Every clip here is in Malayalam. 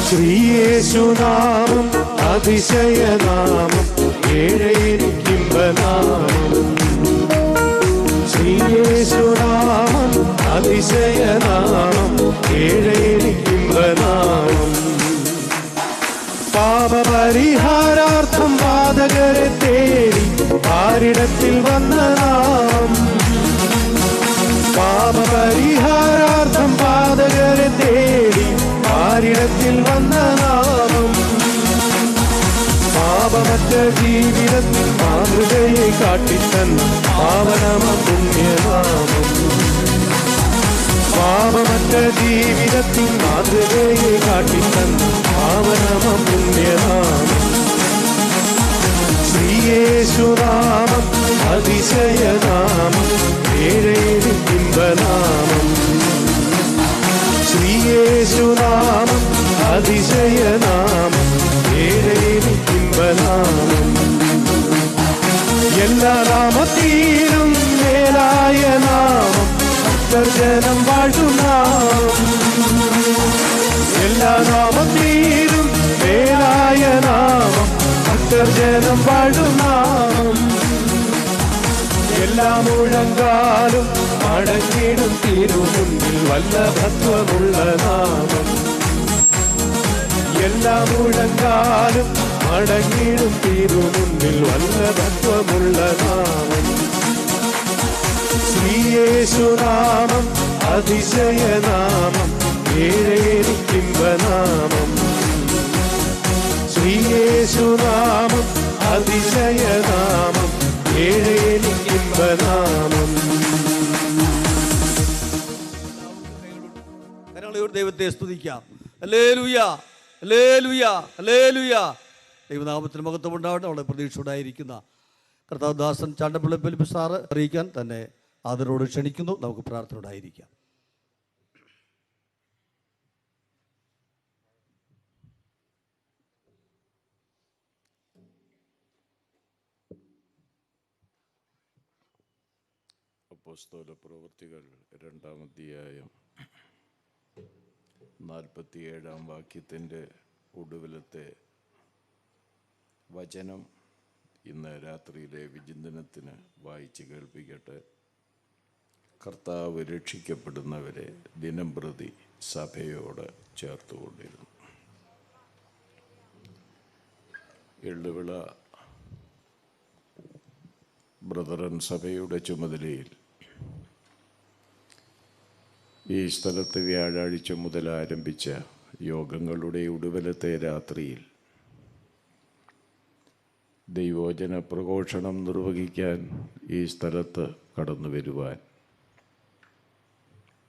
ശ്രീയേശുനാമം അതിശയനാമം ഏഴയിരിക്കിമ്പനാമം. ശ്രീയേശുനാമം അതിശയനാമം ഏഴയിരിക്കിമ്പനാമം. പാപപരിഹാരാർത്ഥം പാതകരെ തേടി പാരിടത്തിൽ വന്ന നാമം. പാപപരിഹാരാർത്ഥം പാതകരെ തേടി പാരിടത്തിൽ വന്ന നാമം. പാപമറ്റ ജീവിതത്തിൽ മാതൃകയെ കാട്ടിത്തന്ന പാവനമ പുണ്യനാമം. പാപമറ്റ ജീവിതത്തിൽ മാതൃകയെ കാട്ടിത്തന്ന പാവനമ പുണ്യനാമം. ശ്രീയേശുനാമം അതിശയനാമം ഏഴയിരിക്കിമ്പനാമം. ശ്രീയേശുനാമം അതിശയനാമം ഏഴയിരിക്കിമ്പനാമം. എല്ലാ നാമത്തിലും മേലായ നാമം ഭക്തർജനം വാഴും നാമം. എല്ലാ നാമത്തിലും മേലായ നാമം ഭക്തർജനം വാഴും നാമം. എല്ലാ മുഴങ്കാലും മടങ്ങിടും തിരുമുൻപിൽ വല്ലഭത്വമുള്ള നാമം. എല്ലാ മുഴങ്കാലും മടങ്ങിടും തിരുമുൻപിൽ വല്ലഭത്വമുള്ള നാമം. ശ്രീയേശുനാമം അതിശയനാമം ഏഴയിരിക്കിമ്പനാമം. ശ്രീയേശുനാമം അതിശയനാമം ഏഴയിരിക്കിമ്പനാമം. ദൈവത്തെ സ്തുതിക്കാം. Hallelujah, hallelujah, hallelujah. ദൈവനാമത്തിന് മഹത്വം ഉണ്ടാവട്ടെ. അവിടെ പ്രതീക്ഷയോടായിരിക്കുന്ന കർത്താവദാസൻ ചാണ്ടപ്പിള്ളി ഫിലിപ്പ് സാറ് അറിയിക്കാൻ തന്നെ ആദരവോട് ക്ഷണിക്കുന്നു. നമുക്ക് പ്രാർത്ഥനയോടായിരിക്കാം. അപ്പോസ്തല പ്രവൃത്തികൾ 2-ാം അധ്യായം 47-ാം വാക്യത്തിൻ്റെ ഒടുവിലത്തെ വചനം ഇന്ന് രാത്രിയിലെ വിചിന്തനത്തിന് വായിച്ച് കേൾപ്പിക്കട്ടെ. കർത്താവ് രക്ഷിക്കപ്പെടുന്നവരെ ദിനം പ്രതി സഭയോട് ചേർത്തുകൊണ്ടിരുന്നു. എള്ളുവിള ബ്രദറൻ സഭയുടെ ചുമതലയിൽ ഈ സ്ഥലത്ത് വ്യാഴാഴ്ച മുതൽ ആരംഭിച്ച യോഗങ്ങളുടെ ഒടുവിലത്തെ രാത്രിയിൽ ദൈവവചന പ്രഘോഷണം നിർവഹിക്കാൻ ഈ സ്ഥലത്ത് കടന്നു വരുവാൻ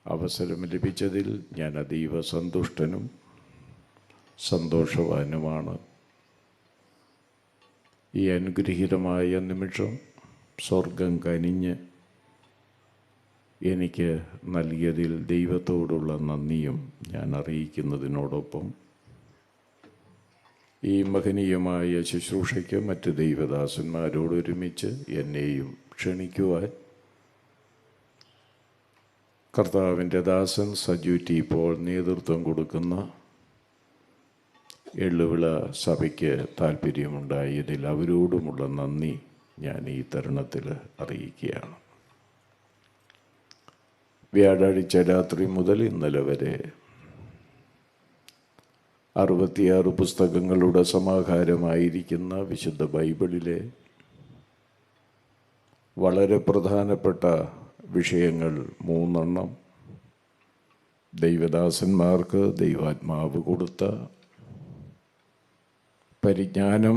അവസരം ലഭിച്ചതിൽ ഞാൻ അതീവ സന്തുഷ്ടനും സന്തോഷവാനുമാണ്. ഈ അനുഗ്രഹീതമായ നിമിഷം സ്വർഗം കനിഞ്ഞ് എനിക്ക് നൽകിയതിൽ ദൈവത്തോടുള്ള നന്ദിയും ഞാൻ അറിയിക്കുന്നതിനോടൊപ്പം ഈ മഹനീയമായ ശുശ്രൂഷയ്ക്ക് മറ്റ് ദൈവദാസന്മാരോടൊരുമിച്ച് എന്നെയും ക്ഷണിക്കുവാൻ കർത്താവിൻ്റെ ദാസൻ സജു ടി പോൾ നേതൃത്വം കൊടുക്കുന്ന എള്ളുവിള സഭയ്ക്ക് താല്പര്യമുണ്ടായതിൽ അവരോടുമുള്ള നന്ദി ഞാൻ ഈ തരുണത്തിൽ അറിയിക്കുകയാണ്. വ്യാഴാഴ്ച രാത്രി മുതൽ ഇന്നലെ വരെ 66 പുസ്തകങ്ങളുടെ സമാഹാരമായിരിക്കുന്ന വിശുദ്ധ ബൈബിളിലെ വളരെ പ്രധാനപ്പെട്ട വിഷയങ്ങൾ 3 ദൈവദാസന്മാർക്ക് ദൈവാത്മാവ് കൊടുത്ത പരിജ്ഞാനം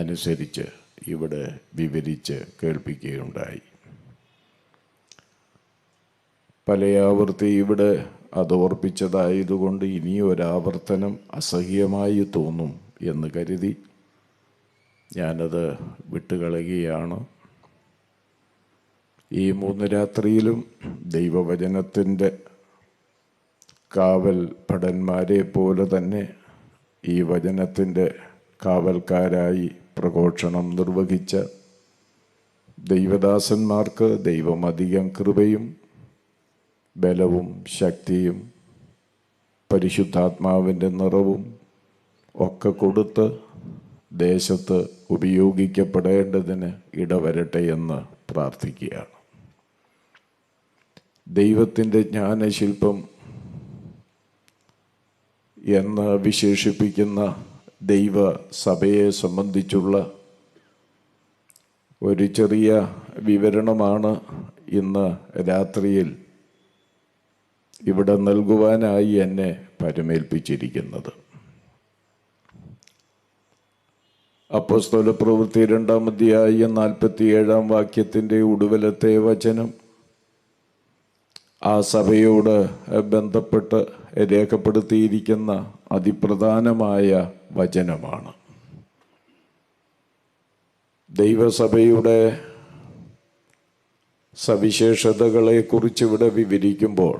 അനുസരിച്ച് ഇവിടെ വിവരിച്ച് കേൾപ്പിക്കുകയുണ്ടായി. പല ആവർത്തി ഇവിടെ അത് ഓർപ്പിച്ചതായതുകൊണ്ട് ഇനിയൊരാവർത്തനം അസഹ്യമായി തോന്നും എന്ന് കരുതി ഞാനത് വിട്ടുകളയുകയാണ്. ഈ 3 രാത്രിയിലും ദൈവവചനത്തിൻ്റെ കാവൽ ഭടന്മാരെ പോലെ തന്നെ ഈ വചനത്തിൻ്റെ കാവൽക്കാരായി പ്രഘോഷണം നിർവഹിച്ച ദൈവദാസന്മാർക്ക് ദൈവം അധികം കൃപയും ബലവും ശക്തിയും പരിശുദ്ധാത്മാവിൻ്റെ നിറവും ഒക്കെ കൊടുത്ത് ദേശത്ത് ഉപയോഗിക്കപ്പെടേണ്ടതിന് ഇടവരട്ടെ എന്ന് പ്രാർത്ഥിക്കുകയാണ്. ദൈവത്തിൻ്റെ ജ്ഞാനശില്പം എന്ന് വിശേഷിപ്പിക്കുന്ന ദൈവസഭയെ സംബന്ധിച്ചുള്ള ഒരു ചെറിയ വിവരണമാണ് ഇന്ന് രാത്രിയിൽ ഇവിടെ നൽകുവാനായി എന്നെ പരമേൽപ്പിച്ചിരിക്കുന്നത്. അപ്പോസ്തലപ്രവൃത്തി 2-ാം അധ്യായം 47-ാം വാക്യത്തിൻ്റെ ഒടുവിലത്തെ വചനം ആ സഭയോട് ബന്ധപ്പെട്ട് രേഖപ്പെടുത്തിയിരിക്കുന്ന അതിപ്രധാനമായ വചനമാണ്. ദൈവസഭയുടെ സവിശേഷതകളെക്കുറിച്ച് ഇവിടെ വിവരിക്കുമ്പോൾ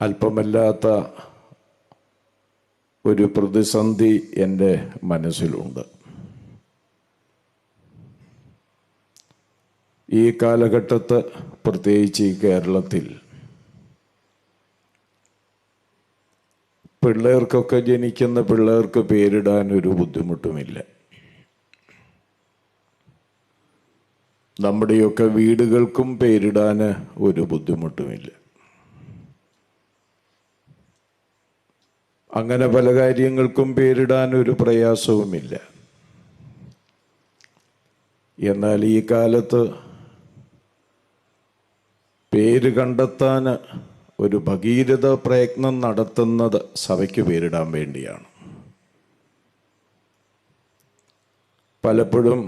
അല്പമല്ലാത്ത ഒരു പ്രതിസന്ധി എൻ്റെ മനസ്സിലുണ്ട്. ഈ കാലഘട്ടത്ത്, പ്രത്യേകിച്ച് ഈ കേരളത്തിൽ, പിള്ളേർക്കൊക്കെ ജനിക്കുന്ന പിള്ളേർക്ക് പേരിടാൻ ഒരു ബുദ്ധിമുട്ടുമില്ല. നമ്മുടെയൊക്കെ വീടുകൾക്കും പേരിടാൻ ഒരു ബുദ്ധിമുട്ടുമില്ല. അങ്ങനെ പല കാര്യങ്ങൾക്കും പേരിടാൻ ഒരു പ്രയാസവുമില്ല. എന്നാൽ ഈ കാലത്ത് പേര് കണ്ടെത്താൻ ഒരു ഭഗീരഥ പ്രയത്നം നടത്തുന്നത് സഭയ്ക്ക് പേരിടാൻ വേണ്ടിയാണ്. പലപ്പോഴും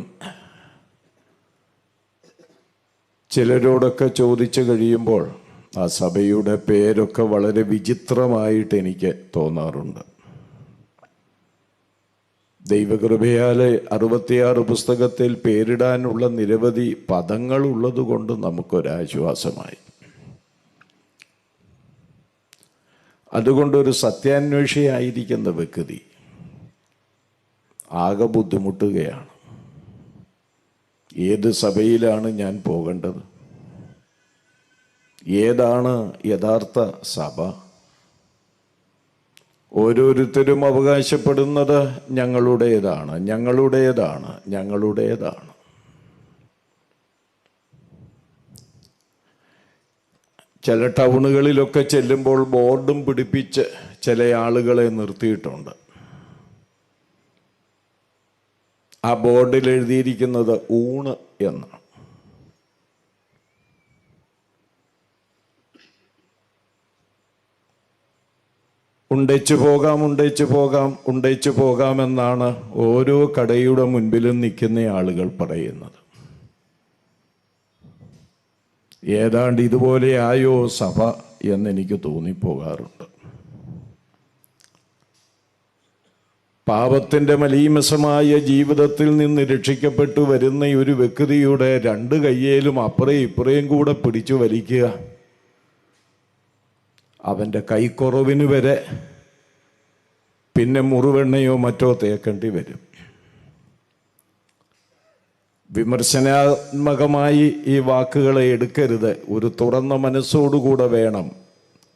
ചിലരോടൊക്കെ ചോദിച്ചു കഴിയുമ്പോൾ ആ സഭയുടെ പേരൊക്കെ വളരെ വിചിത്രമായിട്ട് എനിക്ക് തോന്നാറുണ്ട്. ദൈവകൃപയാൽ 66 പുസ്തകത്തിൽ പേരിടാനുള്ള നിരവധി പദങ്ങൾ ഉള്ളതുകൊണ്ട് നമുക്കൊരാശ്വാസമായി. അതുകൊണ്ടൊരു സത്യാന്വേഷിയായിരിക്കുന്ന വ്യക്തി ആകെ ബുദ്ധിമുട്ടുകയാണ്. ഏത് സഭയിലാണ് ഞാൻ പോകേണ്ടത്? ഏതാണ് യഥാർത്ഥ സഭ? ഓരോരുത്തരും അവകാശപ്പെടുന്നത് ഞങ്ങളുടേതാണ്, ഞങ്ങളുടേതാണ്, ഞങ്ങളുടേതാണ്. ചില ടൗണുകളിലൊക്കെ ചെല്ലുമ്പോൾ ബോർഡും പിടിപ്പിച്ച് ചില ആളുകളെ നിർത്തിയിട്ടുണ്ട്. ആ ബോർഡിൽ എഴുതിയിരിക്കുന്നത് ഊണ് എന്നാണ്. ഉണ്ടേച്ചു പോകാം, ഉണ്ടേച്ചു പോകാം, ഉണ്ടേച്ചു പോകാമെന്നാണ് ഓരോ കടയുടെ മുൻപിലും നിൽക്കുന്ന ആളുകൾ പറയുന്നത്. ഏതാണ്ട് ഇതുപോലെ ആയോ സഭ എന്നെനിക്ക് തോന്നിപ്പോകാറുണ്ട്. പാപത്തിൻ്റെ മലീമസമായ ജീവിതത്തിൽ നിന്ന് രക്ഷിക്കപ്പെട്ടു വരുന്ന ഒരു വ്യക്തിയുടെ 2 കയ്യേലും അപ്പുറയും ഇപ്പുറയും കൂടെ പിടിച്ചു വലിക്കുക, അവൻ്റെ കൈക്കുറവിന് വരെ പിന്നെ മുറിവെണ്ണയോ മറ്റോ തേക്കേണ്ടി വരും. വിമർശനാത്മകമായി ഈ വാക്കുകളെ എടുക്കരുത്. ഒരു തുറന്ന മനസ്സോടുകൂടെ വേണം.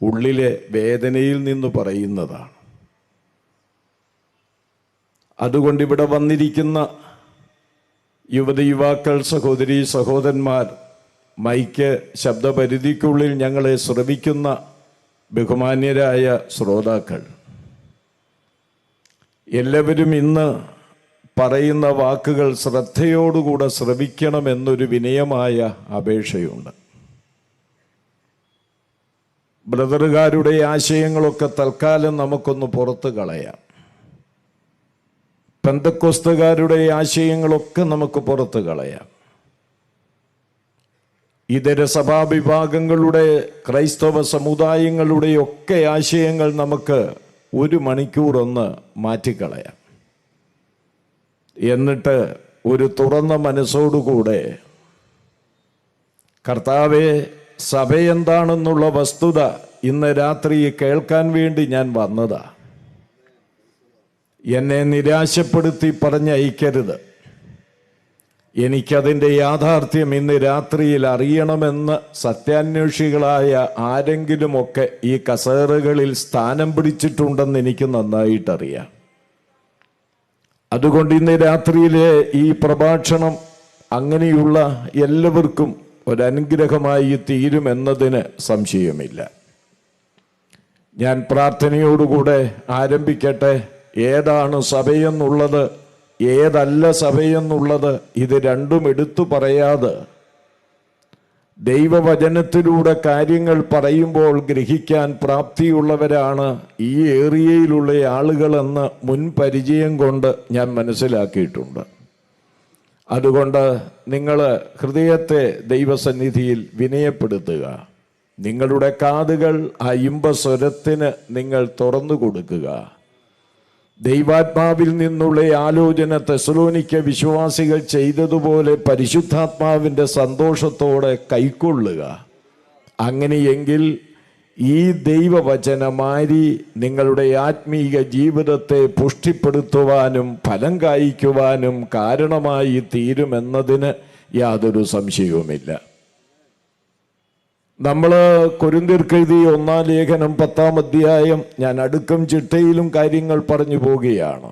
ഉള്ളിലെ വേദനയിൽ നിന്ന് പറയുന്നതാണ്. അതുകൊണ്ട് ഇവിടെ വന്നിരിക്കുന്ന യുവതി യുവാക്കൾ, സഹോദരി സഹോദരന്മാർ, മൈക്ക് ശബ്ദപരിധിക്കുള്ളിൽ ഞങ്ങളെ ശ്രവിക്കുന്ന ബഹുമാന്യരായ ശ്രോതാക്കൾ, എല്ലാവരും ഇന്ന് പറയുന്ന വാക്കുകൾ ശ്രദ്ധയോടുകൂടെ ശ്രവിക്കണമെന്നൊരു വിനയമായ അപേക്ഷയുണ്ട്. ബ്രദറുകാരുടെ ആശയങ്ങളൊക്കെ തൽക്കാലം നമുക്കൊന്ന് പുറത്ത് കളയാം. പെന്തക്കോസ്തുകാരുടെ ആശയങ്ങളൊക്കെ നമുക്ക് പുറത്ത് കളയാം. ഇതര സഭാവിഭാഗങ്ങളുടെ, ക്രൈസ്തവ സമുദായങ്ങളുടെയൊക്കെ ആശയങ്ങൾ നമുക്ക് 1 മണിക്കൂർ ഒന്ന് മാറ്റിക്കളയാം. എന്നിട്ട് ഒരു തുറന്ന മനസ്സോടുകൂടെ കർത്താവേ, സഭ എന്താണെന്നുള്ള വസ്തുത ഇന്ന് രാത്രി കേൾക്കാൻ വേണ്ടി ഞാൻ വന്നതാ. എന്നെ നിരാശപ്പെടുത്തി പറഞ്ഞയക്കരുത്. എനിക്കതിൻ്റെ യാഥാർത്ഥ്യം ഇന്ന് രാത്രിയിൽ അറിയണമെന്ന് സത്യാന്വേഷികളായ ആരെങ്കിലുമൊക്കെ ഈ കസേരകളിൽ സ്ഥാനം പിടിച്ചിട്ടുണ്ടെന്ന് എനിക്ക് നന്നായിട്ടറിയാം. അതുകൊണ്ട് ഇന്ന് രാത്രിയിലെ ഈ പ്രഭാഷണം അങ്ങനെയുള്ള എല്ലാവർക്കും ഒരനുഗ്രഹമായി തീരുമെന്നതിന് സംശയമില്ല. ഞാൻ പ്രാർത്ഥനയോടുകൂടെ ആരംഭിക്കട്ടെ. ഏതാണ് സഭയെന്നുള്ളത്, ഏതല്ല സഭയെന്നുള്ളത്, ഇത് രണ്ടും എടുത്തു പറയാതെ ദൈവവചനത്തിലൂടെ കാര്യങ്ങൾ പറയുമ്പോൾ ഗ്രഹിക്കാൻ പ്രാപ്തിയുള്ളവരാണ് ഈ ഏരിയയിലുള്ള ആളുകളെന്ന് മുൻ പരിചയം കൊണ്ട് ഞാൻ മനസ്സിലാക്കിയിട്ടുണ്ട്. അതുകൊണ്ട് നിങ്ങൾ ഹൃദയത്തെ ദൈവസന്നിധിയിൽ വിനയപ്പെടുത്തുക. നിങ്ങളുടെ കാതുകൾ ആ ഇമ്പസ്വരത്തിന് നിങ്ങൾ തുറന്നു കൊടുക്കുക. ദൈവാത്മാവിൽ നിന്നുള്ള ആലോചന തെസ്സലോനിക്ക വിശ്വാസികൾ ചെയ്തതുപോലെ പരിശുദ്ധാത്മാവിൻ്റെ സന്തോഷത്തോടെ കൈക്കൊള്ളുക. അങ്ങനെയെങ്കിൽ ഈ ദൈവവചനമാരി നിങ്ങളുടെ ആത്മീക ജീവിതത്തെ പുഷ്ടിപ്പെടുത്തുവാനും ഫലം കായ്ക്കുവാനും കാരണമായി തീരുമെന്നതിന് യാതൊരു സംശയവുമില്ല. നമ്മൾ കൊരിന്ത്യർക്കെഴുതി 1-ാം ലേഖനം 10-ാം അധ്യായം, ഞാൻ അടുക്കം ചിട്ടയിലും കാര്യങ്ങൾ പറഞ്ഞു പോവുകയാണ്.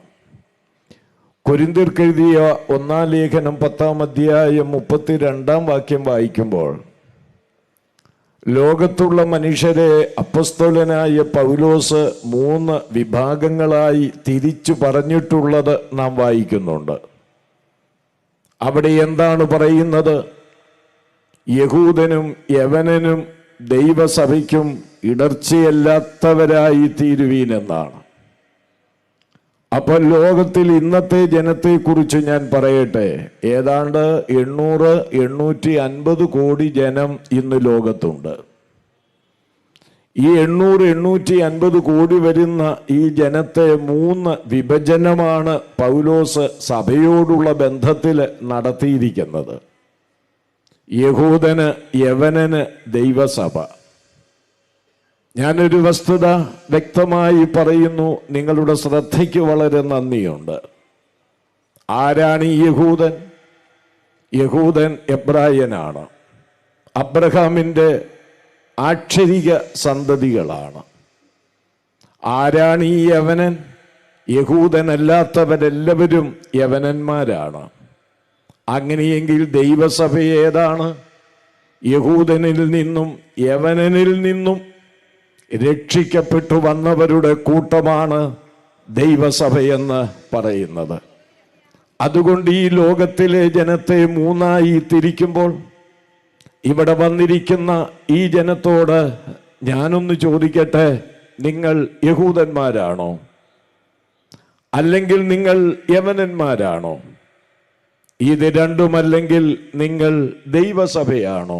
കൊരിന്ത്യർക്കെഴുതിയ 1-ാം ലേഖനം 10-ാം അധ്യായം 32-ാം വാക്യം വായിക്കുമ്പോൾ ലോകത്തുള്ള മനുഷ്യരെ അപ്പസ്തോലനായ പൗലോസ് 3 വിഭാഗങ്ങളായി തിരിച്ചു പറഞ്ഞിട്ടുള്ളത് നാം വായിക്കുന്നുണ്ട്. അവിടെ എന്താണ് പറയുന്നത്? യഹൂദനും യവനനും ദൈവസഭയ്ക്കും ഇടർച്ചയല്ലാത്തവരായി തീരുവീനെന്നാണ്. അപ്പോൾ ലോകത്തിൽ ഇന്നത്തെ ജനത്തെക്കുറിച്ച് ഞാൻ പറയട്ടെ. ഏതാണ്ട് 800-850 കോടി ജനം ഇന്ന് ലോകത്തുണ്ട്. ഈ 800-850 കോടി വരുന്ന ഈ ജനത്തെ 3 വിഭജനമാണ് പൗലോസ് സഭയോടുള്ള ബന്ധത്തിൽ നടത്തിയിരിക്കുന്നത്. യഹൂദന്, യവനന്, ദൈവസഭ. ഞാനൊരു വസ്തുത വ്യക്തമായി പറയുന്നു, നിങ്ങളുടെ ശ്രദ്ധയ്ക്ക് വളരെ നന്ദിയുണ്ട്. ആരാണ് ഈ യഹൂദൻ? യഹൂദൻ എബ്രായനാണ്. അബ്രഹാമിൻ്റെ ആക്ഷരിക സന്തതികളാണ്. ആരാണ് ഈ യവനൻ? യഹൂദനല്ലാത്തവരെല്ലാവരും യവനന്മാരാണ്. അങ്ങനെയെങ്കിൽ ദൈവസഭ ഏതാണ്? യഹൂദനിൽ നിന്നും യവനനിൽ നിന്നും രക്ഷിക്കപ്പെട്ടു വന്നവരുടെ കൂട്ടമാണ് ദൈവസഭയെന്ന് പറയുന്നത്. അതുകൊണ്ട് ഈ ലോകത്തിലെ ജനത്തെ 3ആയി തിരിക്കുമ്പോൾ ഇവിടെ വന്നിരിക്കുന്ന ഈ ജനത്തോട് ഞാനൊന്ന് ചോദിക്കട്ടെ, നിങ്ങൾ യഹൂദന്മാരാണോ? അല്ലെങ്കിൽ നിങ്ങൾ യവനന്മാരാണോ? ഇത് രണ്ടുമല്ലെങ്കിൽ നിങ്ങൾ ദൈവസഭയാണോ?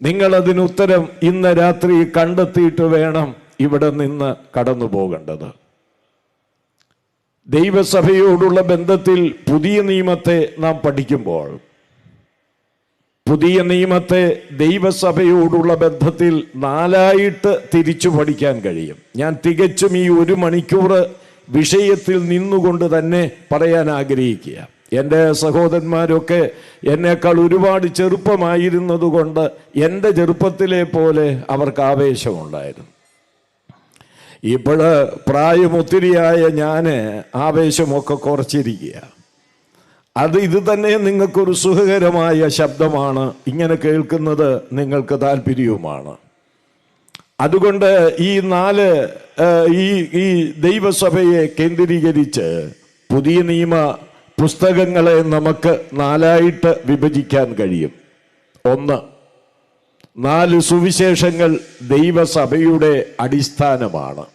നിങ്ങൾ അതിനുത്തരം ഇന്ന് രാത്രി കണ്ടെത്തിയിട്ട് വേണം ഇവിടെ നിന്ന് കടന്നു പോകേണ്ടത്. ദൈവസഭയോടുള്ള ബന്ധത്തിൽ പുതിയ നിയമത്തെ നാം പഠിക്കുമ്പോൾ പുതിയ നിയമത്തെ ദൈവസഭയോടുള്ള ബന്ധത്തിൽ 4ആയിട്ട് തിരിച്ചു പഠിക്കാൻ കഴിയും. ഞാൻ തികച്ചും ഈ 1 മണിക്കൂർ വിഷയത്തിൽ നിന്നുകൊണ്ട് തന്നെ പറയാൻ ആഗ്രഹിക്കുക. എൻ്റെ സഹോദരന്മാരൊക്കെ എന്നേക്കാൾ ഒരുപാട് ചെറുപ്പമായിരുന്നതുകൊണ്ട് എൻ്റെ ചെറുപ്പത്തിലെ പോലെ അവർക്ക് ആവേശമുണ്ടായിരുന്നു. ഇപ്പോൾ പ്രായമൊത്തിരിയായ ഞാൻ ആവേശമൊക്കെ കുറച്ചിരിക്കുക. ഇത് തന്നെ നിങ്ങൾക്കൊരു സുഖകരമായ ശബ്ദമാണ്. ഇങ്ങനെ കേൾക്കുന്നത് നിങ്ങൾക്ക് താല്പര്യവുമാണ്. അതുകൊണ്ട് ഈ 4 ഈ ദൈവസഭയെ കേന്ദ്രീകരിച്ച് പുതിയ നിയമ പുസ്തകങ്ങളെ നമുക്ക് 4ആയിട്ട് വിഭജിക്കാൻ കഴിയും. 1, 4 സുവിശേഷങ്ങൾ ദൈവസഭയുടെ അടിസ്ഥാനമാണ്.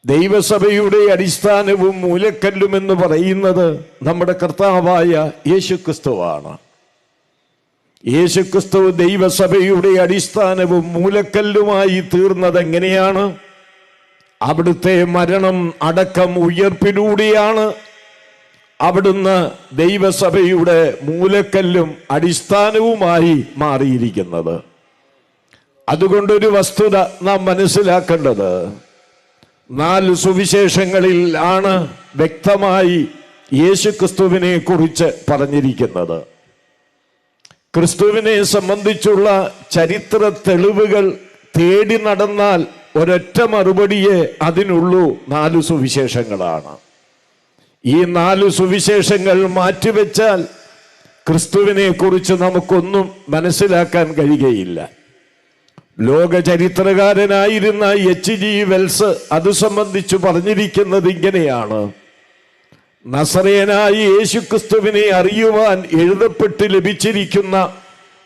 ദൈവസഭയുടെ അടിസ്ഥാനവും മൂലക്കല്ലുമെന്ന് പറയുന്നത് നമ്മുടെ കർത്താവായ യേശുക്രിസ്തുവാണ്. യേശുക്രിസ്തു ദൈവസഭയുടെ അടിസ്ഥാനവും മൂലക്കല്ലുമായി തീർന്നത് എങ്ങനെയാണ്? അവിടുത്തെ മരണം, അടക്കം, ഉയർപ്പിലൂടെയാണ് അവിടുന്ന് ദൈവസഭയുടെ മൂലക്കല്ലും അടിസ്ഥാനവുമായി മാറിയിരിക്കുന്നത്. അതുകൊണ്ടൊരു വസ്തുത നാം മനസ്സിലാക്കേണ്ടത്, 4 സുവിശേഷങ്ങളിൽ ആണ് വ്യക്തമായി യേശുക്രിസ്തുവിനെ കുറിച്ച് പറഞ്ഞിരിക്കുന്നത്. ക്രിസ്തുവിനെ സംബന്ധിച്ചുള്ള ചരിത്ര തെളിവുകൾ തേടി നടന്നാൽ ഒരൊറ്റ മറുപടിയേ അതിനുള്ളൂ, 4 സുവിശേഷങ്ങളാണ്. ഈ 4 സുവിശേഷങ്ങൾ മാറ്റിവെച്ചാൽ ക്രിസ്തുവിനെ കുറിച്ച് നമുക്കൊന്നും മനസ്സിലാക്കാൻ കഴിയുകയില്ല. ലോക ചരിത്രകാരനായിരുന്ന H.G. വെൽസ് അത് സംബന്ധിച്ച് പറഞ്ഞിരിക്കുന്നത് ഇങ്ങനെയാണ്: നസറേയനായ യേശുക്രിസ്തുവിനെ അറിയുവാൻ എഴുതപ്പെട്ട് ലഭിച്ചിരിക്കുന്ന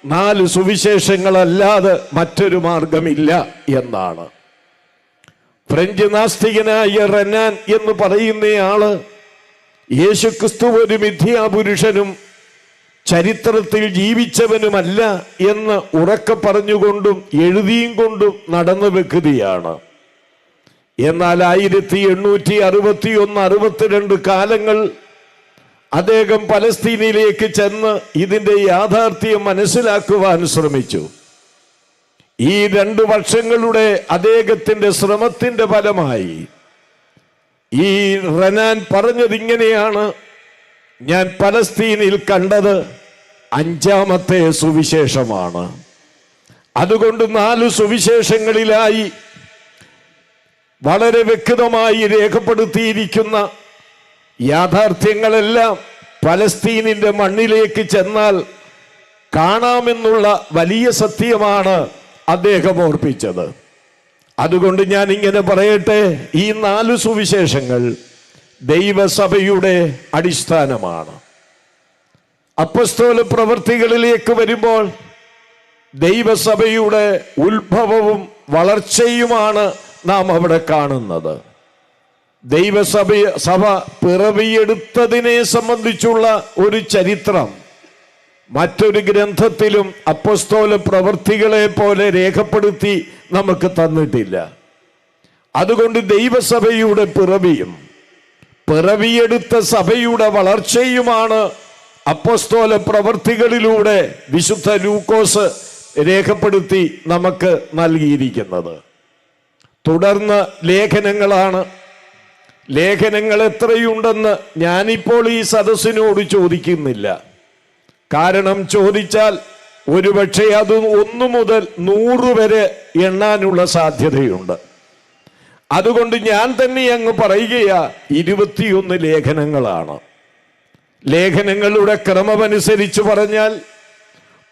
4 സുവിശേഷങ്ങളല്ലാതെ മറ്റൊരു മാർഗമില്ല എന്നാണ്. ഫ്രഞ്ച് നാസ്തികനായ റെനാൻ എന്ന് പറയുന്നയാള് യേശുക്രിസ്തു ഒരു മിഥ്യാപുരുഷനും ചരിത്രത്തിൽ ജീവിച്ചവനുമല്ല എന്ന് ഉറക്കെ പറഞ്ഞുകൊണ്ടും എഴുതിയും കൊണ്ടും നടന്ന വ്യക്തിയാണ്. എന്നാൽ 1861-62 കാലങ്ങൾ അദ്ദേഹം പലസ്തീനിലേക്ക് ചെന്ന് ഇതിൻ്റെ യാഥാർത്ഥ്യം മനസ്സിലാക്കുവാൻ ശ്രമിച്ചു. ഈ 2 വർഷങ്ങളുടെ അദ്ദേഹത്തിൻ്റെ ശ്രമത്തിൻ്റെ ഫലമായി ഈ റെനാൻ പറഞ്ഞതിങ്ങനെയാണ്: ഞാൻ പലസ്തീനിൽ കണ്ടത് 5ാമത്തെ സുവിശേഷമാണ്. അതുകൊണ്ട് 4 സുവിശേഷങ്ങളിലായി വളരെ വ്യക്തമായി രേഖപ്പെടുത്തിയിരിക്കുന്ന യാഥാർത്ഥ്യങ്ങളെല്ലാം പലസ്തീനിന്റെ മണ്ണിലേക്ക് ചെന്നാൽ കാണാമെന്നുള്ള വലിയ സത്യമാണ് അദ്ദേഹം ഓർപ്പിച്ചത്. അതുകൊണ്ട് ഞാൻ ഇങ്ങനെ പറയട്ടെ, ഈ 4 സുവിശേഷങ്ങൾ ദൈവസഭയുടെ അടിസ്ഥാനമാണ്. അപ്പസ്തോല പ്രവൃത്തികളിലേക്ക് വരുമ്പോൾ ദൈവസഭയുടെ ഉത്ഭവവും വളർച്ചയുമാണ് നാം അവിടെ കാണുന്നത്. സഭ പിറവിയെടുത്തതിനെ സംബന്ധിച്ചുള്ള ഒരു ചരിത്രം മറ്റൊരു ഗ്രന്ഥത്തിലും അപ്പസ്തോല പ്രവൃത്തികളെ പോലെ രേഖപ്പെടുത്തി നമുക്ക് തന്നിട്ടില്ല. അതുകൊണ്ട് ദൈവസഭയുടെ പിറവിയെടുത്ത സഭയുടെ വളർച്ചയുമാണ് അപ്പസ്തോല പ്രവൃത്തികളിലൂടെ വിശുദ്ധ ലൂക്കോസ് രേഖപ്പെടുത്തി നമുക്ക് നൽകിയിരിക്കുന്നത്. തുടർന്ന് ലേഖനങ്ങൾ എത്രയുണ്ടെന്ന് ഞാനിപ്പോൾ ഈ സദസ്സിനോട് ചോദിക്കുന്നില്ല. കാരണം ചോദിച്ചാൽ ഒരുപക്ഷെ അത് 1 മുതൽ 100 വരെ എണ്ണാനുള്ള സാധ്യതയുണ്ട്. അതുകൊണ്ട് ഞാൻ തന്നെ അങ്ങ് പറയുകയാ, 21 ലേഖനങ്ങളാണ്. ലേഖനങ്ങളുടെ ക്രമമനുസരിച്ച് പറഞ്ഞാൽ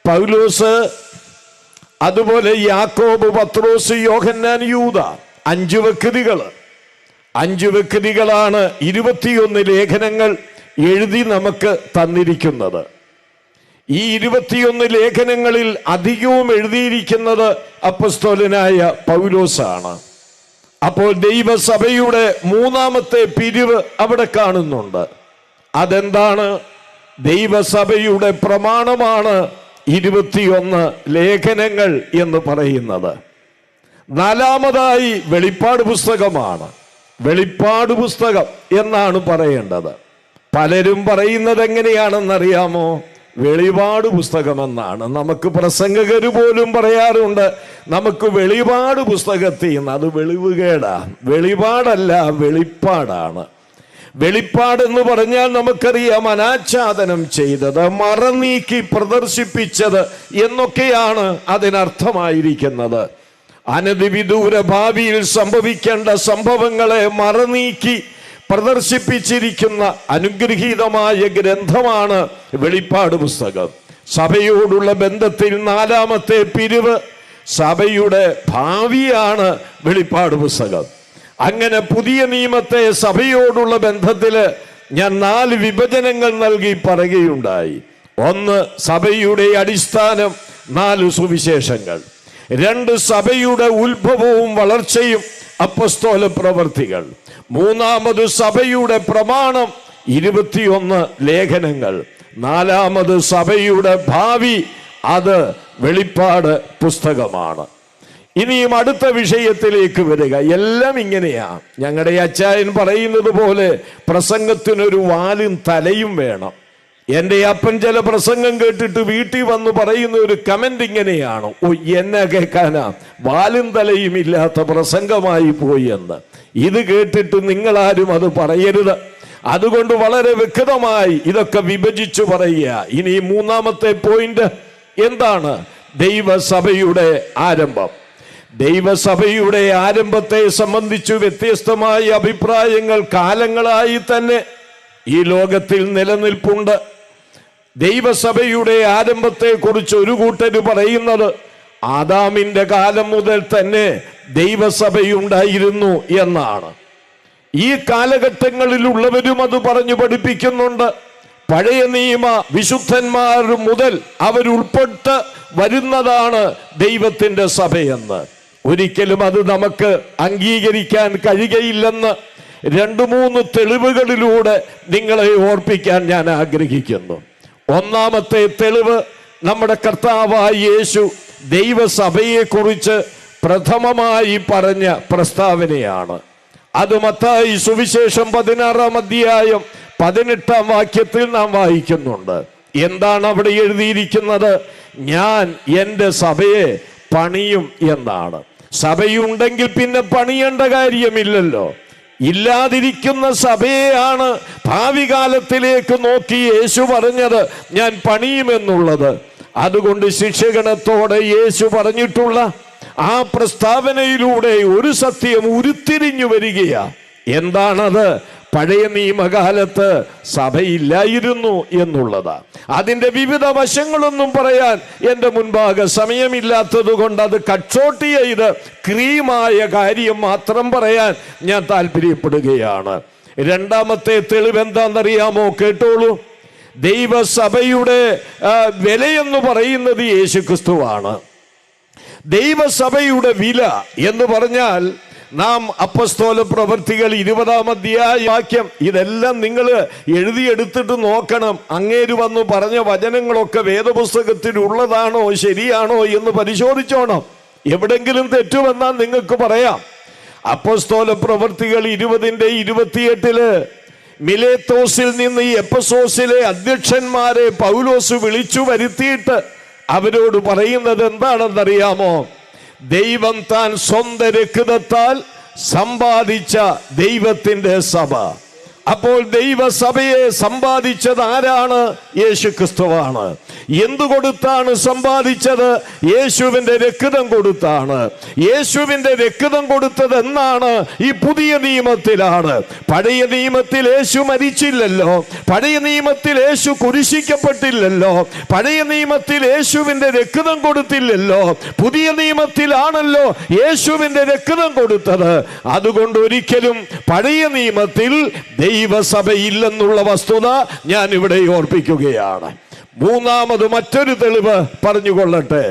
പൗലോസ്, അതുപോലെ യാക്കോബ്, പത്രോസ്, യോഹന്നാൻ, യൂദ, 5 വ്യക്തികളാണ് 21 ലേഖനങ്ങൾ എഴുതി നമുക്ക് തന്നിരിക്കുന്നത്. ഈ 21 ലേഖനങ്ങളിൽ അധികവും എഴുതിയിരിക്കുന്നത് അപ്പസ്തോലനായ പൗലോസാണ്. അപ്പോൾ ദൈവസഭയുടെ 3ാമത്തെ പിരിവ് അവിടെ കാണുന്നുണ്ട്. അതെന്താണ്? ദൈവസഭയുടെ പ്രമാണമാണ് 21 ലേഖനങ്ങൾ എന്ന് പറയുന്നത്. 4ാമതായി വെളിപ്പാട് പുസ്തകമാണ്. വെളിപ്പാട് പുസ്തകം എന്നാണ് പറയേണ്ടത്. പലരും പറയുന്നത് എങ്ങനെയാണെന്നറിയാമോ? വെളിപാട് പുസ്തകമെന്നാണ്. നമുക്ക് പ്രസംഗകര് പോലും പറയാറുണ്ട്, നമുക്ക് വെളിപാട് പുസ്തകത്തിൽ നിന്ന്. അത് വെളിവുകേടാ. വെളിപാടല്ല, വെളിപ്പാടാണ്. വെളിപ്പാടെന്ന് പറഞ്ഞാൽ നമുക്കറിയാം, അനാച്ഛാദനം ചെയ്തത്, മറനീക്കി പ്രദർശിപ്പിച്ചത് എന്നൊക്കെയാണ് അതിനർത്ഥമായിരിക്കുന്നത്. അനധിവിദൂര ഭാവിയിൽ സംഭവിക്കേണ്ട സംഭവങ്ങളെ മറനീക്കി പ്രദർശിപ്പിച്ചിരിക്കുന്ന അനുഗ്രഹീതമായ ഗ്രന്ഥമാണ് വെളിപ്പാട് പുസ്തകം. സഭയോടുള്ള ബന്ധത്തിൽ 4ാമത്തെ പിരിവ് സഭയുടെ ഭാവിയാണ് വെളിപ്പാട് പുസ്തകം. അങ്ങനെ പുതിയ നിയമത്തെ സഭയോടുള്ള ബന്ധത്തില് ഞാൻ 4 വിഭജനങ്ങൾ നൽകി പറയുകയുണ്ടായി. 1, സഭയുടെ അടിസ്ഥാനം 4 സുവിശേഷങ്ങൾ. 2, സഭയുടെ ഉത്ഭവവും വളർച്ചയും അപ്പസ്തോല പ്രവൃത്തികൾ. 3ാമത് സഭയുടെ പ്രമാണം 21 ലേഖനങ്ങൾ. 4ാമത് സഭയുടെ ഭാവി, അത് വെളിപ്പാട് പുസ്തകമാണ്. ഇനിയും അടുത്ത വിഷയത്തിലേക്ക് വരിക. എല്ലാം ഇങ്ങനെയാ. ഞങ്ങളുടെ അച്ചായൻ പറയുന്നത് പോലെ പ്രസംഗത്തിനൊരു വാലും തലയും വേണം. എൻ്റെ അപ്പൻ ചില പ്രസംഗം കേട്ടിട്ട് വീട്ടിൽ വന്ന് പറയുന്ന ഒരു കമന്റ് ഇങ്ങനെയാണ്: ഓ, എന്നെ കേൾക്കാനാ, വാലും തലയും ഇല്ലാത്ത പ്രസംഗമായി പോയി എന്ന്. ഇത് കേട്ടിട്ട് നിങ്ങളാരും അത് പറയരുത്. അതുകൊണ്ട് വളരെ വ്യക്തമായി ഇതൊക്കെ വിഭജിച്ചു പറയുക. ഇനി മൂന്നാമത്തെ പോയിന്റ് എന്താണ്? ദൈവസഭയുടെ ആരംഭം. ദൈവസഭയുടെ ആരംഭത്തെ സംബന്ധിച്ചു വ്യത്യസ്തമായ അഭിപ്രായങ്ങൾ കാലങ്ങളായി തന്നെ ഈ ലോകത്തിൽ നിലനിൽപ്പുണ്ട്. ദൈവസഭയുടെ ആരംഭത്തെ കുറിച്ച് ഒരു കൂട്ടര് പറയുന്നത് ആദാമിന്റെ കാലം മുതൽ തന്നെ ദൈവസഭയുണ്ടായിരുന്നു എന്നാണ്. ഈ കാലഘട്ടങ്ങളിലുള്ളവരും അത് പറഞ്ഞു പഠിപ്പിക്കുന്നുണ്ട്. പഴയ നിയമ വിശുദ്ധന്മാർ മുതൽ അവരുൾപ്പെട്ട് വരുന്നതാണ് ദൈവത്തിന്റെ സഭയെന്ന്. ഒരിക്കലും അത് നമുക്ക് അംഗീകരിക്കാൻ കഴിയുകയില്ലെന്ന് 2-3 തെളിവുകളിലൂടെ നിങ്ങളെ ഓർപ്പിക്കാൻ ഞാൻ ആഗ്രഹിക്കുന്നു. ഒന്നാമത്തെ തെളിവ് നമ്മുടെ കർത്താവായ യേശു ദൈവസഭയെ കുറിച്ച് പ്രഥമമായി പറഞ്ഞ പ്രസ്താവനയാണ്. അത് മത്തായി സുവിശേഷം 16-ാം അധ്യായം 18-ാം വാക്യത്തിൽ നാം വായിക്കുന്നുണ്ട്. എന്താണ് അവിടെ എഴുതിയിരിക്കുന്നത്? ഞാൻ എൻ്റെ സഭയെ പണിയും എന്നാണ്. സഭയുണ്ടെങ്കിൽ പിന്നെ പണിയേണ്ട കാര്യമില്ലല്ലോ. ഇല്ലാതിരിക്കുന്ന സഭയെയാണ് ഭാവി കാലത്തിലേക്ക് നോക്കി യേശു പറഞ്ഞത് ഞാൻ പണിയുമെന്നുള്ളത്. അതുകൊണ്ട് ശിക്ഷഗണത്തോടെ യേശു പറഞ്ഞിട്ടുള്ള ആ പ്രസ്താവനയിലൂടെ ഒരു സത്യം ഉരുത്തിരിഞ്ഞു വരികയാ. എന്താണത്? പഴയ നിയമകാലത്ത് സഭയില്ലായിരുന്നു എന്നുള്ളതാ. അതിൻ്റെ വിവിധ വശങ്ങളൊന്നും പറയാൻ എൻ്റെ മുൻപാകെ സമയമില്ലാത്തത് കൊണ്ട് അത് കട്ട് ചെയ്ത് ക്രീമായ കാര്യം മാത്രം പറയാൻ ഞാൻ താല്പര്യപ്പെടുകയാണ്. രണ്ടാമത്തെ തെളിവ് എന്താണെന്നറിയാമോ? കേട്ടോളൂ. ദൈവസഭയുടെ വിലയെന്ന് പറയുന്നത് യേശുക്രിസ്തുവാണ്. ദൈവസഭയുടെ വില എന്ന് പറഞ്ഞാൽ നാം അപ്പസ്തോല പ്രവൃത്തികൾ 20-ാം അധ്യായ വാക്യം ഇതെല്ലാം നിങ്ങൾ എഴുതിയെടുത്തിട്ട് നോക്കണം. അങ്ങേര് വന്നു പറഞ്ഞ വചനങ്ങളൊക്കെ വേദപുസ്തകത്തിൽ ഉള്ളതാണോ ശരിയാണോ എന്ന് പരിശോധിച്ചോണം. എവിടെങ്കിലും തെറ്റുവെന്നാൽ നിങ്ങൾക്ക് പറയാം. അപ്പസ്തോല പ്രവൃത്തികൾ 20-ന്റെ 28 മിലേത്തോസിൽ നിന്ന് എഫെസോസിലെ അധ്യക്ഷന്മാരെ പൗലോസ് വിളിച്ചു വരുത്തിയിട്ട് അവരോട് പറയുന്നത് എന്താണെന്നറിയാമോ? ദൈവം താൻ സ്വന്തം രക്തത്താൽ സമ്പാദിച്ച ദൈവത്തിന്റെ സഭ. അപ്പോൾ ദൈവസഭയെ സമ്പാദിച്ചത് ആരാണ്? യേശുക്രിസ്തുവാണ്. എന്തു കൊടുത്താണ് സമ്പാദിച്ചത്? യേശുവിന്റെ രക്തം കൊടുത്താണ്. യേശുവിന്റെ രക്തം കൊടുത്തത് എന്നാണ്? ഈ പുതിയ നിയമത്തിലാണ്. പഴയ നിയമത്തിൽ യേശു മരിച്ചില്ലല്ലോ. പഴയ നിയമത്തിൽ യേശു കുരിശിക്കപ്പെട്ടില്ലല്ലോ. പഴയ നിയമത്തിൽ യേശുവിന്റെ രക്തം കൊടുത്തില്ലല്ലോ. പുതിയ നിയമത്തിലാണല്ലോ യേശുവിന്റെ രക്തം കൊടുത്തത്. അതുകൊണ്ട് ഒരിക്കലും പഴയ നിയമത്തിൽ ദൈവസഭയില്ലെന്നുള്ള വസ്തുത ഞാൻ ഇവിടെ ഓർപ്പിക്കുകയാണ്. മൂന്നാമത് മറ്റൊരു തെളിവ് പറഞ്ഞുകൊള്ളട്ടെ.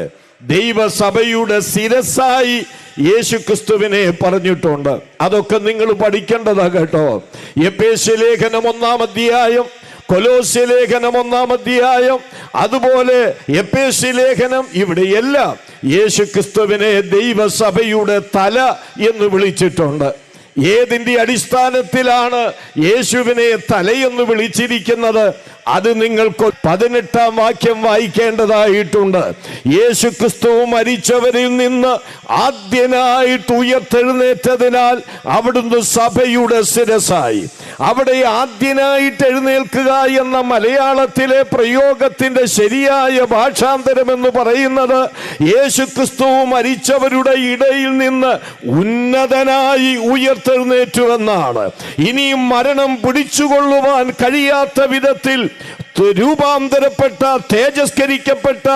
ദൈവസഭയുടെ ശിരസ്സായി യേശുക്രിസ്തുവിനെ പറഞ്ഞിട്ടുണ്ട്. അതൊക്കെ നിങ്ങൾ പഠിക്കേണ്ടതാ കേട്ടോ. എഫേസ്യ ലേഖനം 1-ാം അധ്യായം, കൊലോസ്യ ലേഖനം 1-ാം അധ്യായം, അതുപോലെ എഫേസ്യ ലേഖനം, ഇവിടെയെല്ലാം യേശുക്രിസ്തുവിനെ ദൈവസഭയുടെ തല എന്ന് വിളിച്ചിട്ടുണ്ട്. ഏതിന്റെ അടിസ്ഥാനത്തിലാണ് യേശുവിനെ തലയെന്ന് വിളിച്ചിരിക്കുന്നത്? അത് നിങ്ങൾക്ക് 18-ാം വാക്യം വായിക്കേണ്ടതായിട്ടുണ്ട്. യേശുക്രിസ്തു മരിച്ചവരിൽ നിന്ന് ആദ്യനായിട്ട് ഉയർത്തെഴുന്നേറ്റതിനാൽ അവിടുന്ന് സഭയുടെ ശിരസ്സായി. അവിടെ ആദ്യനായിട്ട് എഴുന്നേൽക്കുക എന്ന മലയാളത്തിലെ പ്രയോഗത്തിന്റെ ശരിയായ ഭാഷാന്തരം എന്ന് പറയുന്നത് യേശുക്രിസ്തു മരിച്ചവരുടെ ഇടയിൽ നിന്ന് ഉന്നതനായി ഉയർത്തെഴുന്നേറ്റുവെന്നാണ്. ഇനിയും മരണം പിടിച്ചുകൊള്ളുവാൻ കഴിയാത്ത വിധത്തിൽ രൂപാന്തരപ്പെട്ട, തേജസ്കരിക്കപ്പെട്ട,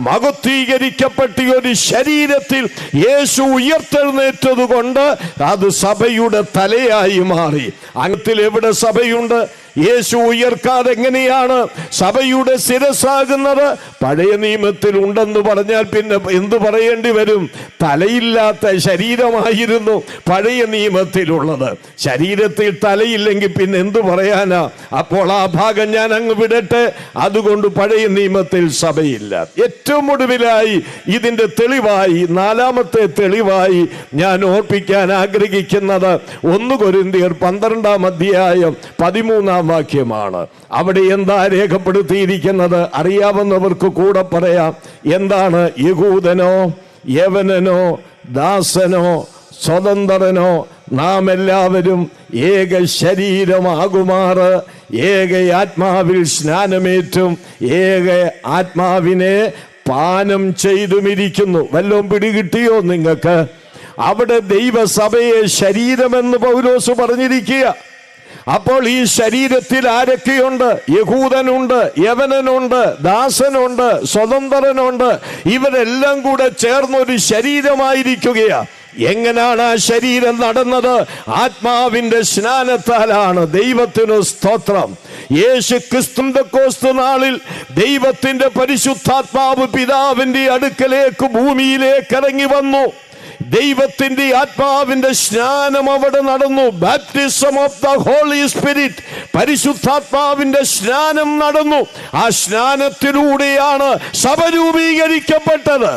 മഹത്വീകരിക്കപ്പെട്ട ഒരു ശരീരത്തിൽ യേശു ഉയർത്തെഴുന്നേറ്റത് കൊണ്ട് അത് സഭയുടെ തലയായി മാറി. അങ്ങത്തിൽ എവിടെ സഭയുണ്ട്? യേശു ഉയർക്കാതെ എങ്ങനെയാണ് സഭയുടെ ശിരസ്സാകുന്നത്? പഴയ നിയമത്തിൽ ഉണ്ടെന്ന് പറഞ്ഞാൽ പിന്നെ എന്തു പറയേണ്ടി വരും? തലയില്ലാത്ത ശരീരമായിരുന്നു പഴയ നിയമത്തിലുള്ളത്. ശരീരത്തിൽ തലയില്ലെങ്കിൽ പിന്നെ എന്തു പറയാനാ? അപ്പോൾ ആ ഭാഗം ഞാൻ അങ്ങ് വിടട്ടെ. അതുകൊണ്ട് പഴയ നിയമത്തിൽ സഭയില്ല. ഏറ്റവും ഒടുവിലായി ഇതിന്റെ തെളിവായി, 4-ാമത്തെ തെളിവായി ഞാൻ ഓർപ്പിക്കാൻ ആഗ്രഹിക്കുന്നത് 1 കൊരിന്ത്യർ 12-ാം അധ്യായം 13-ാം വാക്യമാണ്. അവിടെ എന്താ രേഖപ്പെടുത്തിയിരിക്കുന്നത്? അറിയാവുന്നവർക്ക് കൂടെ പറയാം. എന്താണ്? യഹൂദനോ യവനനോ ദാസനോ സ്വതന്ത്രനോ നാം എല്ലാവരും ഏക ശരീരമാകുമാറ് ഏക ആത്മാവിൽ സ്നാനമേറ്റും ഏക ആത്മാവിനെ പാനം ചെയ്തുമിരിക്കുന്നു. വല്ലതും പിടികിട്ടിയോ നിങ്ങൾക്ക്? അവിടെ ദൈവസഭയെ ശരീരമെന്ന് പൗലോസ് പറഞ്ഞിരിക്കുക. അപ്പോൾ ഈ ശരീരത്തിൽ ആരൊക്കെയുണ്ട്? യഹൂദനുണ്ട്, യവനനുണ്ട്, ദാസനുണ്ട്, സ്വതന്ത്രനുണ്ട്. ഇവരെല്ലാം കൂടെ ചേർന്നൊരു ശരീരമായിരിക്കുകയാ. എങ്ങനെയാണ് ആ ശരീരം നടന്നത്? ആത്മാവിന്റെ സ്നാനത്താലാണ്. ദൈവത്തിന് സ്തോത്രം. യേശു ക്രിസ്തു നാളിൽ ദൈവത്തിന്റെ പരിശുദ്ധാത്മാവ് പിതാവിന്റെ അടുക്കലേക്ക് ഭൂമിയിലേക്ക് ഇറങ്ങി വന്നു. ദൈവത്തിന്റെ ആത്മാവിന്റെ സ്നാനം അവിടെ നടന്നു. Baptism of the holy spirit, പരിശുദ്ധാത്മാവിന്റെ സ്നാനം നടന്നു. ആ സ്നാനത്തിലൂടെയാണ് സഭ രൂപീകരിക്കപ്പെട്ടത്.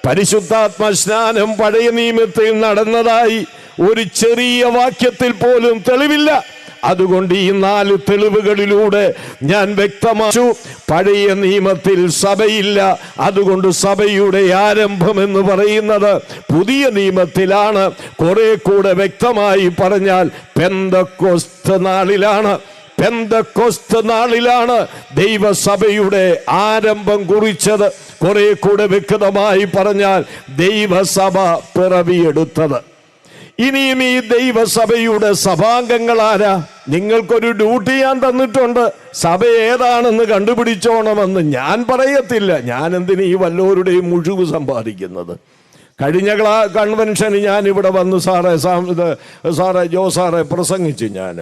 പരിശുദ്ധാത്മ സ്നാനം പഴയ നിയമത്തിൽ നടന്നതായി ഒരു ചെറിയ വാക്യത്തിൽ പോലും തെളിവില്ല. അതുകൊണ്ട് ഈ 4 തെളിവുകളിലൂടെ ഞാൻ വ്യക്തമാച്ചു, പഴയ നിയമത്തിൽ സഭയില്ല. അതുകൊണ്ട് സഭയുടെ ആരംഭം എന്ന് പറയുന്നത് പുതിയ നിയമത്തിലാണ്. കുറെ കൂടെ വ്യക്തമായി പറഞ്ഞാൽ പെന്തക്കോസ്ത് നാളിലാണ്. പെന്തക്കോസ്ത് നാളിലാണ് ദൈവസഭയുടെ ആരംഭം കുറിച്ചത്. കുറെ കൂടെ വ്യക്തമായി പറഞ്ഞാൽ ദൈവസഭ പിറവിയെടുത്തത്. ഇനിയും ഈ ദൈവസഭയുടെ സഭാംഗങ്ങളാരാ? നിങ്ങൾക്കൊരു ഡ്യൂട്ടി ഞാൻ തന്നിട്ടുണ്ട്. സഭ ഏതാണെന്ന് കണ്ടുപിടിച്ചോണമെന്ന് ഞാൻ പറയത്തില്ല. ഞാൻ എന്തിന് ഈ വല്ലവരുടെയും മുഴുവ് സമ്പാദിക്കുന്നത്? കഴിഞ്ഞ കൺവെൻഷന് ഞാൻ ഇവിടെ വന്ന് സാറേ ജോസാറെ പ്രസംഗിച്ചു. ഞാൻ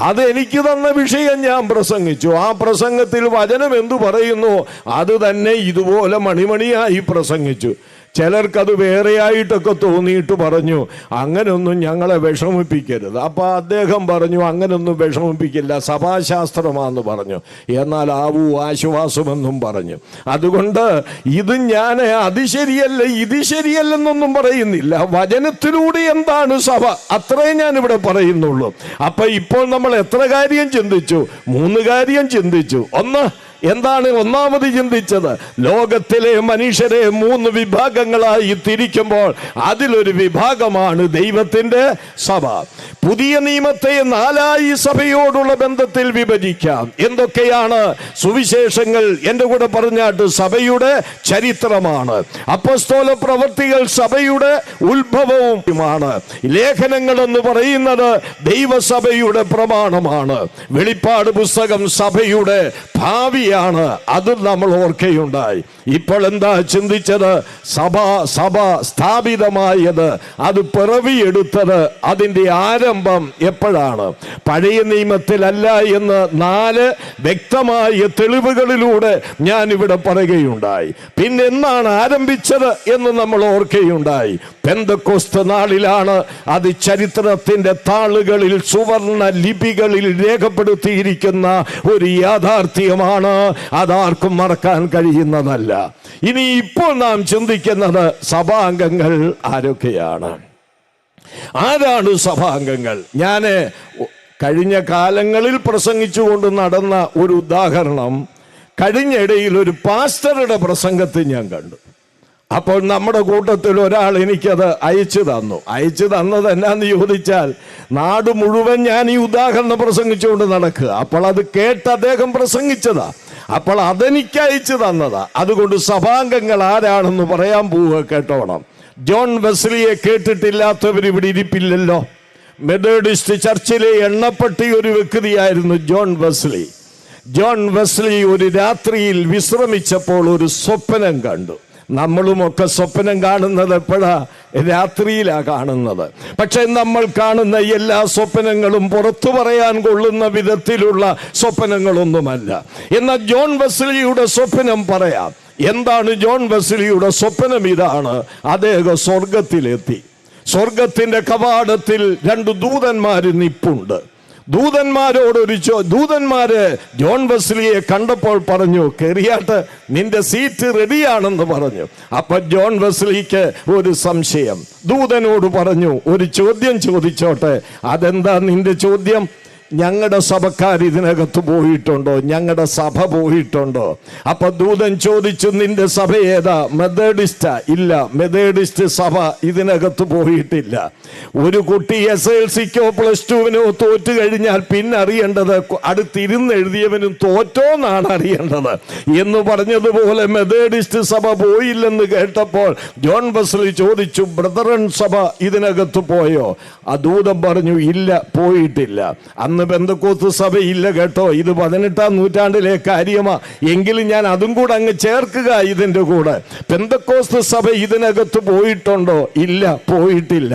അതെനിക്ക് തന്ന വിഷയം ഞാൻ പ്രസംഗിച്ചു. ആ പ്രസംഗത്തിൽ വചനം എന്തു പറയുന്നു അത് തന്നെ ഇതുപോലെ മണിമണിയായി പ്രസംഗിച്ചു. ചിലർക്കത് വേറെയായിട്ടൊക്കെ തോന്നിയിട്ട് പറഞ്ഞു അങ്ങനൊന്നും ഞങ്ങളെ വിഷമിപ്പിക്കരുത്. അപ്പം അദ്ദേഹം പറഞ്ഞു അങ്ങനൊന്നും വിഷമിപ്പിക്കില്ല, സഭാശാസ്ത്രമാണെന്ന് പറഞ്ഞു. എന്നാൽ ആവൂ ആശ്വാസമെന്നും പറഞ്ഞു. അതുകൊണ്ട് ഇത് ഞാൻ അത് ശരിയല്ല ഇത് ശരിയല്ലെന്നൊന്നും പറയുന്നില്ല. വചനത്തിലൂടെ എന്താണ് സഭ അത്രേ ഞാൻ ഇവിടെ പറയുന്നുള്ളൂ. അപ്പൊ ഇപ്പോൾ നമ്മൾ എത്ര കാര്യം ചിന്തിച്ചു? 3 കാര്യം ചിന്തിച്ചു. ഒന്ന്, എന്താണ് ഒന്നാമത് ചിന്തിച്ചത്? ലോകത്തിലെ മനുഷ്യരെ 3 വിഭാഗങ്ങളായി തിരിക്കുമ്പോൾ അതിലൊരു വിഭാഗമാണ് ദൈവത്തിന്റെ സഭ. പുതിയ നിയമത്തെ 4ആയി സഭയോടുള്ള ബന്ധത്തിൽ വിഭജിക്കാം. എന്തൊക്കെയാണ്? സുവിശേഷങ്ങൾ എൻ്റെ കൂടെ പറഞ്ഞാട്ട് സഭയുടെ ചരിത്രമാണ്. അപ്പോസ്തല പ്രവൃത്തികൾ സഭയുടെ ഉത്ഭവവുമാണ്. ലേഖനങ്ങൾ എന്ന് പറയുന്നത് ദൈവസഭയുടെ പ്രമാണമാണ്. വെളിപ്പാട് പുസ്തകം സഭയുടെ ഭാവി ാണ്. അത് നമ്മൾ ഓർക്കുകയുണ്ടായി. ഇപ്പോൾ എന്താ ചിന്തിച്ചത്? സഭ സ്ഥാപിതമായത്, അത് പിറവിയെടുത്തത്, അതിൻ്റെ ആരംഭം എപ്പോഴാണ്? പഴയ നിയമത്തിലല്ല എന്ന് 4 വ്യക്തമായ തെളിവുകളിലൂടെ ഞാൻ ഇവിടെ പറയുകയുണ്ടായി. പിന്നെ എന്നാണ് ആരംഭിച്ചത് എന്ന് നമ്മൾ ഓർക്കുകയുണ്ടായി. പെന്തക്കോസ്ത് നാളിലാണ്. അത് ചരിത്രത്തിന്റെ താളുകളിൽ സുവർണ ലിപികളിൽ രേഖപ്പെടുത്തിയിരിക്കുന്ന ഒരു യാഥാർത്ഥ്യമാണ്. അതാർക്കും മറക്കാൻ കഴിയുന്നതല്ല. ഇനി ഇപ്പോൾ നാം ചിന്തിക്കുന്നത് സഭാംഗങ്ങൾ ആരൊക്കെയാണ്? ആരാണ് സഭാംഗങ്ങൾ? ഞാൻ കഴിഞ്ഞ കാലങ്ങളിൽ പ്രസംഗിച്ചുകൊണ്ട് നടന്ന ഒരു ഉദാഹരണം കഴിഞ്ഞിടയിൽ ഒരു പാസ്റ്ററുടെ പ്രസംഗത്തിൽ ഞാൻ കണ്ടു. അപ്പോൾ നമ്മുടെ കൂട്ടത്തിൽ ഒരാൾ എനിക്കത് അയച്ചു തന്നത് എന്നാന്ന് ചോദിച്ചാൽ, നാട് മുഴുവൻ ഞാൻ ഈ ഉദാഹരണം പ്രസംഗിച്ചുകൊണ്ട് നടക്കുക. അപ്പോൾ അത് കേട്ട് അദ്ദേഹം പ്രസംഗിച്ചതാ. അപ്പോൾ അതെനിക്ക് അയച്ചു തന്നതാ. അതുകൊണ്ട് സഭാംഗങ്ങൾ ആരാണെന്ന് പറയാൻ പോവുക, കേട്ടോണം. ജോൺ വെസ്ലിയെ കേട്ടിട്ടില്ലാത്തവർ ഇവിടെ ഇരിപ്പില്ലല്ലോ. മെതഡിസ്റ്റ് ചർച്ചിലെ എണ്ണപ്പെട്ടിയ ഒരു വ്യക്തിയായിരുന്നു ജോൺ വെസ്ലി. ജോൺ വെസ്ലി ഒരു രാത്രിയിൽ വിശ്രമിച്ചപ്പോൾ ഒരു സ്വപ്നം കണ്ടു. നമ്മളുമൊക്കെ സ്വപ്നം കാണുന്നത് എപ്പോഴാ? രാത്രിയിലാ കാണുന്നത്. പക്ഷെ നമ്മൾ കാണുന്ന എല്ലാ സ്വപ്നങ്ങളും പുറത്തു പറയാൻ കൊള്ളുന്ന വിധത്തിലുള്ള സ്വപ്നങ്ങളൊന്നുമല്ല. എന്നാൽ ജോൺ വെസ്ലിയുടെ സ്വപ്നം പറയാം. എന്താണ് ജോൺ വെസ്ലിയുടെ സ്വപ്നം? ഇതാണ്: അദ്ദേഹം സ്വർഗത്തിലെത്തി. സ്വർഗത്തിന്റെ കവാടത്തിൽ 2 ദൂതന്മാര് നിപ്പുണ്ട്. ദൂതന്മാര് ജോൺ വെസ്ലിയെ കണ്ടപ്പോൾ പറഞ്ഞു, കയറിയാട്ട്, നിന്റെ സീറ്റ് റെഡിയാണെന്ന് പറഞ്ഞു. അപ്പൊ ജോൺ വെസ്ലിക്ക് ഒരു സംശയം. ദൂതനോട് പറഞ്ഞു, ഒരു ചോദ്യം ചോദിച്ചോട്ടെ. അതെന്താ നിന്റെ ചോദ്യം? ഞങ്ങളുടെ സഭക്കാർ ഇതിനകത്ത് പോയിട്ടുണ്ടോ? ഞങ്ങളുടെ സഭ പോയിട്ടുണ്ടോ? അപ്പൊ ദൂതൻ ചോദിച്ചു, നിന്റെ സഭ ഏതാ? മെത്തേഡിസ്റ്റാ? ഇല്ല, മെത്തേഡിസ്റ്റ് സഭ ഇതിനകത്ത് പോയിട്ടില്ല. ഒരു കുട്ടി SLCക്കോ +2വിനോ തോറ്റു കഴിഞ്ഞാൽ പിന്നെ അറിയേണ്ടത് അടുത്തിരുന്ന് എഴുതിയവനും തോറ്റോന്നാണ് അറിയേണ്ടത് എന്ന് പറഞ്ഞതുപോലെ മെത്തേഡിസ്റ്റ് സഭ പോയില്ലെന്ന് കേട്ടപ്പോൾ ജോൺ വെസ്ലി ചോദിച്ചു, ബ്രദറൻ സഭ ഇതിനകത്ത് പോയോ? ആ ദൂതൻ പറഞ്ഞു, ഇല്ല, പോയിട്ടില്ല. അന്ന് പെന്തക്കോസ്ത് സഭ ഇല്ല കേട്ടോ, ഇത് 18-ാം നൂറ്റാണ്ടിലെ കാര്യമാ. എങ്കിലും ഞാൻ അതും കൂടെ അങ്ങ് ചേർക്കുക ഇതിൻ്റെ കൂടെ. പെന്തക്കോസ്ത് സഭ ഇതിനകത്ത് പോയിട്ടുണ്ടോ? ഇല്ല, പോയിട്ടില്ല.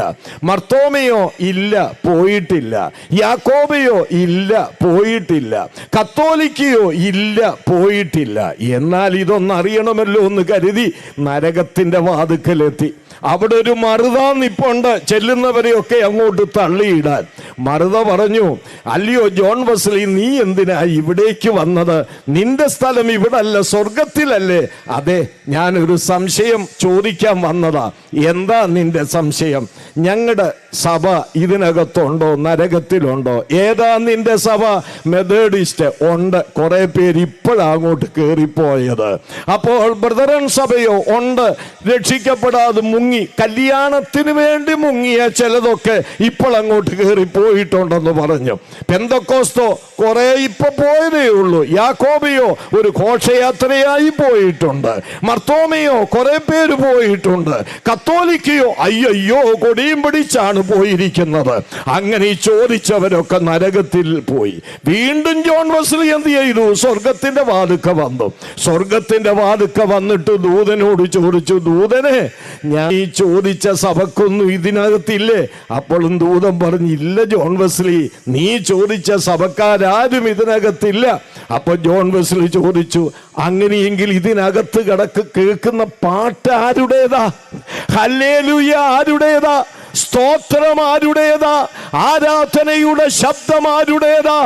മർത്തോമയോ? ഇല്ല, പോയിട്ടില്ല. യാക്കോബയോ? ഇല്ല, പോയിട്ടില്ല. കത്തോലിക്കയോ? ഇല്ല, പോയിട്ടില്ല. എന്നാൽ ഇതൊന്നറിയണമല്ലോ എന്ന് കരുതി നരകത്തിന്റെ വാതുക്കലെത്തി. അവിടെ ഒരു മറുത നിപ്പുണ്ട്, ചെല്ലുന്നവരെയൊക്കെ അങ്ങോട്ട് തള്ളിയിടാൻ. മറുത പറഞ്ഞു, അല്ലയോ ജോൺ വെസ്ലി, നീ എന്തിനാ ഇവിടേക്ക് വന്നത്? നിന്റെ സ്ഥലം ഇവിടെ അല്ല, സ്വർഗത്തിലല്ലേ? അതെ, ഞാനൊരു സംശയം ചോദിക്കാൻ വന്നതാ. എന്താ നിന്റെ സംശയം? ഞങ്ങളുടെ സഭ ഇതിനകത്തുണ്ടോ? നരകത്തിലുണ്ടോ? ഏതാ നിന്റെ സഭ? മെത്തേഡിസ്റ്റ് ഉണ്ട്. കുറെ പേര് ഇപ്പോഴങ്ങോട്ട് കയറിപ്പോയത്. അപ്പോൾ ബ്രദറൻ സഭയോ? ഉണ്ട്. രക്ഷിക്കപ്പെടാതെ മുങ്ങി, കല്യാണത്തിന് വേണ്ടി മുങ്ങിയ ചിലതൊക്കെ ഇപ്പോൾ അങ്ങോട്ട് കയറിപ്പോയിട്ടുണ്ടെന്ന് പറഞ്ഞു. പെന്തക്കോസ്തോ? കുറെ ഇപ്പൊ പോയതേ ഉള്ളൂ. യാക്കോബയോ? ഒരു ഘോഷയാത്രയായി പോയിട്ടുണ്ട്. മർത്തോമയോ? കുറെ പേര് പോയിട്ടുണ്ട്. കത്തോലിക്കയോ? അയ്യോ, കൊടിയും പിടിച്ചാണ് പോയിരിക്കുന്നത്. അങ്ങനെ ഈ ചോദിച്ചവരൊക്കെ നരകത്തിൽ പോയി. വീണ്ടും ജോൺ വെസ്ലി എന്ത് ചെയ്തു? സ്വർഗത്തിന്റെ വാതുക്ക വന്നു. സ്വർഗത്തിന്റെ വാതുക്ക വന്നിട്ട് ദൂതനോട് ചോദിച്ചു, ദൂതനെ, ഞാൻ ഈ ചോദിച്ച സഭക്കൊന്നും ഇതിനകത്തില്ലേ? അപ്പോഴും ദൂതൻ പറഞ്ഞു, ഇല്ല ജോൺ വെസ്ലി, നീ ചോദിച്ച സഭക്കാരും ഇതിനകത്തില്ല. അപ്പൊ ജോൺ വെസ്ലി ചോദിച്ചു, അങ്ങനെയെങ്കിൽ ഇതിനകത്ത് കേൾക്കുന്ന പാട്ട് ആരുടേതാ? ഹല്ലേലൂയ ആരുടേതാ? സ്തോത്രം ആരുടേതാ? ആരാധനയുടെ ശബ്ദം ആരുടേതാ?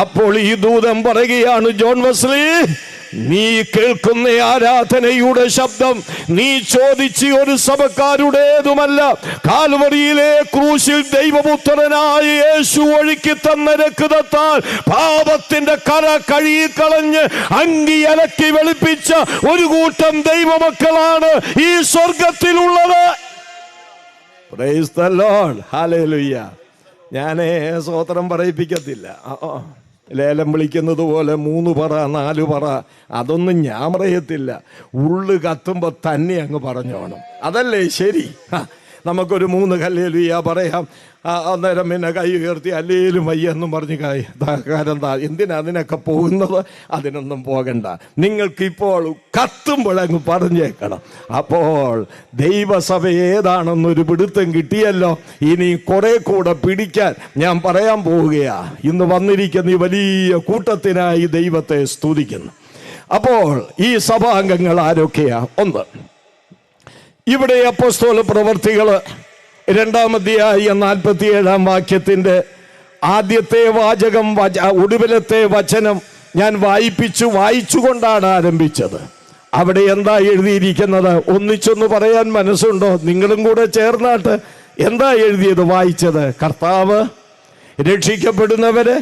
അപ്പോൾ ഈ ദൂതൻ പറയുകയാണ്, ജോൺ വെസ്ലി, നീ കേൾക്കുന്ന ആരാധനയുടെ ശബ്ദം നീ ചോദിച്ച് ഒരു സഭക്കാരുടേതുമല്ല. കാൽവരിയിലെ ക്രൂശിൽ ദൈവപുത്രനായ യേശു ഒഴുക്കി തന്ന രക്തത്താൽ പാപത്തിന്റെ കറ കഴുകിക്കളഞ്ഞ് അങ്കി അലക്കി വെളുപ്പിച്ച ഒരു കൂട്ടം ദൈവമക്കളാണ് ഈ സ്വർഗത്തിലുള്ളത്. Praise the Lord, hallelujah. ഞാനേ സ്തോത്രം പറയിപ്പിക്കത്തില്ല. ലേലം വിളിക്കുന്നത് പോലെ 3 പറ 4 പറ അതൊന്നും ഞാൻ പറയത്തില്ല. ഉള്ളു കത്തുമ്പോൾ തന്നെ അങ്ങ് പറഞ്ഞോണം, അതല്ലേ ശരി? നമുക്കൊരു 3 ഹല്ലേലൂയ പറയാം. അന്നേരം പിന്നെ കൈ ഉയർത്തി അല്ലേലും വയ്യെന്നും പറഞ്ഞ് കാരണം എന്തിനാ അതിനൊക്കെ പോകുന്നത്? അതിനൊന്നും പോകണ്ട. നിങ്ങൾക്കിപ്പോൾ കത്തുമ്പോഴങ്ങ് പറഞ്ഞേക്കണം. അപ്പോൾ ദൈവസഭ ഏതാണെന്നൊരു പിടുത്തം കിട്ടിയല്ലോ. ഇനി കുറെ കൂടെ പിടിക്കാൻ ഞാൻ പറയാൻ പോവുകയാ. ഇന്ന് വന്നിരിക്കുന്ന ഈ വലിയ കൂട്ടത്തിനായി ദൈവത്തെ സ്തുതിക്കുന്നു. അപ്പോൾ ഈ സഭാംഗങ്ങൾ ആരൊക്കെയാ? 1, ഇവിടെ അപ്പോസ്തല പ്രവർത്തികൾ 2-ാം അധ്യായം 47-ാം വാക്യത്തിന്റെ ആദ്യത്തെ വാചകം, ഒടുവിലത്തെ വചനം ഞാൻ വായിച്ചുകൊണ്ടാണ് ആരംഭിച്ചത്. അവിടെ എന്താ എഴുതിയിരിക്കുന്നത്? ഒന്നിച്ചൊന്ന് പറയാൻ മനസ്സുണ്ടോ? നിങ്ങളും കൂടെ ചേർന്നാട്ട് എന്താ എഴുതിയത്? വായിച്ചത്, കർത്താവ് രക്ഷിക്കപ്പെടുന്നവരെ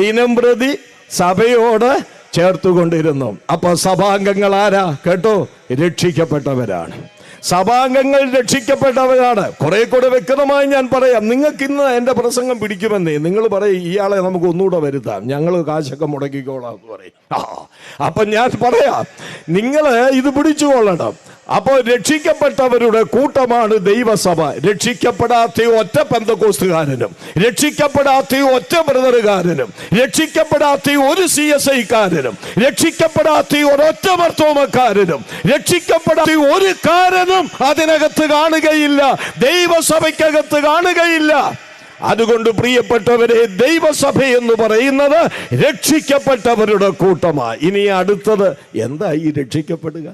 ദിനം പ്രതി സഭയോട് ചേർത്തുകൊണ്ടിരുന്നു. അപ്പൊ സഭാംഗങ്ങൾ ആരാ? കേട്ടോ, രക്ഷിക്കപ്പെട്ടവരാണ്. സഭാംഗങ്ങൾ രക്ഷിക്കപ്പെട്ടവരാണ്. കുറെ കൂടെ വ്യക്തമായി ഞാൻ പറയാം. നിങ്ങൾക്ക് ഇന്ന് എൻ്റെ പ്രസംഗം പിടിക്കുമെന്നേ നിങ്ങൾ പറയും, ഇയാളെ നമുക്ക് ഒന്നുകൂടെ വരുത്താം, ഞങ്ങൾ കാശൊക്കെ മുടക്കിക്കോളാം എന്ന് പറയും. അപ്പൊ ഞാൻ പറയാം, നിങ്ങൾ ഇത് പിടിച്ചുകൊള്ളണം. അപ്പോൾ രക്ഷിക്കപ്പെട്ടവരുടെ കൂട്ടമാണ് ദൈവസഭ. രക്ഷിക്കപ്പെടാത്ത ഒറ്റ പെന്തക്കോസ്തുകാരനും, രക്ഷിക്കപ്പെടാത്ത ഒറ്റ ബ്രദറുകാരനും, രക്ഷിക്കപ്പെടാത്ത ഒരു CSIക്കാരനും, രക്ഷിക്കപ്പെടാത്ത ഒരൊറ്റ മർത്തോമക്കാരനും, രക്ഷിക്കപ്പെടാത്ത ഒരു കാരനും അതിനകത്ത് കാണുകയില്ല, ദൈവസഭയ്ക്കകത്ത് കാണുകയില്ല. അതുകൊണ്ട് പ്രിയപ്പെട്ടവരെ, ദൈവസഭ എന്ന് പറയുന്നത് രക്ഷിക്കപ്പെട്ടവരുടെ കൂട്ടമാണ്. ഇനി അടുത്തത് എന്താ ഈ രക്ഷിക്കപ്പെടുക?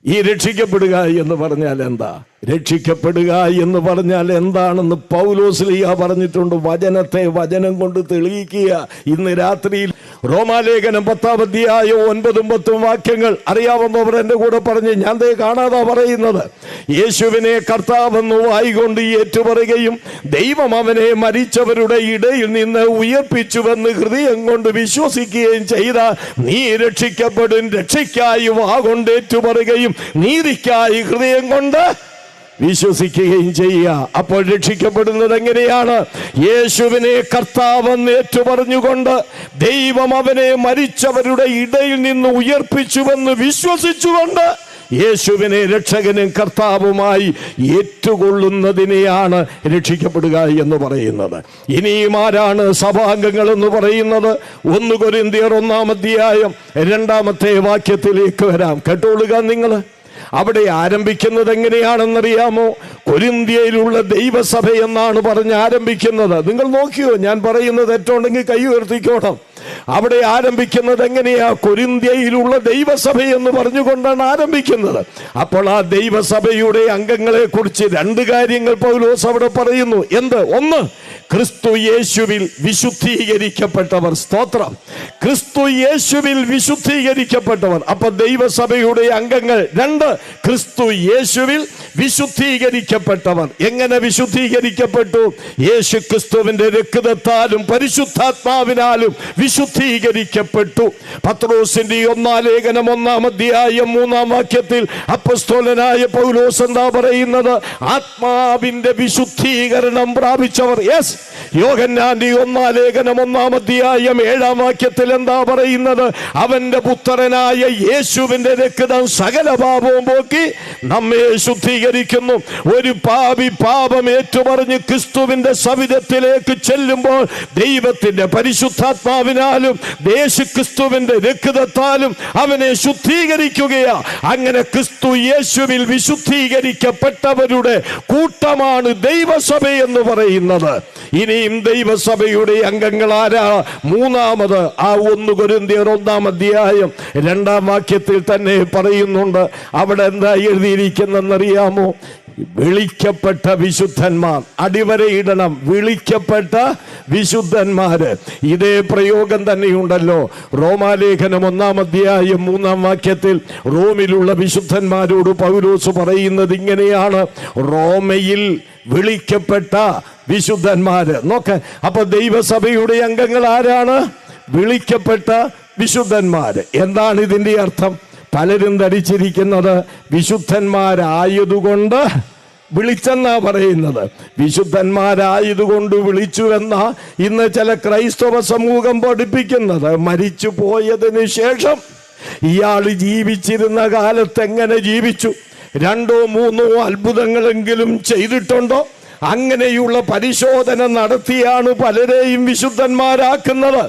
ഈ രക്ഷിക്കപ്പെടുക എന്ന് പറഞ്ഞാൽ എന്താ? രക്ഷിക്കപ്പെടുക എന്ന് പറഞ്ഞാൽ എന്താണെന്ന് പൗലോസ് ലീഹ പറഞ്ഞിട്ടുണ്ട്. വചനത്തെ വചനം കൊണ്ട് തെളിയിക്കുക. ഇന്ന് രാത്രിയിൽ റോമാലേഖനം 10-ാം അധ്യായം 9-10 വാക്യങ്ങൾ അറിയാവുന്നവർ എൻ്റെ കൂടെ പറഞ്ഞ്, ഞാൻ കാണാതാ പറയുന്നത്. യേശുവിനെ കർത്താവെന്ന് വായികൊണ്ട് ഏറ്റുപറയുകയും ദൈവം അവനെ മരിച്ചവരുടെ ഇടയിൽ നിന്ന് ഉയർപ്പിച്ചുവെന്ന് ഹൃദയം കൊണ്ട് വിശ്വസിക്കുകയും ചെയ്ത നീ രക്ഷിക്കപ്പെടും. രക്ഷയ്ക്കായി വാഗൊണ്ട് ഏറ്റുപറയുകയും നീതിക്കായി ഹൃദയം കൊണ്ട് വിശ്വസിക്കുകയും ചെയ്യുക. അപ്പോൾ രക്ഷിക്കപ്പെടുന്നത് എങ്ങനെയാണ്? യേശുവിനെ കർത്താവെന്ന് ഏറ്റുപറഞ്ഞുകൊണ്ട് ദൈവം അവനെ മരിച്ചവരുടെ ഇടയിൽ നിന്ന് ഉയർപ്പിച്ചുവെന്ന് വിശ്വസിച്ചുകൊണ്ട് യേശുവിനെ രക്ഷകനും കർത്താവുമായി ഏറ്റുകൊള്ളുന്നതിനെയാണ് രക്ഷിക്കപ്പെടുക എന്ന് പറയുന്നത്. ഇനിയും ആരാണ് സഭാംഗങ്ങൾ എന്ന് പറയുന്നത്? 1 കൊരിന്ത്യർ 1-ാം അധ്യായം 2-ാമത്തെ വാക്യത്തിലേക്ക് വരാം. കേട്ടോളുക നിങ്ങൾ. അവിടെ ആരംഭിക്കുന്നത് എങ്ങനെയാണെന്നറിയാമോ? കൊരിന്ത്യയിലുള്ള ദൈവസഭ എന്നാണ് പറഞ്ഞ് ആരംഭിക്കുന്നത്. നിങ്ങൾ നോക്കിയോ? ഞാൻ പറയുന്നത് തെറ്റുണ്ടെങ്കിൽ കൈ ഉയർത്തിക്കോണം. അവിടെ ആരംഭിക്കുന്നത് എങ്ങനെയാ? കൊരിന്ത്യയിലുള്ള ദൈവസഭ എന്ന് പറഞ്ഞുകൊണ്ടാണ് ആരംഭിക്കുന്നത്. അപ്പോൾ ആ ദൈവസഭയുടെ അംഗങ്ങളെ കുറിച്ച് 2 കാര്യങ്ങൾ പൗലോസ് അവിടെ പറയുന്നു. എന്ത്? ഒന്ന്, ക്രിസ്തു യേശുവിൽ വിശുദ്ധീകരിക്കപ്പെട്ടവർ. സ്തോത്രം. ക്രിസ്തു യേശുവിൽ വിശുദ്ധീകരിക്കപ്പെട്ടവർ. അപ്പൊ ദൈവസഭയുടെ അംഗങ്ങൾ 2, ക്രിസ്തു യേശുവിൽ വിശുദ്ധീകരിക്കപ്പെട്ടവർ. എങ്ങനെ വിശുദ്ധീകരിക്കപ്പെട്ടു? യേശു ക്രിസ്തുവിന്റെ രക്തത്താലും പരിശുദ്ധാത്മാവിനാലും വിശുദ്ധീകരിക്കപ്പെട്ടു. പത്രോസിന്റെ 1-ാം ലേഖനം 1-ാം അധ്യായം 3-ാം വാക്യത്തിൽ അപ്പോസ്തലനായ പൗലോസ് എന്താ പറയുന്നത്? ആത്മാവിന്റെ വിശുദ്ധീകരണം പ്രാപിച്ചവർ. യെസ്. യോഹന്നാന്റെ 1-ാം ലേഖനം 1-ാം അധ്യായം 7-ാം വാക്യത്തിൽ എന്താ പറയുന്നത്? അവന്റെ പുത്രനായ യേശുവിന്റെ രക്തം സകല പാപവും പോക്കി നമ്മെ ശുദ്ധീകരിക്കുന്നു. ഒരു പാപി പാപം ഏറ്റുപറഞ്ഞ് ക്രിസ്തുവിന്റെ സവിധത്തിലേക്ക് ചെല്ലുമ്പോൾ ദൈവത്തിന്റെ പരിശുദ്ധാത്മാവിനാലും യേശു ക്രിസ്തുവിന്റെ രക്തത്താലും അവനെ ശുദ്ധീകരിക്കുകയാ. അങ്ങനെ ക്രിസ്തു യേശുവിൽ വിശുദ്ധീകരിക്കപ്പെട്ടവരുടെ കൂട്ടമാണ് ദൈവസഭ എന്ന് പറയുന്നത്. ഇനിയും ദൈവസഭയുടെ അംഗങ്ങൾ ആരാ? മൂന്നാമത് ആ 1 കൊരിന്ത്യർ 1-ാം അധ്യായം 2-ാം വാക്യത്തിൽ തന്നെ പറയുന്നുണ്ട്. അവിടെ എന്താ എഴുതിയിരിക്കുന്നറിയാമോ? വിളിക്കപ്പെട്ട വിശുദ്ധന്മാർ. അടിവരയിടണം, വിളിക്കപ്പെട്ട വിശുദ്ധന്മാര്. ഇതേ പ്രയോഗം തന്നെയുണ്ടല്ലോ റോമാലേഖനം 1-ാം അധ്യായം 3-ാം വാക്യത്തിൽ റോമിലുള്ള വിശുദ്ധന്മാരോട് പൗലോസ് പറയുന്നത് ഇങ്ങനെയാണ്: റോമയിൽ വിളിക്കപ്പെട്ട വിശുദ്ധന്മാര്. നോക്ക്, അപ്പൊ ദൈവസഭയുടെ അംഗങ്ങൾ ആരാണ്? വിളിക്കപ്പെട്ട വിശുദ്ധന്മാര്. എന്താണ് ഇതിന്റെ അർത്ഥം? പലരും ധരിച്ചിരിക്കുന്നത് വിശുദ്ധന്മാരായതുകൊണ്ട് വിളിച്ചെന്നാ പറയുന്നത്. വിശുദ്ധന്മാരായതുകൊണ്ട് വിളിച്ചുവെന്ന ഇന്ന് ചില ക്രൈസ്തവ സമൂഹം പഠിപ്പിക്കുന്നത്. മരിച്ചു പോയതിന് ശേഷം ഇയാൾ ജീവിച്ചിരുന്ന കാലത്ത് എങ്ങനെ ജീവിച്ചു, 2 or 3 അത്ഭുതങ്ങളെങ്കിലും ചെയ്തിട്ടുണ്ടോ, അങ്ങനെയുള്ള പരിശോധന നടത്തിയാണ് പലരെയും വിശുദ്ധന്മാരാക്കുന്നത്.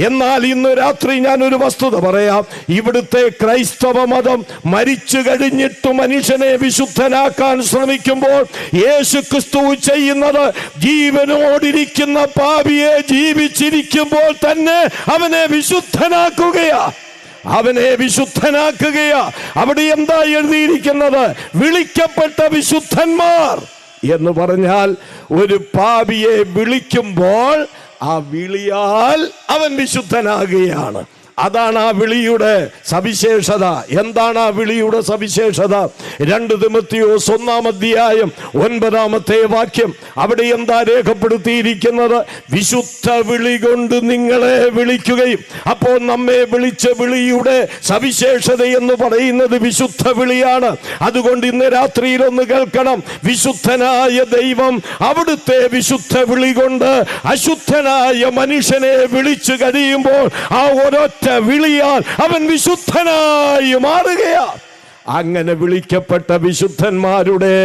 എന്നാൽ ഇന്ന് രാത്രി ഞാനൊരു വസ്തുത പറയാം. ഇവിടുത്തെ ക്രൈസ്തവ മതം മരിച്ചു കഴിഞ്ഞിട്ട് മനുഷ്യനെ വിശുദ്ധനാക്കാൻ ശ്രമിക്കുമ്പോൾ യേശു ക്രിസ്തു ചെയ്യുന്നത് ജീവനോടിരിക്കുന്ന പാപിയെ ജീവിച്ചിരിക്കുമ്പോൾ തന്നെ അവനെ വിശുദ്ധനാക്കുകയാ. അവിടെ എന്താ എഴുതിയിരിക്കുന്നത്? വിളിക്കപ്പെട്ട വിശുദ്ധന്മാർ എന്ന് പറഞ്ഞാൽ ഒരു പാപിയെ വിളിക്കുമ്പോൾ ആ വിളിയാൽ അവൻ വിശുദ്ധനാകുകയാണ്. അതാണ് ആ വിളിയുടെ സവിശേഷത. എന്താണ് ആ വിളിയുടെ സവിശേഷത? 2 തിമോത്തിയോസ് 1-ാം അധ്യായം 9-ാമത്തെ വാക്യം. അവിടെ എന്താ രേഖപ്പെടുത്തിയിരിക്കുന്നത്? വിശുദ്ധ വിളി കൊണ്ട് നിങ്ങളെ വിളിക്കുകയും. അപ്പോൾ നമ്മെ വിളിച്ച വിളിയുടെ സവിശേഷത എന്ന് പറയുന്നത് വിശുദ്ധ വിളിയാണ്. അതുകൊണ്ട് ഇന്ന് രാത്രിയിൽ ഒന്ന് കേൾക്കണം. വിശുദ്ധനായ ദൈവം അവിടുത്തെ വിശുദ്ധ വിളി കൊണ്ട് അശുദ്ധനായ മനുഷ്യനെ വിളിച്ചു കഴിയുമ്പോൾ ആ ഒരൊറ്റ വിളിയാൽ അവൻ വിശുദ്ധനായി മാറുകയാ. അങ്ങനെ വിളിക്കപ്പെട്ട വിശുദ്ധന്മാരുടെ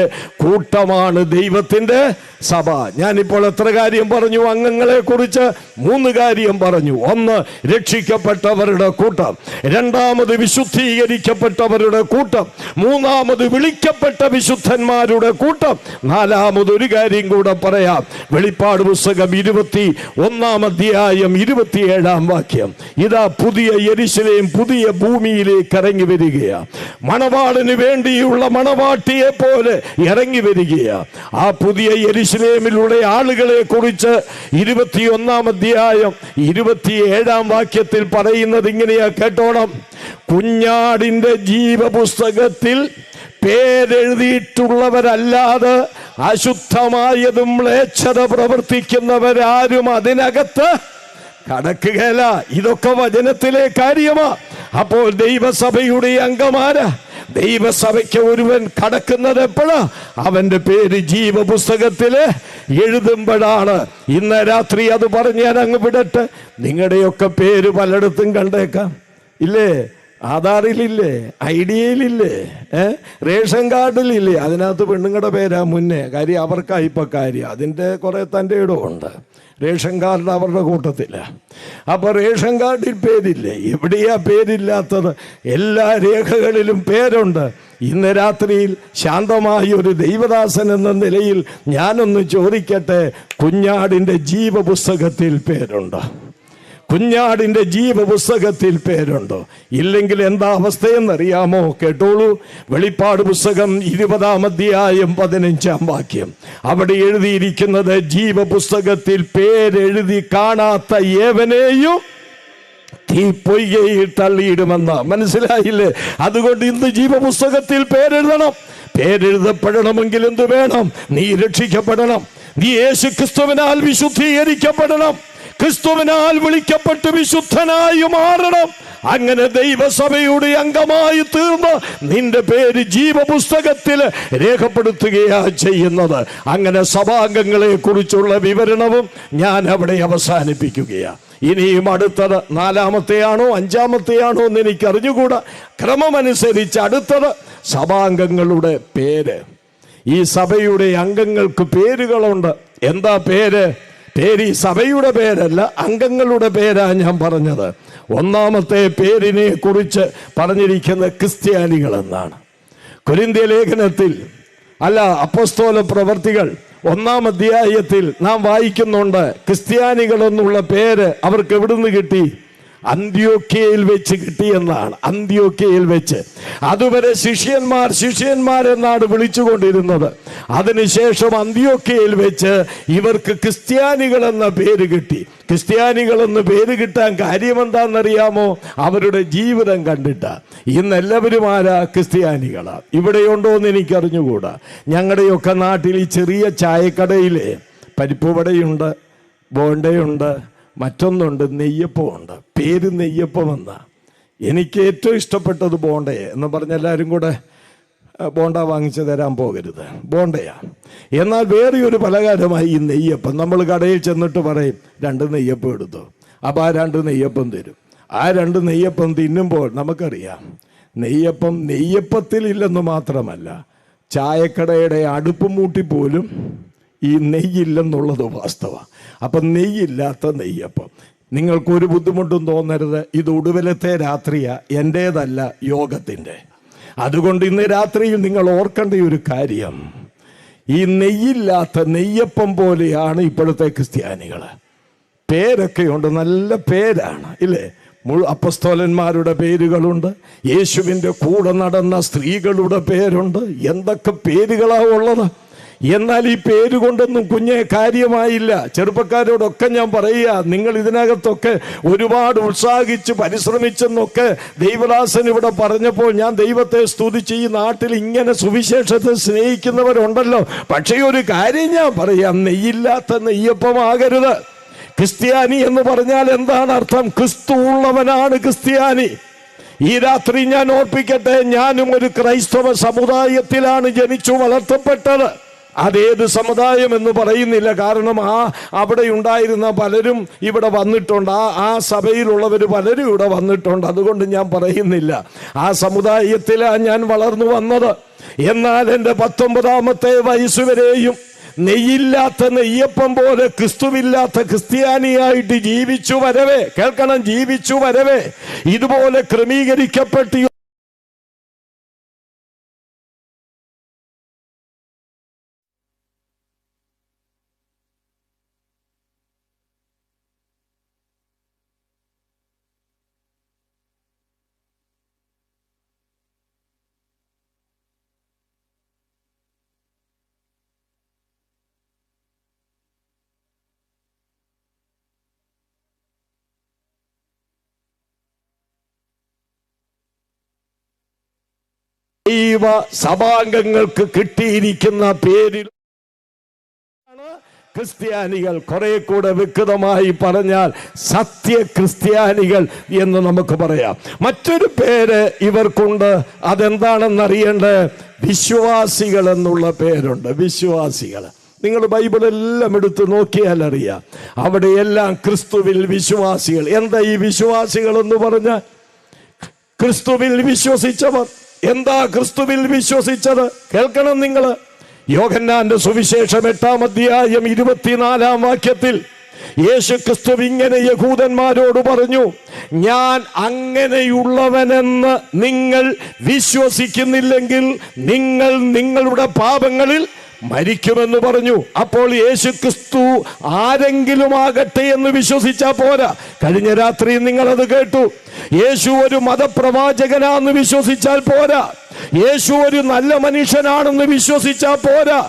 കൂട്ടമാണ് ദൈവത്തിന്റെ സഭ. ഞാനിപ്പോൾ എത്ര കാര്യം പറഞ്ഞു? അംഗങ്ങളെ കുറിച്ച് 3 കാര്യം പറഞ്ഞു. 1, രക്ഷിക്കപ്പെട്ടവരുടെ കൂട്ടം. 2ാമത് വിശുദ്ധീകരിക്കപ്പെട്ടവരുടെ കൂട്ടം. 3ാമത് വിളിക്കപ്പെട്ട വിശുദ്ധന്മാരുടെ കൂട്ടം. 4ാമത് ഒരു കാര്യം കൂടെ പറയാം. വെളിപ്പാട് പുസ്തകം 21-ാം അധ്യായം 27-ാം വാക്യം. ഇതാ പുതിയ യെരുശലേം പുതിയ ഭൂമിയിലേക്ക് ഇറങ്ങി വരികയാണ്. മണവാളന് വേണ്ടിയുള്ള മണവാട്ടിയെ പോലെ ഇറങ്ങി വരികയാണ്. ആ പുതിയ യെരുശലേമിലുള്ള ആളുകളെ കുറിച്ച് 21-ാം അധ്യായം 27-ാം വാക്യത്തിൽ പറയുന്നത് ഇങ്ങനെയാ, കേട്ടോണം. കുഞ്ഞാടിന്റെ ജീവപുസ്തകത്തിൽ പേരെഴുതിയിട്ടുള്ളവരല്ലാതെ അശുദ്ധമായതും മ്ലേച്ഛത പ്രവർത്തിക്കുന്നവരാരും അതിനകത്ത് കടക്കുകയില്ല. ഇതൊക്കെ വചനത്തിലെ കാര്യമാ. അപ്പോൾ ദൈവസഭയുടെ അംഗമാരാ. ദൈവസഭയ്ക്ക് ഒരുവൻ കടക്കുന്നത് എപ്പോഴാ? അവന്റെ പേര് ജീവപുസ്തകത്തില് എഴുതുമ്പോഴാണ്. ഇന്ന് രാത്രി അത് പറഞ്ഞ് ഞാൻ അങ്ങ് വിടട്ടെ. നിങ്ങളുടെയൊക്കെ പേര് പലയിടത്തും കണ്ടേക്കാം, ഇല്ലേ? ആധാറിലില്ലേ, ഐഡിയയിലില്ലേ, റേഷൻ കാർഡിലില്ലേ? അതിനകത്ത് പെണ്ണുങ്ങളുടെ പേരാ മുന്നേ. കാര്യം അവർക്കാ ഇപ്പൊ കാര്യം. അതിൻ്റെ കുറെ തൻ്റെ ഇടമുണ്ട്. റേഷൻ കാർഡ് അവരുടെ കൂട്ടത്തില്ല. അപ്പൊ റേഷൻ കാർഡിൽ പേരില്ലേ? എവിടെയാ പേരില്ലാത്തത്? എല്ലാ രേഖകളിലും പേരുണ്ട്. ഇന്ന് രാത്രിയിൽ ശാന്തമായ ഒരു ദൈവദാസൻ എന്ന നിലയിൽ ഞാനൊന്ന് ചോദിക്കട്ടെ, കുഞ്ഞാടിന്റെ ജീവപുസ്തകത്തിൽ പേരുണ്ടോ? കുഞ്ഞാടിന്റെ ജീവപുസ്തകത്തിൽ പേരുണ്ടോ? ഇല്ലെങ്കിൽ എന്താ അവസ്ഥയെന്നറിയാമോ? കേട്ടോളൂ. വെളിപ്പാട് പുസ്തകം 20-ാം അധ്യായം 15-ാം വാക്യം. അവിടെ എഴുതിയിരിക്കുന്നത്, ജീവപുസ്തകത്തിൽ പേരെഴുതി കാണാത്ത ഏവനെയും തീപ്പൊയ്കയിൽ തള്ളിയിടുമെന്ന്. മനസ്സിലായില്ലേ? അതുകൊണ്ട് ഇന്ന് ജീവപുസ്തകത്തിൽ പേരെഴുതണം. പേരെഴുതപ്പെടണമെങ്കിൽ എന്ത് വേണം? നീ രക്ഷിക്കപ്പെടണം. നീ യേശു ക്രിസ്തുവിനാൽ വിശുദ്ധീകരിക്കപ്പെടണം. ക്രിസ്തുവിനാൽ വിളിക്കപ്പെട്ട് വിശുദ്ധനായി മാറണം. അങ്ങനെ ദൈവസഭയുടെ അംഗമായി തീർന്ന് നിന്റെ പേര് ജീവപുസ്തകത്തിൽ രേഖപ്പെടുത്തുകയാ ചെയ്യുന്നത്. അങ്ങനെ സഭാംഗങ്ങളെ കുറിച്ചുള്ള വിവരണവും ഞാൻ അവിടെ അവസാനിപ്പിക്കുകയാണ്. ഇനിയും അടുത്തത് 4-മത്തെയാണോ 5-മത്തെയാണോ എന്ന് എനിക്ക് അറിഞ്ഞുകൂടാ. ക്രമമനുസരിച്ച് അടുത്തത് സഭാംഗങ്ങളുടെ പേര്. ഈ സഭയുടെ അംഗങ്ങൾക്ക് പേരുകളുണ്ട്. എന്താ പേര്? പേര് ഈ സഭയുടെ പേരല്ല, അംഗങ്ങളുടെ പേരാ ഞാൻ പറഞ്ഞത്. 1-മത്തെ പേരിനെ കുറിച്ച് പറഞ്ഞിരിക്കുന്നത് ക്രിസ്ത്യാനികൾ എന്നാണ്. കൊരിന്ത്യ ലേഖനത്തിൽ അപ്പോസ്തല പ്രവർത്തികൾ 1-ാം അധ്യായത്തിൽ നാം വായിക്കുന്നുണ്ട്, ക്രിസ്ത്യാനികൾ എന്നുള്ള പേര് അവർക്ക് എവിടുന്ന് കിട്ടി? അന്ത്യോക്യയിൽ വെച്ച് കിട്ടിയെന്നാണ്. അന്ത്യോക്യയിൽ വെച്ച്. അതുവരെ ശിഷ്യന്മാർ എന്നാണ് വിളിച്ചുകൊണ്ടിരുന്നത്. അതിനുശേഷം അന്ത്യോക്യയിൽ വെച്ച് ഇവർക്ക് ക്രിസ്ത്യാനികൾ എന്ന പേര് കിട്ടി. ക്രിസ്ത്യാനികൾ എന്ന് പേര് കിട്ടാൻ കാര്യമെന്താണെന്നറിയാമോ? അവരുടെ ജീവിതം കണ്ടിട്ടാ. ഇന്ന് എല്ലാവരും ആരാ? ക്രിസ്ത്യാനികളാ. ഇവിടെയുണ്ടോ എന്ന് എനിക്കറിഞ്ഞുകൂടാ. ഞങ്ങളുടെയൊക്കെ നാട്ടിൽ ഈ ചെറിയ ചായക്കടയിലെ പരിപ്പുവടയുണ്ട്, ബോണ്ടയുണ്ട്, മറ്റൊന്നുണ്ട്, നെയ്യപ്പമുണ്ട്. പേര് നെയ്യപ്പം എന്നാ. എനിക്ക് ഏറ്റവും ഇഷ്ടപ്പെട്ടത് ബോണ്ടയെ എന്ന് പറഞ്ഞ എല്ലാവരും കൂടെ ബോണ്ട വാങ്ങിച്ചു തരാൻ പോകരുത്, ബോണ്ടയാ. എന്നാൽ വേറെ ഒരു പലഹാരമായി ഈ നെയ്യപ്പം. നമ്മൾ കടയിൽ ചെന്നിട്ട് പറയും 2 നെയ്യപ്പം എടുത്തു. അപ്പോൾ ആ 2 നെയ്യപ്പം തരും. ആ 2 നെയ്യപ്പം തിന്നുമ്പോൾ നമുക്കറിയാം, നെയ്യപ്പത്തിൽ ഇല്ലെന്ന് മാത്രമല്ല, ചായക്കടയുടെ അടുപ്പ് മൂട്ടി പോലും ഈ നെയ്യില്ലെന്നുള്ളത് വാസ്തവം. അപ്പം നെയ്യില്ലാത്ത നെയ്യപ്പം. നിങ്ങൾക്കൊരു ബുദ്ധിമുട്ടും തോന്നരുത്. ഇത് ഒടുവിലത്തെ രാത്രിയാ, എൻ്റേതല്ല, യോഗത്തിൻ്റെ. അതുകൊണ്ട് ഇന്ന് രാത്രിയിൽ നിങ്ങൾ ഓർക്കേണ്ട ഒരു കാര്യം, ഈ നെയ്യില്ലാത്ത നെയ്യപ്പം പോലെയാണ് ഇപ്പോഴത്തെ ക്രിസ്ത്യാനികൾ. പേരൊക്കെയുണ്ട്, നല്ല പേരാണ്, ഇല്ലേ? അപ്പസ്തോലന്മാരുടെ പേരുകളുണ്ട്, യേശുവിൻ്റെ കൂടെ നടന്ന സ്ത്രീകളുടെ പേരുണ്ട്. എന്തൊക്കെ പേരുകളാ ഉള്ളത്! എന്നാൽ ഈ പേര് കൊണ്ടൊന്നും കുഞ്ഞെ കാര്യമായില്ല. ചെറുപ്പക്കാരോടൊക്കെ ഞാൻ പറയുക, നിങ്ങൾ ഇതിനകത്തൊക്കെ ഒരുപാട് ഉത്സാഹിച്ച് പരിശ്രമിച്ചെന്നൊക്കെ ദൈവദാസൻ ഇവിടെ പറഞ്ഞപ്പോൾ ഞാൻ ദൈവത്തെ സ്തുതിച്ച്, ഈ നാട്ടിൽ ഇങ്ങനെ സുവിശേഷത്തെ സ്നേഹിക്കുന്നവരുണ്ടല്ലോ. പക്ഷേ ഒരു കാര്യം ഞാൻ പറയാം, നെയ്യില്ലാത്ത നെയ്യപ്പമാകരുത്. ക്രിസ്ത്യാനി എന്ന് പറഞ്ഞാൽ എന്താണ് അർത്ഥം? ക്രിസ്തു ഉള്ളവനാണ് ക്രിസ്ത്യാനി. ഈ രാത്രി ഞാൻ ഓർപ്പിക്കട്ടെ, ഞാനും ഒരു ക്രൈസ്തവ സമുദായത്തിലാണ് ജനിച്ചു വളർത്തപ്പെട്ടത്. അതേത് സമുദായം എന്ന് പറയുന്നില്ല, കാരണം അവിടെ ഉണ്ടായിരുന്ന പലരും ഇവിടെ വന്നിട്ടുണ്ട്. ആ സഭയിലുള്ളവർ പലരും ഇവിടെ വന്നിട്ടുണ്ട്. അതുകൊണ്ട് ഞാൻ പറയുന്നില്ല. ആ സമുദായത്തിലാണ് ഞാൻ വളർന്നു വന്നത്. എന്നാൽ എൻ്റെ 19-ാമത്തെ വയസ്സുവരെയും നെയ്യില്ലാത്ത നെയ്യപ്പം പോലെ ക്രിസ്തുവില്ലാത്ത ക്രിസ്ത്യാനിയായിട്ട് ജീവിച്ചു വരവേ, കേൾക്കണം, ജീവിച്ചു വരവേ ഇതുപോലെ ക്രമീകരിക്കപ്പെട്ട് ദൈവ സഭാംഗങ്ങൾക്ക് കിട്ടിയിരിക്കുന്ന പേരിൽ ക്രിസ്ത്യാനികൾ. കുറെ കൂടെ വ്യക്തമായി പറഞ്ഞാൽ സത്യ ക്രിസ്ത്യാനികൾ എന്ന് നമുക്ക് പറയാം. മറ്റൊരു പേര് ഇവർക്കുണ്ട്. അതെന്താണെന്നറിയേണ്ടത്? വിശ്വാസികൾ എന്നുള്ള പേരുണ്ട്. വിശ്വാസികൾ. നിങ്ങൾ ബൈബിളെല്ലാം എടുത്ത് നോക്കിയാൽ അറിയാം, അവിടെയെല്ലാം ക്രിസ്തുവിൽ വിശ്വാസികൾ. എന്താ ഈ വിശ്വാസികൾ എന്ന് പറഞ്ഞാൽ? ക്രിസ്തുവിൽ വിശ്വസിച്ചവർ. എന്താ ക്രിസ്തുവിൽ വിശ്വസിച്ചത്? കേൾക്കണം നിങ്ങൾ. യോഹന്നാന്റെ സുവിശേഷം 8-ാം അധ്യായം 24-ാം വാക്യത്തിൽ യേശു ക്രിസ്തു ഇങ്ങനെ യഹൂദന്മാരോട് പറഞ്ഞു, ഞാൻ അങ്ങനെയുള്ളവനെന്ന് നിങ്ങൾ വിശ്വസിക്കുന്നില്ലെങ്കിൽ നിങ്ങൾ നിങ്ങളുടെ പാപങ്ങളിൽ മരിക്കുമെന്ന് പറഞ്ഞു. അപ്പോൾ യേശു ക്രിസ്തു ആരെങ്കിലും ആകട്ടെ എന്ന് വിശ്വസിച്ചാൽ പോരാ. കഴിഞ്ഞ രാത്രി നിങ്ങളത് കേട്ടു. യേശു ഒരു മതപ്രവാചകനാണെന്ന് വിശ്വസിച്ചാൽ പോരാ. യേശു ഒരു നല്ല മനുഷ്യനാണെന്ന് വിശ്വസിച്ചാൽ പോരാ.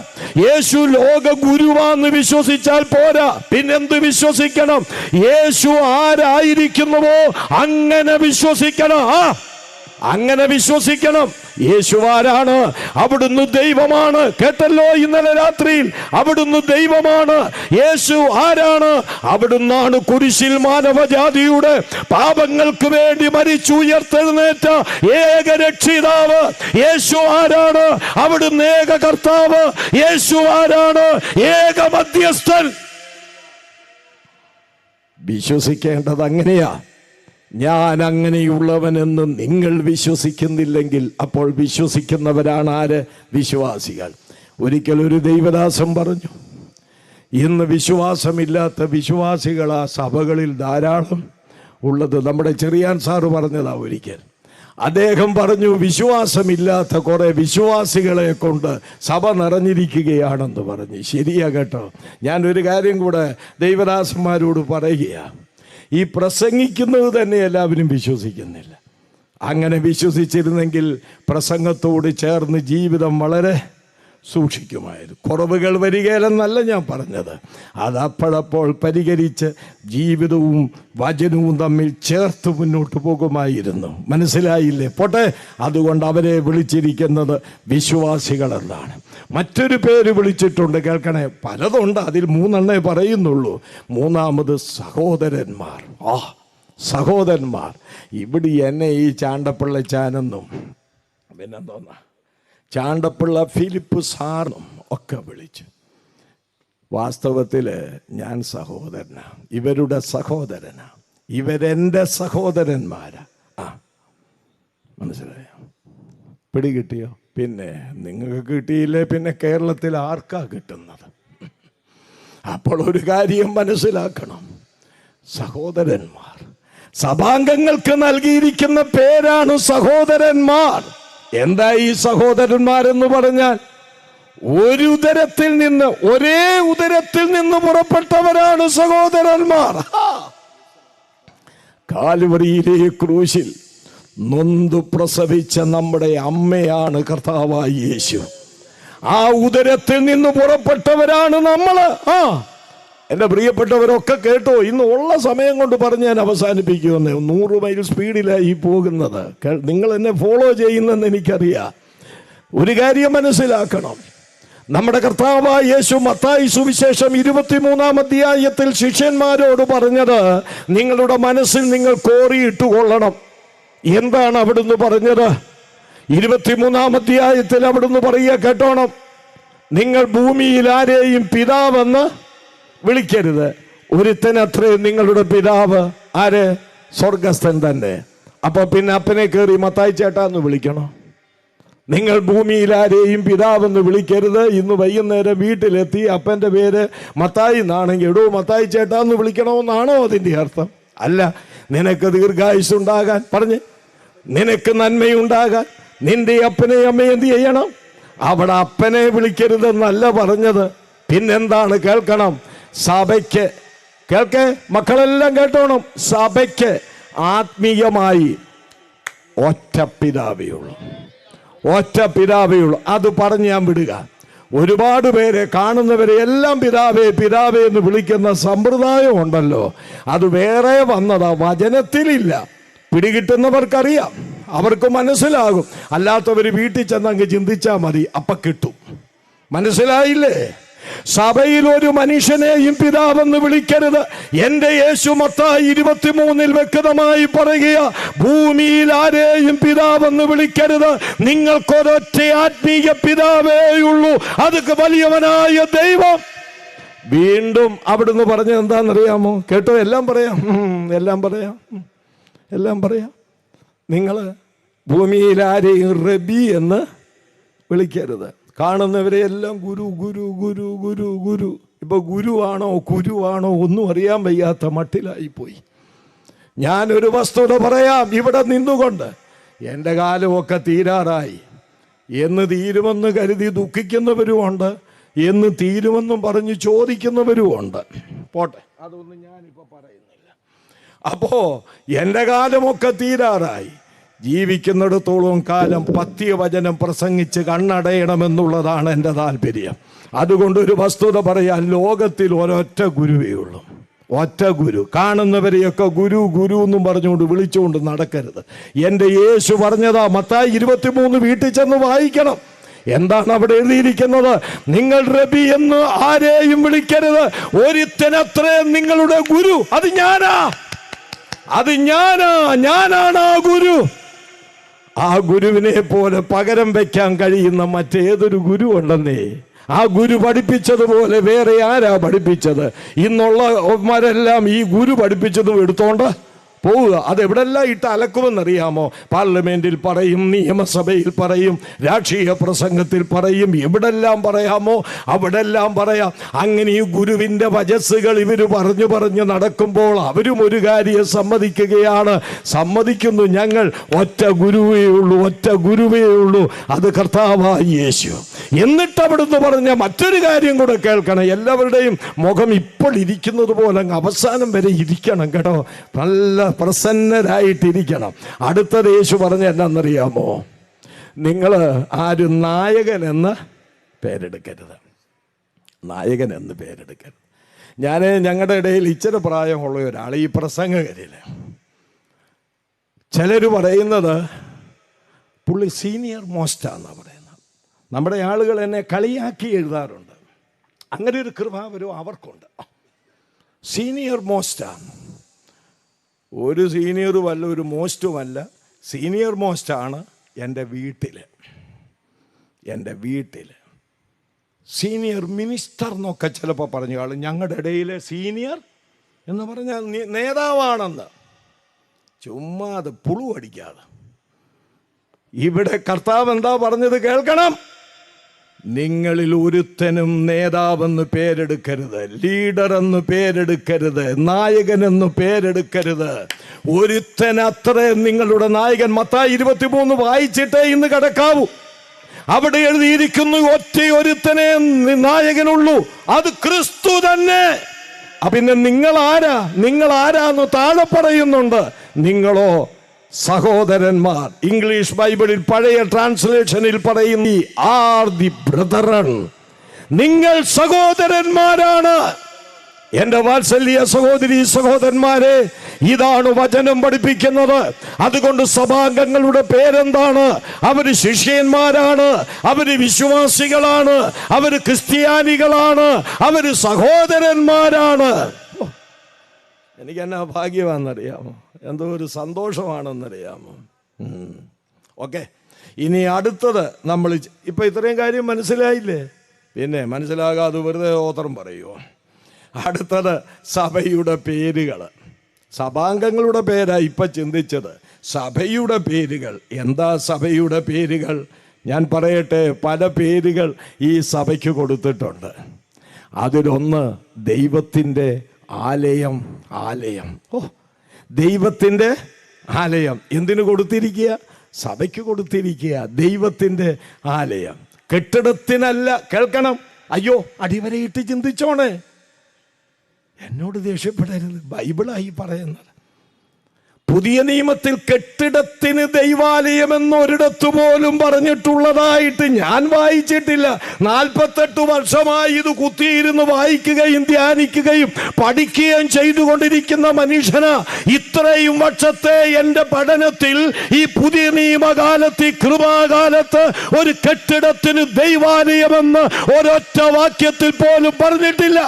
യേശു ലോക ഗുരുവാന്ന് വിശ്വസിച്ചാൽ പോരാ. പിന്നെന്ത് വിശ്വസിക്കണം? യേശു ആരായിരിക്കുന്നുവോ അങ്ങനെ വിശ്വസിക്കണം. അങ്ങനെ വിശ്വസിക്കണം. യേശു ആരാണ്? അവിടുന്ന് ദൈവമാണ്. കേട്ടല്ലോ ഇന്നലെ രാത്രിയിൽ, അവിടുന്ന് ദൈവമാണ്. യേശു ആരാണ്? അവിടുന്നാണ് കുരിശിൽ മാനവജാതിയുടെ പാപങ്ങൾക്ക് വേണ്ടി മരിച്ചുയർത്തെഴുന്നേറ്റ ഏക രക്ഷിതാവ്. യേശു ആരാണ്? അവിടുന്ന് ഏക കർത്താവ്. യേശു ആരാണ്? ഏക മധ്യസ്ഥൻ. വിശ്വസിക്കേണ്ടത് അങ്ങനെയാ. ഞാൻ അങ്ങനെയുള്ളവനെന്ന് നിങ്ങൾ വിശ്വസിക്കുന്നില്ലെങ്കിൽ അപ്പോൾ വിശ്വസിക്കുന്നവരാണ് ആര്? വിശ്വാസികൾ. ഒരിക്കൽ ഒരു ദൈവദാസൻ പറഞ്ഞു, ഇന്ന് വിശ്വാസമില്ലാത്ത വിശ്വാസികൾ ആ സഭകളിൽ ധാരാളം ഉള്ളത്. നമ്മുടെ ചെറിയാൻ സാറ് പറഞ്ഞതാ ഒരിക്കൽ. അദ്ദേഹം പറഞ്ഞു, വിശ്വാസമില്ലാത്ത കുറെ വിശ്വാസികളെ കൊണ്ട് സഭ നിറഞ്ഞിരിക്കുകയാണെന്ന് പറഞ്ഞു. ശരിയാ കേട്ടോ. ഞാനൊരു കാര്യം കൂടെ ദൈവദാസന്മാരോട് പറയുകയാണ്. ഈ പ്രസംഗിക്കുന്നത് തന്നെ എല്ലാവരും വിശ്വസിക്കുന്നില്ല. അങ്ങനെ വിശ്വസിച്ചിരുന്നെങ്കിൽ പ്രസംഗത്തോട് ചേർന്ന് ജീവിതം വളരെ സൂക്ഷിക്കുമായിരുന്നു. കുറവുകൾ വരികയില്ലെന്നല്ല ഞാൻ പറഞ്ഞത്, അതപ്പോഴപ്പോൾ പരിഹരിച്ച് ജീവിതവും വചനവും തമ്മിൽ ചേർത്ത് മുന്നോട്ട് പോകുമായിരുന്നു. മനസ്സിലായില്ലേ? പോട്ടെ. അതുകൊണ്ട് അവരെ വിളിച്ചിരിക്കുന്നത് വിശ്വാസികളെന്നാണ്. മറ്റൊരു പേര് വിളിച്ചിട്ടുണ്ട്, കേൾക്കണേ. പലതുണ്ട്, അതിൽ 3 പറയുന്നുള്ളൂ. മൂന്നാമത് സഹോദരന്മാർ. സഹോദരന്മാർ. ഇവിടെ എന്നെ ഈ ചാണ്ടപ്പിള്ളച്ചാനെന്നും പിന്നെന്തോന്നാ ചാണ്ടപ്പിള്ള ഫിലിപ്പ് സാറും ഒക്കെ വിളിച്ചു. വാസ്തവത്തിൽ ഞാൻ സഹോദരനാണ്, ഇവരുടെ സഹോദരനാണ്, ഇവരെൻ്റെ സഹോദരന്മാരാ. മനസ്സിലായോ? പിടികിട്ടിയോ? പിന്നെ നിങ്ങൾക്ക് കിട്ടിയില്ലേ പിന്നെ കേരളത്തിൽ ആർക്കാ കിട്ടുന്നത്? അപ്പോൾ ഒരു കാര്യം മനസ്സിലാക്കണം, സഹോദരന്മാർ. സഭാംഗങ്ങൾക്ക് നൽകിയിരിക്കുന്ന പേരാണ് സഹോദരന്മാർ. എന്താ ഈ സഹോദരന്മാരെന്ന് പറഞ്ഞാൽ? ഒരു ഉദരത്തിൽ നിന്ന്, ഒരേ ഉദരത്തിൽ നിന്ന് പുറപ്പെട്ടവരാണ് സഹോദരന്മാർ. കാൽവരിയിലെ ക്രൂശിൽ നൊന്തു പ്രസവിച്ച നമ്മുടെ അമ്മയാണ് കർത്താവായ യേശു. ആ ഉദരത്തിൽ നിന്ന് പുറപ്പെട്ടവരാണ് നമ്മള്. എൻ്റെ പ്രിയപ്പെട്ടവരൊക്കെ കേട്ടോ, ഇന്ന് ഉള്ള സമയം കൊണ്ട് പറഞ്ഞ് ഞാൻ അവസാനിപ്പിക്കുമെന്ന്. 100 മൈൽ സ്പീഡിലായി പോകുന്നത്. നിങ്ങൾ എന്നെ ഫോളോ ചെയ്യുന്നെന്ന് എനിക്കറിയാം. ഒരു കാര്യം മനസ്സിലാക്കണം, നമ്മുടെ കർത്താവായ യേശു മത്തായി സുവിശേഷം 23-ാം അധ്യായത്തിൽ ശിഷ്യന്മാരോട് പറഞ്ഞത്, നിങ്ങളുടെ മനസ്സിൽ നിങ്ങൾ കോറിയിട്ട് കൊള്ളണം. എന്താണ് അവിടുന്ന് പറഞ്ഞത്? 23-ാം അധ്യായത്തിൽ അവിടുന്ന് പറയുക, കേട്ടോണം, നിങ്ങൾ ഭൂമിയിൽ ആരെയും പിതാവെന്ന് വിളിക്കരുത്. ഒരുത്തനത്രേ നിങ്ങളുടെ പിതാവ്. ആര്? സ്വർഗസ്ഥൻ തന്നെ. അപ്പൊ പിന്നെ അപ്പനെ കയറി മത്തായി ചേട്ടാന്ന് വിളിക്കണോ? നിങ്ങൾ ഭൂമിയിൽ ആരെയും പിതാവെന്ന് വിളിക്കരുത്. ഇന്ന് വൈകുന്നേരം വീട്ടിലെത്തി അപ്പൻ്റെ പേര് മത്തായി എന്നാണെങ്കിൽ എടോ മത്തായി ചേട്ടാന്ന് വിളിക്കണമെന്നാണോ അതിൻ്റെ അർത്ഥം? അല്ല. നിനക്ക് ദീർഘായുസ്സുണ്ടാകാൻ പറഞ്ഞ്, നിനക്ക് നന്മയുണ്ടാകാൻ നിന്റെ അപ്പനെ അമ്മയെ എന്ത് ചെയ്യണം? അവിടെ അപ്പനെ വിളിക്കരുതെന്നല്ല പറഞ്ഞത്. പിന്നെന്താണ്? കേൾക്കണം. സഭയ്ക്ക്, കേൾക്കേ മക്കളെല്ലാം കേട്ടോണം, സഭയ്ക്ക് ആത്മീയമായി ഒറ്റ പിതാവേ ഉള്ളൂ. ഒറ്റ പിതാവേ ഉള്ളൂ. അത് പറഞ്ഞ് ഞാൻ വിടുക. ഒരുപാട് പേരെ കാണുന്നവരെ എല്ലാം പിതാവേ പിതാവേ എന്ന് വിളിക്കുന്ന സമ്പ്രദായം ഉണ്ടല്ലോ, അത് വേറെ വന്നതാ, വചനത്തിലില്ല. പിടികിട്ടുന്നവർക്കറിയാം. അവർക്ക് മനസ്സിലാകും. അല്ലാത്തവർ വീട്ടിൽ ചെന്നങ്ങ് ചിന്തിച്ചാൽ മതി, അപ്പ കിട്ടും. മനസ്സിലായില്ലേ? സഭയിൽ ഒരു മനുഷ്യനെയും പിതാവെന്ന് വിളിക്കരുത്. എന്റെ യേശു മത്തായി 23 വ്യക്തമായി പറയുക, ഭൂമിയിൽ ആരെയും പിതാവെന്ന് വിളിക്കരുത്. നിങ്ങൾക്കൊരൊറ്റ ആത്മീയ പിതാവേയുള്ളൂ, അത് വലിയവനായ ദൈവം. വീണ്ടും അവിടുന്ന് പറഞ്ഞത് എന്താണെന്നറിയാമോ? കേട്ടോ? എല്ലാം പറയാം. നിങ്ങൾ ഭൂമിയിൽ ആരെയും റബി എന്ന് വിളിക്കരുത്. കാണുന്നവരെ എല്ലാം ഗുരു ഗുരു ഗുരു ഗുരു ഗുരു. ഇപ്പൊ ഗുരുവാണോ കുരുവാണോ ഒന്നും അറിയാൻ വയ്യാത്ത മട്ടിലായിപ്പോയി. ഞാനൊരു വസ്തുത പറയാം ഇവിടെ നിന്നുകൊണ്ട്. എൻ്റെ കാലമൊക്കെ തീരാറായി. എന്ന് തീരുമെന്ന് കരുതി ദുഃഖിക്കുന്നവരുമുണ്ട്, എന്ന് തീരുമെന്നും പറഞ്ഞ് ചോദിക്കുന്നവരുമുണ്ട്. പോട്ടെ, അതൊന്നും ഞാനിപ്പോൾ പറയുന്നില്ല. അപ്പോ എൻ്റെ കാലമൊക്കെ തീരാറായി. ജീവിക്കുന്നിടത്തോളം കാലം പത്യവചനം പ്രസംഗിച്ച് കണ്ണടയണമെന്നുള്ളതാണ് എൻ്റെ താല്പര്യം. അതുകൊണ്ട് ഒരു വസ്തുത പറയാൻ, ലോകത്തിൽ ഒരൊറ്റ ഗുരുവേ ഉള്ളൂ, ഒറ്റ ഗുരു. കാണുന്നവരെയൊക്കെ ഗുരു ഗുരു എന്നും പറഞ്ഞുകൊണ്ട് വിളിച്ചുകൊണ്ട് നടക്കരുത്. എൻ്റെ യേശു പറഞ്ഞതാ. മത്തായി 23 വീട്ടിൽ ചെന്ന് വായിക്കണം. എന്താണ് അവിടെ എഴുതിയിരിക്കുന്നത്? നിങ്ങൾ റബി എന്ന് ആരെയും വിളിക്കരുത്, ഒരുത്തനത്രേ നിങ്ങളുടെ ഗുരു. ഞാനാണ് ആ ഗുരു. ആ ഗുരുവിനെ പോലെ പകരം വെക്കാൻ കഴിയുന്ന മറ്റേതൊരു ഗുരു ഉണ്ടെന്നേ? ആ ഗുരു പഠിപ്പിച്ചതുപോലെ വേറെ ആരാ പഠിപ്പിച്ചത്? ഇന്നുള്ളവരെല്ലാം ഈ ഗുരു പഠിപ്പിച്ചതും എടുത്തോണ്ട് പോവുക. അതെവിടെല്ലാം ഇട്ട് അലക്കുമെന്നറിയാമോ? പാർലമെന്റിൽ പറയും, നിയമസഭയിൽ പറയും, രാഷ്ട്രീയ പ്രസംഗത്തിൽ പറയും, എവിടെല്ലാം പറയാമോ അവിടെല്ലാം പറയാം. അങ്ങനെ ഈ ഗുരുവിൻ്റെ വചസ്സുകൾ ഇവർ പറഞ്ഞു നടക്കുമ്പോൾ അവരും ഒരു കാര്യം സമ്മതിക്കുന്നു. ഞങ്ങൾ ഒറ്റ ഗുരുവേ ഉള്ളൂ, അത് കർത്താവായ യേശു. എന്നിട്ട് അവിടുന്ന് പറഞ്ഞ മറ്റൊരു കാര്യം കൂടെ കേൾക്കണം. എല്ലാവരുടെയും മുഖം ഇപ്പോൾ ഇരിക്കുന്നത് പോലെ അവസാനം വരെ ഇരിക്കണം കേട്ടോ, നല്ല പ്രസന്നരായിട്ടിരിക്കണം. അടുത്തത് യേശു പറഞ്ഞ എന്നാന്നറിയാമോ? നിങ്ങൾ ആരും നായകൻ എന്ന് പേരെടുക്കരുത്. ഞങ്ങളുടെ ഇടയിൽ ഇച്ചിരി പ്രായമുള്ള ഒരാൾ, ഈ പ്രസംഗകരിൽ ചിലർ പറയുന്നത് പുള്ളി സീനിയർ മോസ്റ്റാന്നാണ് പറയുന്നത്. നമ്മുടെ ആളുകൾ എന്നെ കളിയാക്കി എഴുതാറുണ്ട്. അങ്ങനെ ഒരു കൃപാവരും അവർക്കുണ്ട്. സീനിയർ മോസ്റ്റാണ്. ഒരു സീനിയറുമല്ല, ഒരു മോസ്റ്റുമല്ല. സീനിയർ മോസ്റ്റാണ് എൻ്റെ വീട്ടിൽ സീനിയർ മിനിസ്റ്റർ എന്നൊക്കെ ചിലപ്പോൾ പറഞ്ഞു കാണും. ഞങ്ങളുടെ ഇടയിലെ സീനിയർ എന്ന് പറഞ്ഞാൽ നേതാവാണെന്ന്. ചുമ്മാ അത് പുളു അടിക്കാതെ. ഇവിടെ കർത്താവ് എന്താ പറഞ്ഞത് കേൾക്കണം. നിങ്ങളിൽ ഒരുത്തനും നേതാവെന്ന് പേരെടുക്കരുത്, ലീഡർ എന്ന് പേരെടുക്കരുത്, നായകനെന്ന് പേരെടുക്കരുത്. ഒരുത്തൻ അത്രേ നിങ്ങളുടെ നായകൻ. മത്തായി 23 വായിച്ചിട്ടേ ഇന്ന് കിടക്കാവൂ. അവിടെ എഴുതിയിരിക്കുന്നു, ഒറ്റയൊരുത്തനെ നായകനുള്ളൂ, അത് ക്രിസ്തു തന്നെ. പിന്നെ നിങ്ങൾ ആരാന്ന് താഴെ പറയുന്നുണ്ട്. നിങ്ങളോ സഹോദരന്മാർ. ഇംഗ്ലീഷ് ബൈബിളിൽ പഴയ ട്രാൻസ്ലേഷനിൽ പറയുന്നു, ആർ ദി ബ്രദറൻ. നിങ്ങൾ സഹോദരന്മാരാണ്. എന്റെ വാത്സല്യ സഹോദരന്മാരെ, ഇതാണ് വചനം പഠിപ്പിക്കുന്നത്. അതുകൊണ്ട് സഭാംഗങ്ങളുടെ പേരെന്താണ്? അവര് ശിഷ്യന്മാരാണ്, അവര് വിശ്വാസികളാണ്, അവര് ക്രിസ്ത്യാനികളാണ്, അവര് സഹോദരന്മാരാണ്. എനിക്ക് എന്നാ ഭാഗ്യമാണെന്നറിയാമോ? എന്തോ ഒരു സന്തോഷമാണെന്നറിയാമോ? ഓക്കെ, ഇനി അടുത്തത് നമ്മൾ ഇപ്പം ഇത്രയും കാര്യം മനസ്സിലായില്ലേ? പിന്നെ മനസ്സിലാകാതെ വെറുതെ ഓത്രം പറയുമോ? അടുത്തത് സഭയുടെ പേരുകൾ. സഭാംഗങ്ങളുടെ പേരാണ് ഇപ്പം ചിന്തിച്ചത്. സഭയുടെ പേരുകൾ എന്താ? സഭയുടെ പേരുകൾ ഞാൻ പറയട്ടെ. പല പേരുകൾ ഈ സഭയ്ക്ക് കൊടുത്തിട്ടുണ്ട്. അതിലൊന്ന് ദൈവത്തിൻ്റെ ആലയം. ദൈവത്തിൻ്റെ ആലയം എന്തിനു കൊടുത്തിരിക്കുക? സഭയ്ക്ക് കൊടുത്തിരിക്കുക. ദൈവത്തിൻ്റെ ആലയം, കെട്ടിടത്തിനല്ല. കേൾക്കണം. അയ്യോ, അടിവരയിട്ട് ചിന്തിച്ചോണേ, എന്നോട് ദേഷ്യപ്പെടരുത്. ബൈബിളായി പറയുന്നത്. പുതിയ നിയമത്തിൽ കെട്ടിടത്തിന് ദൈവാലയം എന്നൊരിടത്ത് പോലും പറഞ്ഞിട്ടുള്ളതായിട്ട് ഞാൻ വായിച്ചിട്ടില്ല. 48 വർഷമായി ഇത് കുത്തിയിരുന്ന് വായിക്കുകയും ധ്യാനിക്കുകയും പഠിക്കുകയും ചെയ്തുകൊണ്ടിരിക്കുന്ന മനുഷ്യന് ഇത്രയും വർഷത്തെ എൻ്റെ പഠനത്തിൽ ഈ പുതിയ നിയമകാലത്ത്, ഈ കൃപാകാലത്ത് ഒരു കെട്ടിടത്തിന് ദൈവാലയമെന്ന് ഒരൊറ്റ വാക്യത്തിൽ പോലും പറഞ്ഞിട്ടില്ല.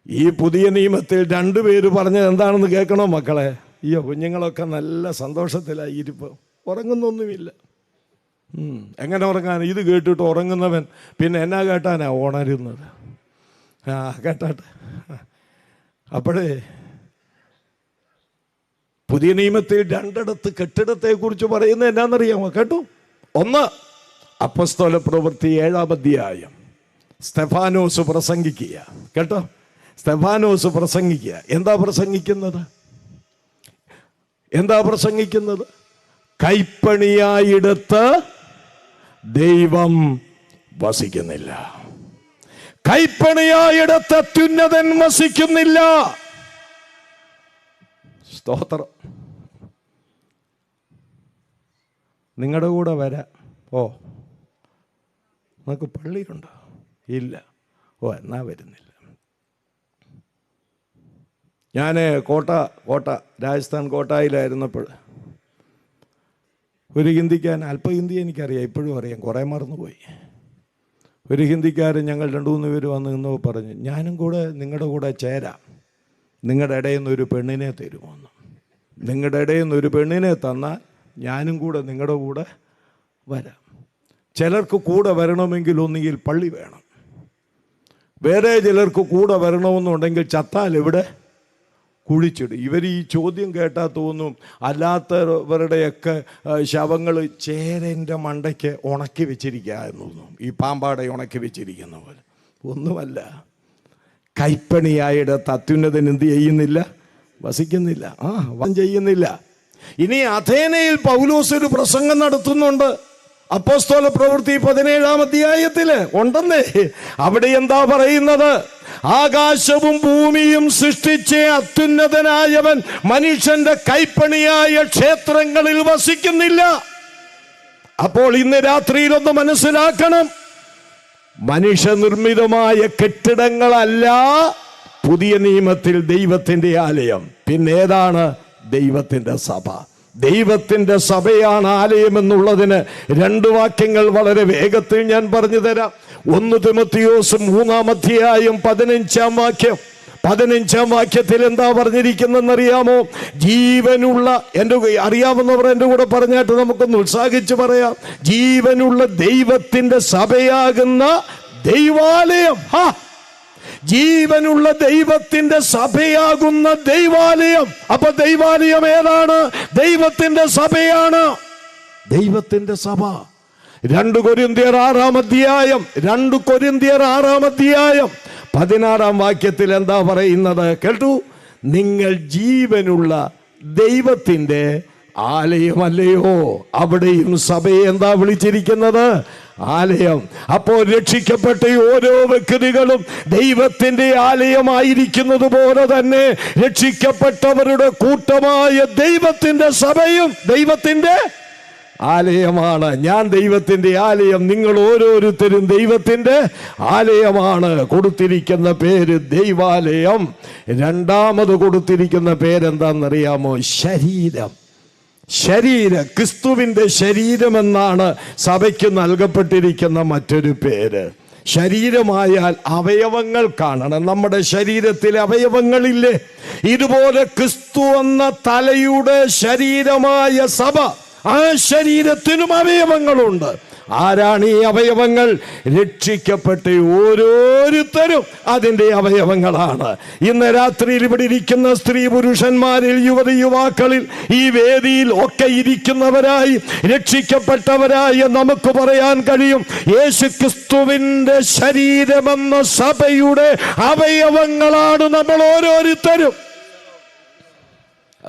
ഈ പുതിയ നിയമത്തിൽ 2 പേര് പറഞ്ഞത് എന്താണെന്ന് കേൾക്കണോ മക്കളെ? അയ്യോ, കുഞ്ഞുങ്ങളൊക്കെ നല്ല സന്തോഷത്തിലായി ഇരിപ്പ്, ഉറങ്ങുന്നൊന്നുമില്ല. എങ്ങനെ ഉറങ്ങാൻ? ഇത് കേട്ടിട്ട് ഉറങ്ങുന്നവൻ പിന്നെ എന്നാ കേട്ടാനാ ഉണരുന്നത്? കേട്ടാട്ടെ. അപ്പോഴേ പുതിയ നിയമത്തിൽ 2 കെട്ടിടത്തെ കുറിച്ച് പറയുന്നത് എന്നാന്നറിയാമോ? കേട്ടു. 1 അപ്പോസ്തല പ്രവൃത്തി 7-ാം അധ്യായം. സ്തെഫാനോസ് പ്രസംഗിക്കുക. കേട്ടോ, സ്തെഫാനോസ് പ്രസംഗിക്കുക. എന്താ പ്രസംഗിക്കുന്നത്? കൈപ്പണിയായിടത്ത് ദൈവം വസിക്കുന്നില്ല. കൈപ്പണിയായിടത്ത് അത്യുന്നതൻ വസിക്കുന്നില്ല. സ്തോത്രം. നിങ്ങളുടെ കൂടെ വരാം. നമുക്ക് പള്ളിയുണ്ടോ? ഇല്ല. എന്നാ വരുന്നില്ല. ഞാൻ കോട്ട രാജസ്ഥാൻ കോട്ടായിലായിരുന്നപ്പോൾ ഒരു ഹിന്ദിക്കാരൻ, അല്പം ഹിന്ദി എനിക്കറിയാം, ഇപ്പോഴും അറിയാം, കുറേ മറന്നുപോയി. ഒരു ഹിന്ദിക്കാരൻ ഞങ്ങൾ 2-3 പേര് വന്ന് നിന്നപ്പോൾ പറഞ്ഞു, ഞാനും കൂടെ നിങ്ങളുടെ കൂടെ ചേരാം, നിങ്ങളുടെ ഇടയിൽ നിന്ന് ഒരു പെണ്ണിനെ തരുമോന്ന്. നിങ്ങളുടെ ഇടയിൽ നിന്ന് ഒരു പെണ്ണിനെ തന്നാൽ ഞാനും കൂടെ നിങ്ങളുടെ കൂടെ വരാം. ചിലർക്ക് കൂടെ വരണമെങ്കിൽ ഒന്നുകിൽ പള്ളി വേണം, വേറെ ചിലർക്ക് കൂടെ വരണമെന്നുണ്ടെങ്കിൽ ചത്താൽ ഇവിടെ കുഴിച്ചിടും. ഇവർ ഈ ചോദ്യം കേട്ടാൽ തോന്നും അല്ലാത്തവരുടെയൊക്കെ ശവങ്ങൾ ചേരൻ്റെ മണ്ടയ്ക്ക് ഉണക്കി വെച്ചിരിക്കുക എന്ന് തോന്നും, ഈ പാമ്പാടെ ഉണക്കി വെച്ചിരിക്കുന്ന പോലെ. ഒന്നുമല്ല, കൈപ്പണിയായിടത്ത് അത്യുന്നതൻ എന്ത് ചെയ്യുന്നില്ല? വസിക്കുന്നില്ല. ചെയ്യുന്നില്ല. ഇനി അഥേനയിൽ പൗലോസ് ഒരു പ്രസംഗം നടത്തുന്നുണ്ട്. അപ്പോസ്തല പ്രവൃത്തി 17-ാം അധ്യായത്തിൽ ഉണ്ടെന്നേ. അവിടെ എന്താ പറയുന്നത്? ആകാശവും ഭൂമിയും സൃഷ്ടിച്ച അത്യുന്നതനായവൻ മനുഷ്യന്റെ കൈപ്പണിയായ ക്ഷേത്രങ്ങളിൽ വസിക്കുന്നില്ല. അപ്പോൾ ഇന്ന് രാത്രിയിലൊന്ന് മനസ്സിലാക്കണം, മനുഷ്യനിർമ്മിതമായ കെട്ടിടങ്ങളല്ല പുതിയ നിയമത്തിൽ ദൈവത്തിന്റെ ആലയം. പിന്നെ ഏതാണ്? ദൈവത്തിന്റെ സഭ. ദൈവത്തിന്റെ സഭയാണ് ആലയം എന്നുള്ളതിന് 2 വാക്യങ്ങൾ വളരെ വേഗത്തിൽ ഞാൻ പറഞ്ഞു തരാം. 1 തിമോത്തിയോസ് 3-ാം അധ്യായം 15-ാം വാക്യം. 15-ാം വാക്യത്തിൽ എന്താ പറഞ്ഞിരിക്കുന്നതെന്നറിയാമോ? ജീവനുള്ള, എൻ്റെ അറിയാവുന്നവർ എൻ്റെ കൂടെ പറഞ്ഞായിട്ട് നമുക്കൊന്ന് ഉത്സാഹിച്ച് പറയാം. ജീവനുള്ള ദൈവത്തിന്റെ സഭയാകുന്ന ദൈവാലയം. ജീവനുള്ള ദൈവത്തിന്റെ സഭയാകുന്ന ദൈവാലയം. അപ്പൊ ദൈവാലയം ഏതാണ്? ദൈവത്തിന്റെ സഭയാണ്. ദൈവത്തിന്റെ സഭ. 2 കൊരിന്ത്യർ 6-ാം അധ്യായം 16-ാം വാക്യത്തിൽ എന്താ പറയുന്നത്? കേട്ടു. നിങ്ങൾ ജീവനുള്ള ദൈവത്തിന്റെ ആലയമല്ലയോ? അവിടെയും സഭയെ എന്താ വിളിച്ചിരിക്കുന്നത്? ആലയം. അപ്പോൾ രക്ഷിക്കപ്പെട്ട ഓരോ വ്യക്തികളും ദൈവത്തിന്റെ ആലയമായിരിക്കുന്നത് പോലെ തന്നെ രക്ഷിക്കപ്പെട്ടവരുടെ കൂട്ടമായ ദൈവത്തിന്റെ സഭയും ദൈവത്തിന്റെ ആലയമാണ്. ഞാൻ ദൈവത്തിന്റെ ആലയം, നിങ്ങൾ ഓരോരുത്തരും ദൈവത്തിന്റെ ആലയമാണ്. കൊടുത്തിരിക്കുന്ന പേര് ദൈവാലയം. 2ാമത് കൊടുത്തിരിക്കുന്ന പേരെന്താണെന്നറിയാമോ? ശരീരം. ക്രിസ്തുവിന്റെ ശരീരമെന്നാണ് സഭയ്ക്ക് നൽകപ്പെട്ടിരിക്കുന്ന മറ്റൊരു പേര്. ശരീരമായാൽ അവയവങ്ങൾ കാണണം. നമ്മുടെ ശരീരത്തിലെ അവയവങ്ങളില്ലേ? ഇതുപോലെ ക്രിസ്തു എന്ന തലയുടെ ശരീരമായ സഭ, ആ ശരീരത്തിനും അവയവങ്ങളുണ്ട്. ആരാണ് ഈ അവയവങ്ങൾ? രക്ഷിക്കപ്പെട്ട ഓരോരുത്തരും അതിൻ്റെ അവയവങ്ങളാണ്. ഇന്ന് രാത്രിയിൽ ഇവിടെ ഇരിക്കുന്ന സ്ത്രീ പുരുഷന്മാരിൽ, യുവതി യുവാക്കളിൽ, ഈ വേദിയിൽ ഒക്കെ ഇരിക്കുന്നവരായി രക്ഷിക്കപ്പെട്ടവരായി നമുക്ക് പറയാൻ കഴിയും, യേശുക്രിസ്തുവിന്റെ ശരീരമെന്ന സഭയുടെ അവയവങ്ങളാണ് നമ്മൾ ഓരോരുത്തരും.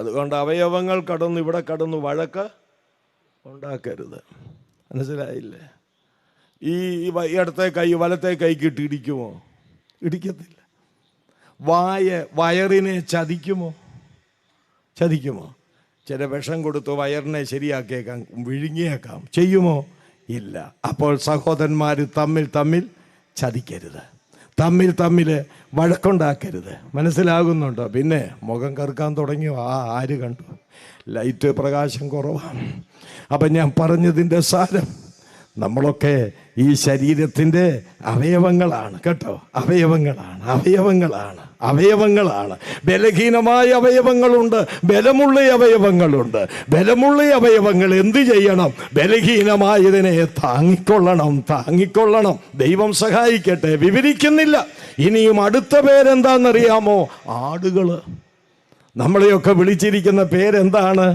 അതുകൊണ്ട് അവയവങ്ങൾ കടന്ന് ഇവിടെ കടന്ന് വഴക്ക് ഉണ്ടാക്കരുത്. മനസ്സിലായില്ലേ? ഈ ഇടത്തെ കൈ വലത്തെ കൈക്കിട്ട് ഇടിക്കുമോ? ഇടിക്കത്തില്ല. വയറിനെ ചതിക്കുമോ? ചില വിഷം കൊടുത്ത് വയറിനെ ശരിയാക്കിയേക്കാം, വിഴുങ്ങിയേക്കാം. ചെയ്യുമോ? ഇല്ല. അപ്പോൾ സഹോദരന്മാർ തമ്മിൽ ചതിക്കരുത്, തമ്മിൽ വഴക്കുണ്ടാക്കരുത്. മനസ്സിലാകുന്നുണ്ടോ? പിന്നെ മുഖം കറുക്കാൻ തുടങ്ങിയോ? ആര് കണ്ടു? ലൈറ്റ് പ്രകാശം കുറവാണ്. അപ്പം ഞാൻ പറഞ്ഞതിൻ്റെ സാരം, നമ്മളൊക്കെ ഈ ശരീരത്തിൻ്റെ അവയവങ്ങളാണ് കേട്ടോ. അവയവങ്ങളാണ്. ബലഹീനമായ അവയവങ്ങളുണ്ട്, ബലമുള്ള അവയവങ്ങൾ എന്ത് ചെയ്യണം? ബലഹീനമായതിനെ താങ്ങിക്കൊള്ളണം. ദൈവം സഹായിക്കട്ടെ. വിവരിക്കുന്നില്ല. ഇനിയും അടുത്ത പേരെന്താണെന്നറിയാമോ? ആടുകൾ. നമ്മളെയൊക്കെ വിളിച്ചിരിക്കുന്ന പേരെന്താണ്?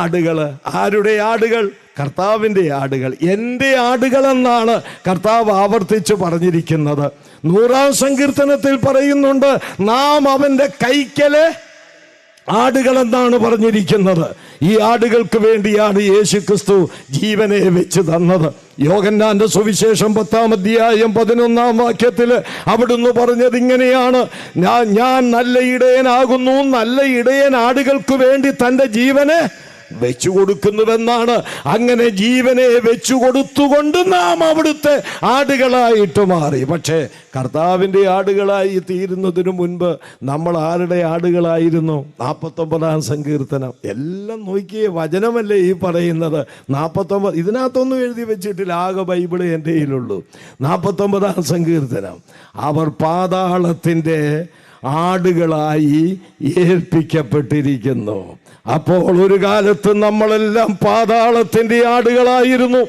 ആടുകൾ. ആരുടെ ആടുകൾ? കർത്താവിൻ്റെ ആടുകൾ. എൻ്റെ ആടുകളെന്നാണ് കർത്താവ് ആവർത്തിച്ച് പറഞ്ഞിരിക്കുന്നത്. 100-ാം സങ്കീർത്തനത്തിൽ പറയുന്നുണ്ട്, നാം അവൻ്റെ കൈക്കലെ ആടുകളെന്നാണ് പറഞ്ഞിരിക്കുന്നത്. ഈ ആടുകൾക്ക് വേണ്ടിയാണ് യേശുക്രിസ്തു ജീവനെ വെച്ച് തന്നത്. യോഹന്നാന്റെ സുവിശേഷം 10-ാം അധ്യായം 11-ാം വാക്യത്തിൽ അവിടുന്ന് പറഞ്ഞത് ഇങ്ങനെയാണ്, ഞാൻ നല്ല ഇടയനാകുന്നു, നല്ല ഇടയൻ ആടുകൾക്ക് വേണ്ടി തൻ്റെ ജീവനെ വെച്ചു കൊടുക്കുന്നുവെന്നാണ്. അങ്ങനെ ജീവനെ വെച്ചു കൊടുത്തുകൊണ്ട് നാം അവിടുത്തെ ആടുകളായിട്ട് മാറി. പക്ഷേ കർത്താവിൻ്റെ ആടുകളായി തീരുന്നതിനു മുൻപ് നമ്മൾ ആരുടെ ആടുകളായിരുന്നു? 49-ാം സങ്കീർത്തനം. എല്ലാം നോക്കിയേ, വചനമല്ലേ ഈ പറയുന്നത്. 49 ഇതിനകത്തൊന്നും എഴുതി വെച്ചിട്ടില്ല, ആകെ ബൈബിള് എൻ്റെ കയ്യിലുള്ളൂ. 49-ാം സങ്കീർത്തനം. അവർ പാതാളത്തിൻ്റെ ആടുകളായി ഏൽപ്പിക്കപ്പെട്ടിരിക്കുന്നു. അപ്പോൾ ഒരു കാലത്ത് നമ്മളെല്ലാം പാതാളത്തിൻ്റെ ആടുകളായിരുന്നു,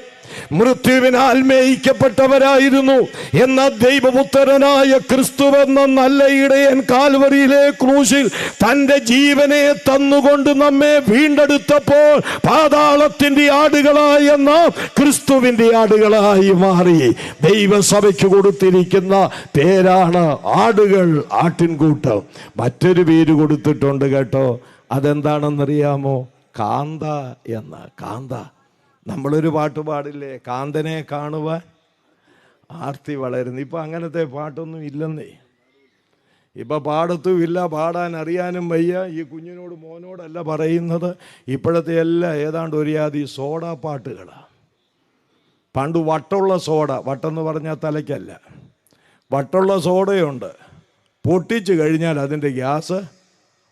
മൃത്യുവിനാൽ മേയിക്കപ്പെട്ടവരായിരുന്നു. എന്നാൽ ദൈവപുത്രനായ ക്രിസ്തുവെന്ന നല്ല ഇടയൻ കാൽവരിയിലെ ക്രൂശിൽ തൻ്റെ ജീവനെ തന്നുകൊണ്ട് നമ്മെ വീണ്ടെടുത്തപ്പോൾ പാതാളത്തിൻ്റെ ആടുകളായ നാം ക്രിസ്തുവിൻ്റെ ആടുകളായി മാറി. ദൈവസഭയ്ക്ക് കൊടുത്തിരിക്കുന്ന പേരാണ് ആടുകൾ, ആട്ടിൻകൂട്ടം. മറ്റൊരു പേര് കൊടുത്തിട്ടുണ്ട് കേട്ടോ. അതെന്താണെന്നറിയാമോ? കാന്ത എന്ന. കാന്ത. നമ്മളൊരു പാട്ട് പാടില്ലേ, കാന്തനെ കാണുവാൻ ആർത്തി വളരുന്നു. ഇപ്പം അങ്ങനത്തെ പാട്ടൊന്നും ഇല്ലെന്നേ. ഇപ്പം പാടത്തും ഇല്ല, പാടാൻ അറിയാനും വയ്യ. ഈ കുഞ്ഞിനോട് മോനോടല്ല പറയുന്നത്, ഇപ്പോഴത്തെ എല്ലാം ഏതാണ്ട് ഒരു ജാതി സോഡ പാട്ടുകളാണ്. പണ്ട് വട്ടുള്ള സോഡ, വട്ടെന്ന് പറഞ്ഞാൽ തലയ്ക്കല്ല, വട്ടുള്ള സോഡയുണ്ട്. പൊട്ടിച്ച് കഴിഞ്ഞാൽ അതിൻ്റെ ഗ്യാസ്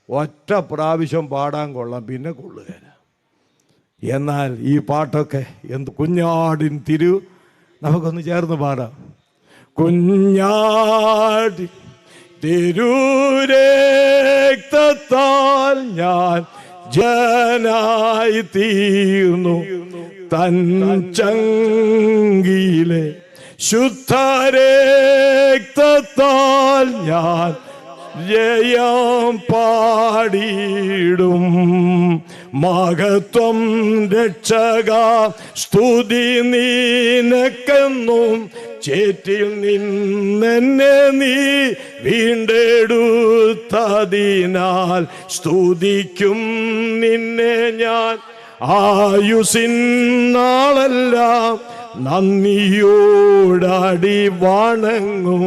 ഒറ്റ പ്രാവശ്യം പാടാൻ കൊള്ളാം, പിന്നെ കൊള്ളുകയില്ല. എന്നാൽ ഈ പാട്ടൊക്കെ എന്ത് കുഞ്ഞാടിൻ നമുക്കൊന്ന് ചേർന്ന് പാടാം. കുഞ്ഞാടി തിരുരക്തത്താൽ ഞാൻ ജനായി തീർന്നു, തൻ ചങ്കിലെ ശുദ്ധരക്തത്താൽ ഞാൻ ജയം പാടിയിടും. മഹത്വം രക്ഷക സ്തുതി നിനക്കെന്നും, ചേറ്റിൽ നിന്നെ നീ വീണ്ടെടുത്തതിനാൽ സ്തുതിക്കും നിന്നെ ഞാൻ ആയുസിൻ നാളെല്ലാം നന്ദിയോടടി വണങ്ങും.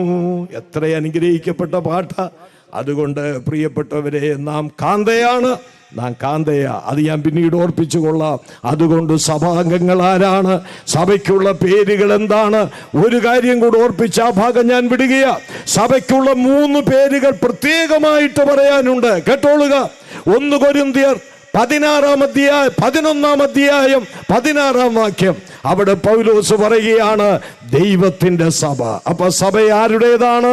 എത്ര അനുഗ്രഹിക്കപ്പെട്ട പാട്ടാ. അതുകൊണ്ട് പ്രിയപ്പെട്ടവരെ, നാം കാന്തയാണ്, നാം കാന്തയാ. അത് ഞാൻ പിന്നീട് ഓർപ്പിച്ചു കൊള്ളാം. അതുകൊണ്ട് സഭാംഗങ്ങൾ ആരാണ്, സഭയ്ക്കുള്ള പേരുകൾ എന്താണ്? ഒരു കാര്യം കൂടെ ഓർപ്പിച്ച ആ ഭാഗം ഞാൻ വിടുകയാ. സഭയ്ക്കുള്ള 3 പേരുകൾ പ്രത്യേകമായിട്ട് പറയാനുണ്ട്, കേട്ടോളുക. 1 കൊരിന്ത്യർ 11-ാം അധ്യായം 16-ാം വാക്യം. അവിടെ പൗലോസ് പറയുകയാണ് ദൈവത്തിൻ്റെ സഭ. അപ്പൊ സഭ ആരുടേതാണ്?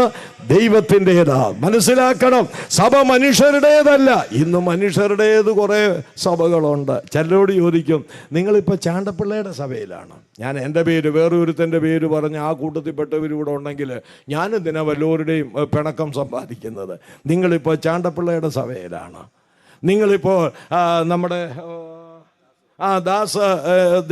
ദൈവത്തിൻ്റെതാ. മനസ്സിലാക്കണം, സഭ മനുഷ്യരുടേതല്ല. ഇന്ന് മനുഷ്യരുടേത് കുറേ സഭകളുണ്ട്. ചിലരോട് ചോദിക്കും, നിങ്ങളിപ്പോൾ ചാണ്ടപ്പിള്ളയുടെ സഭയിലാണ്. ഞാൻ എൻ്റെ പേര് വേറൊരുത്തൻ്റെ പേര് പറഞ്ഞ് ആ കൂട്ടത്തിൽപ്പെട്ടവരിവിടെ ഉണ്ടെങ്കിൽ ഞാനെന്തിനാ വല്ലവരുടെയും പിണക്കം സമ്പാദിക്കുന്നത്? നിങ്ങളിപ്പോൾ ചാണ്ടപ്പിള്ളയുടെ സഭയിലാണ്, നിങ്ങളിപ്പോൾ നമ്മുടെ ദാസ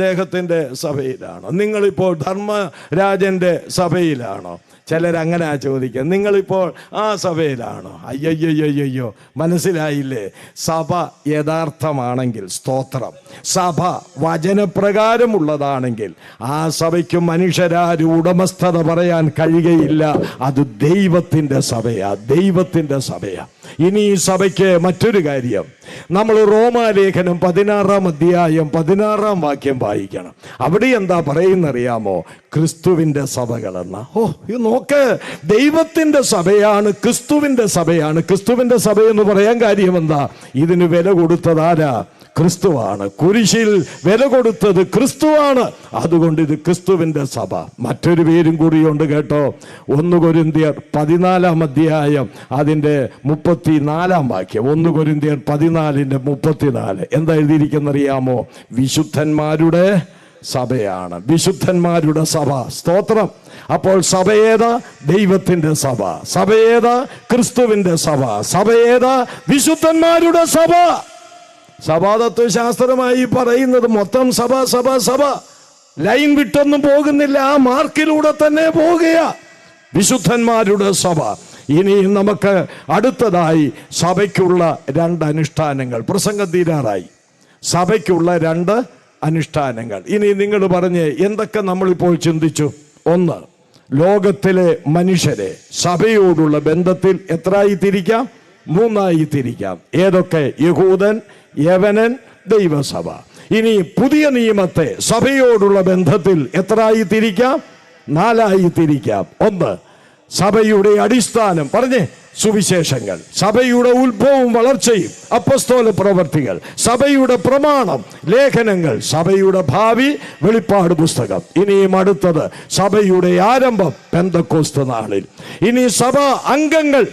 ദേഹത്തിൻ്റെ സഭയിലാണോ? നിങ്ങളിപ്പോൾ ധർമ്മരാജൻ്റെ സഭയിലാണോ? ചിലരങ്ങനെ ചോദിക്കുക, നിങ്ങളിപ്പോൾ ആ സഭയിലാണോ? അയ്യോ, മനസ്സിലായില്ലേ? സഭ യഥാർത്ഥമാണെങ്കിൽ, സ്തോത്രം, സഭ വചനപ്രകാരമുള്ളതാണെങ്കിൽ ആ സഭയ്ക്ക് മനുഷ്യരാരും ഉടമസ്ഥത പറയാൻ കഴിയുകയില്ല. അത് ദൈവത്തിൻ്റെ സഭയാ, ദൈവത്തിൻ്റെ സഭയാ. ഇനി ഈ സഭയ്ക്ക് മറ്റൊരു കാര്യം, നമ്മൾ റോമാലേഖനം 16-ാം അധ്യായം 16-ാം വാക്യം വായിക്കണം. അവിടെ എന്താ പറയുന്നറിയാമോ? ക്രിസ്തുവിൻ്റെ സഭകളെന്ന. ഇത് നോക്ക്, ദൈവത്തിൻ്റെ സഭയാണ്, ക്രിസ്തുവിൻ്റെ സഭയാണ്. ക്രിസ്തുവിൻ്റെ സഭയെന്ന് പറയാൻ കാര്യം എന്താ? ഇതിന് വില കൊടുത്തതാരാ? ക്രിസ്തുവാണ്. കുരിശിൽ വില കൊടുത്തത് ക്രിസ്തുവാണ്. അതുകൊണ്ട് ഇത് ക്രിസ്തുവിൻ്റെ സഭ. മറ്റൊരു പേരും കൂടിയുണ്ട് കേട്ടോ. 1 കൊരിന്ത്യർ 14-ാം അധ്യായം അതിൻ്റെ 34-ാം വാക്യം. 1 കൊരിന്ത്യർ 14:34 എന്താ എഴുതിയിരിക്കുന്നറിയാമോ? വിശുദ്ധന്മാരുടെ സഭയാണ്, വിശുദ്ധന്മാരുടെ സഭ. സ്തോത്രം. അപ്പോൾ സഭയേതാ? ദൈവത്തിൻ്റെ സഭ. സഭയേതാ? ക്രിസ്തുവിൻ്റെ സഭ. സഭയേതാ? വിശുദ്ധന്മാരുടെ സഭ. സഭാതത്വശാസ്ത്രമായി പറയുന്നത് മൊത്തം സഭ സഭ സഭ, ലൈൻ വിട്ടൊന്നും പോകുന്നില്ല, ആ മാർക്കിലൂടെ തന്നെ പോകുക. വിശുദ്ധന്മാരുടെ സഭ. ഇനി നമുക്ക് അടുത്തതായി സഭയ്ക്കുള്ള 2 അനുഷ്ഠാനങ്ങൾ. പ്രസംഗം തീരാറായി. സഭയ്ക്കുള്ള 2 അനുഷ്ഠാനങ്ങൾ. ഇനി നിങ്ങൾ പറഞ്ഞ് എന്തൊക്കെ നമ്മളിപ്പോൾ ചിന്തിച്ചു? 1, ലോകത്തിലെ മനുഷ്യരെ സഭയോടുള്ള ബന്ധത്തിൽ എത്രയായി തിരിക്കാം? 3ആയി തിരിക്കാം. ഏതൊക്കെ? യഹൂദൻ, യവനൻ, ദൈവസഭ. ഇനി പുതിയ നിയമത്തെ സഭയോടുള്ള ബന്ധത്തിൽ എത്രയായി തിരിക്കാം? 4ആയി തിരിക്കാം. 1, സഭയുടെ അടിസ്ഥാനം പറഞ്ഞേ, സുവിശേഷങ്ങൾ. സഭയുടെ ഉത്ഭവവും വളർച്ചയും അപ്പസ്തോല പ്രവർത്തികൾ. സഭയുടെ പ്രമാണം, ലേഖനങ്ങൾ. സഭയുടെ ഭാവി, വെളിപ്പാട് പുസ്തകം. ഇനിയും അടുത്തത് സഭയുടെ ആരംഭം, പെന്തക്കോസ്ത് നാളിൽ. ഇനി സഭ അംഗങ്ങൾ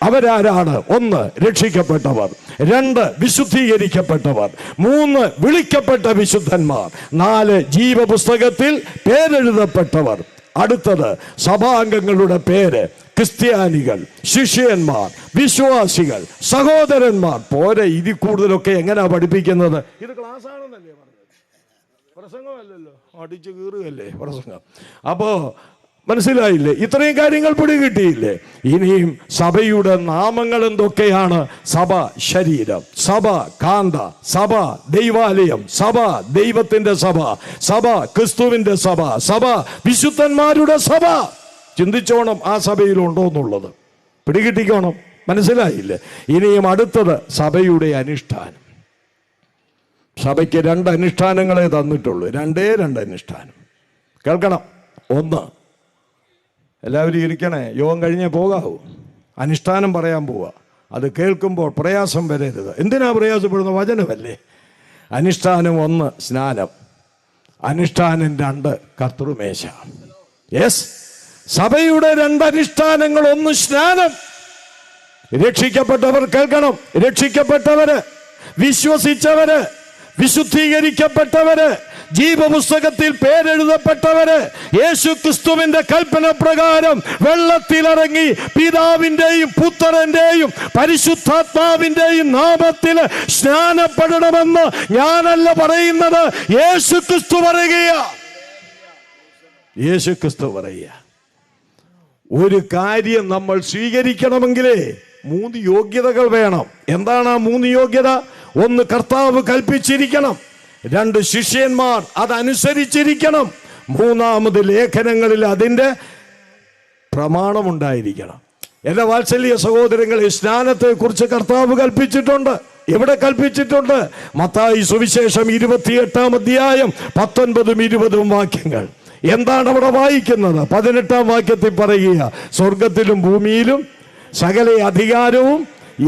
അവരാരാണ്? 1, രക്ഷിക്കപ്പെട്ടവർ. 2, വിശുദ്ധീകരിക്കപ്പെട്ടവർ. 3, വിളിക്കപ്പെട്ട വിശുദ്ധന്മാർ. 4, ജീവപുസ്തകത്തിൽ പേരെഴുതപ്പെട്ടവർ. അടുത്തത് സഭാംഗങ്ങളുടെ പേര്: ക്രിസ്ത്യാനികൾ, ശിഷ്യന്മാർ, വിശ്വാസികൾ, സഹോദരന്മാർ. പോരെ, ഇതിൽ കൂടുതലൊക്കെ എങ്ങനെയാ പഠിപ്പിക്കുന്നത്? ഇത് ക്ലാസ് ആണെന്നല്ലേ പറഞ്ഞത്, പ്രസംഗമല്ലല്ലോ. അടിച്ചു കീറുകയല്ലേ പ്രസംഗം. അപ്പോ മനസ്സിലായില്ലേ? ഇത്രയും കാര്യങ്ങൾ പിടികിട്ടിയില്ലേ? ഇനിയും സഭയുടെ നാമങ്ങൾ എന്തൊക്കെയാണ്? സഭ ശരീരം, സഭ കാന്ത, സഭ ദൈവാലയം, സഭ ദൈവത്തിന്റെ സഭ, സഭ ക്രിസ്തുവിന്റെ സഭ, സഭ വിശുദ്ധന്മാരുടെ സഭ. ചിന്തിച്ചോണം ആ സഭയിലുണ്ടോ എന്നുള്ളത്, പിടികിട്ടിക്കോണം. മനസ്സിലായില്ലേ? ഇനിയും അടുത്തത് സഭയുടെ അനുഷ്ഠാനം. സഭയ്ക്ക് 2 അനുഷ്ഠാനങ്ങളെ തന്നിട്ടുള്ളൂ. 2 അനുഷ്ഠാനം. കേൾക്കണം. 1, എല്ലാവരും ഇരിക്കണേ, യോഗം കഴിഞ്ഞേ പോകാവൂ. അനുഷ്ഠാനം പറയാൻ പോവുക. അത് കേൾക്കുമ്പോൾ പ്രയാസം വരരുത്. എന്തിനാ പ്രയാസപ്പെടുന്ന? വചനമല്ലേ. അനുഷ്ഠാനം 1, സ്നാനം. അനുഷ്ഠാനം 2, കർത്തൃമേശ. യെസ്, സഭയുടെ 2 അനുഷ്ഠാനങ്ങൾ. 1, സ്നാനം. രക്ഷിക്കപ്പെട്ടവർ കേൾക്കണം. രക്ഷിക്കപ്പെട്ടവര്, വിശ്വസിച്ചവര്, വിശുദ്ധീകരിക്കപ്പെട്ടവര്, ജീവപുസ്തകത്തിൽ പേരെഴുതപ്പെട്ടവര്, യേശു ക്രിസ്തുവിന്റെ കൽപ്പന പ്രകാരം വെള്ളത്തിലിറങ്ങി പിതാവിന്റെയും പുത്രന്റെയും പരിശുദ്ധാത്മാവിന്റെയും നാമത്തിൽ സ്നാനപ്പെടണമെന്ന് ഞാനല്ല പറയുന്നത്, യേശു ക്രിസ്തു പറയുക. യേശു ക്രിസ്തു പറയുക. ഒരു കാര്യം നമ്മൾ സ്വീകരിക്കണമെങ്കിലേ 3 യോഗ്യതകൾ വേണം. എന്താണ് ആ 3 യോഗ്യത? 1, കർത്താവ് കൽപ്പിച്ചിരിക്കണം. 2, ശിഷ്യന്മാർ അതനുസരിച്ചിരിക്കണം. 3, ലേഖനങ്ങളിൽ അതിൻ്റെ പ്രമാണമുണ്ടായിരിക്കണം. എൻ്റെ വാത്സല്യ സഹോദരങ്ങളെ, സ്നാനത്തെ കുറിച്ച് കർത്താവ് കൽപ്പിച്ചിട്ടുണ്ട്. എവിടെ കൽപ്പിച്ചിട്ടുണ്ട്? മത്തായി സുവിശേഷം 28-ാം അധ്യായം 19-ഉം 20-ഉം വാക്യങ്ങൾ. എന്താണ് അവിടെ വായിക്കുന്നത്? 18-ാം വാക്യത്തിൽ പറയുക, സ്വർഗത്തിലും ഭൂമിയിലും സകല അധികാരവും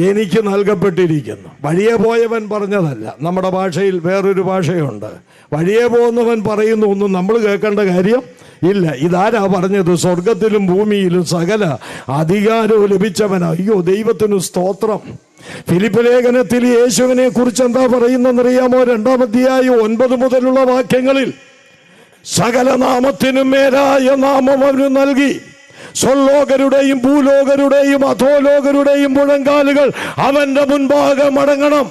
എനിക്ക് നൽകപ്പെട്ടിരിക്കുന്നു. വഴിയെ പോയവൻ പറഞ്ഞതല്ല. നമ്മുടെ ഭാഷയിൽ വേറൊരു ഭാഷയുണ്ട്. വഴിയെ പോകുന്നവൻ പറയുന്നു, ഒന്നും നമ്മൾ കേൾക്കേണ്ട കാര്യം ഇല്ല. ഇതാരാ പറഞ്ഞത്? സ്വർഗത്തിലും ഭൂമിയിലും സകല അധികാരവും ലഭിച്ചവൻ. അയ്യോ, ദൈവത്തിന് സ്തോത്രം. ഫിലിപ്പ് ലേഖനത്തിൽ യേശുവിനെ കുറിച്ച് എന്താ പറയുന്നറിയാമോ? 2-ാം അധ്യായം 9 മുതലുള്ള വാക്യങ്ങളിൽ, സകല നാമത്തിനും മേലായ നാമം അവന് നൽകി, സ്വർലോകരുടെയും ഭൂലോകരുടെയും അധോലോകരുടെയും മുഴങ്കാലുകൾ അവന്റെ മുൻപാകെ മടങ്ങണം.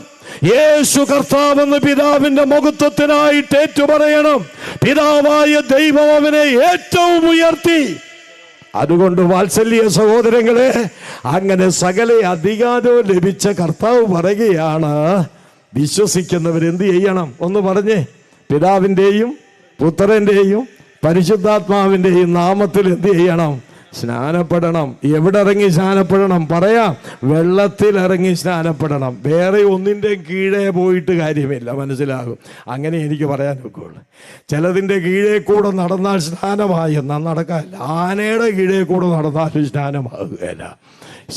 യേശു കർത്താവെന്ന് പിതാവിന്റെ മഹത്വത്തിനായിട്ട് ഏറ്റുപറയണം. പിതാവായ ദൈവം അവനെ ഏറ്റവും ഉയർത്തി. അതുകൊണ്ട് വാത്സല്യ സഹോദരങ്ങളെ, അങ്ങനെ സകല അധികാരവും ലഭിച്ച കർത്താവ് പറയുകയാണ്, വിശ്വസിക്കുന്നവരെന്ത് ചെയ്യണം? ഒന്ന് പറഞ്ഞേ. പിതാവിൻ്റെയും പുത്രൻ്റെയും പരിശുദ്ധാത്മാവിൻ്റെയും നാമത്തിൽ എന്ത് ചെയ്യണം? സ്നാനപ്പെടണം. എവിടെ ഇറങ്ങി സ്നാനപ്പെടണം? പറയാം, വെള്ളത്തിൽ ഇറങ്ങി സ്നാനപ്പെടണം. വേറെ ഒന്നിൻ്റെ കീഴേ പോയിട്ട് കാര്യമില്ല, മനസ്സിലാകും. അങ്ങനെ എനിക്ക് പറയാൻ ഒക്കുള്ളൂ. ചിലതിൻ്റെ കീഴേ കൂടെ നടന്നാൽ സ്നാനമായി എന്നാൽ നടക്കാനില്ല. ആനയുടെ കീഴേ കൂടെ നടന്നാലും സ്നാനമാകുകയില്ല.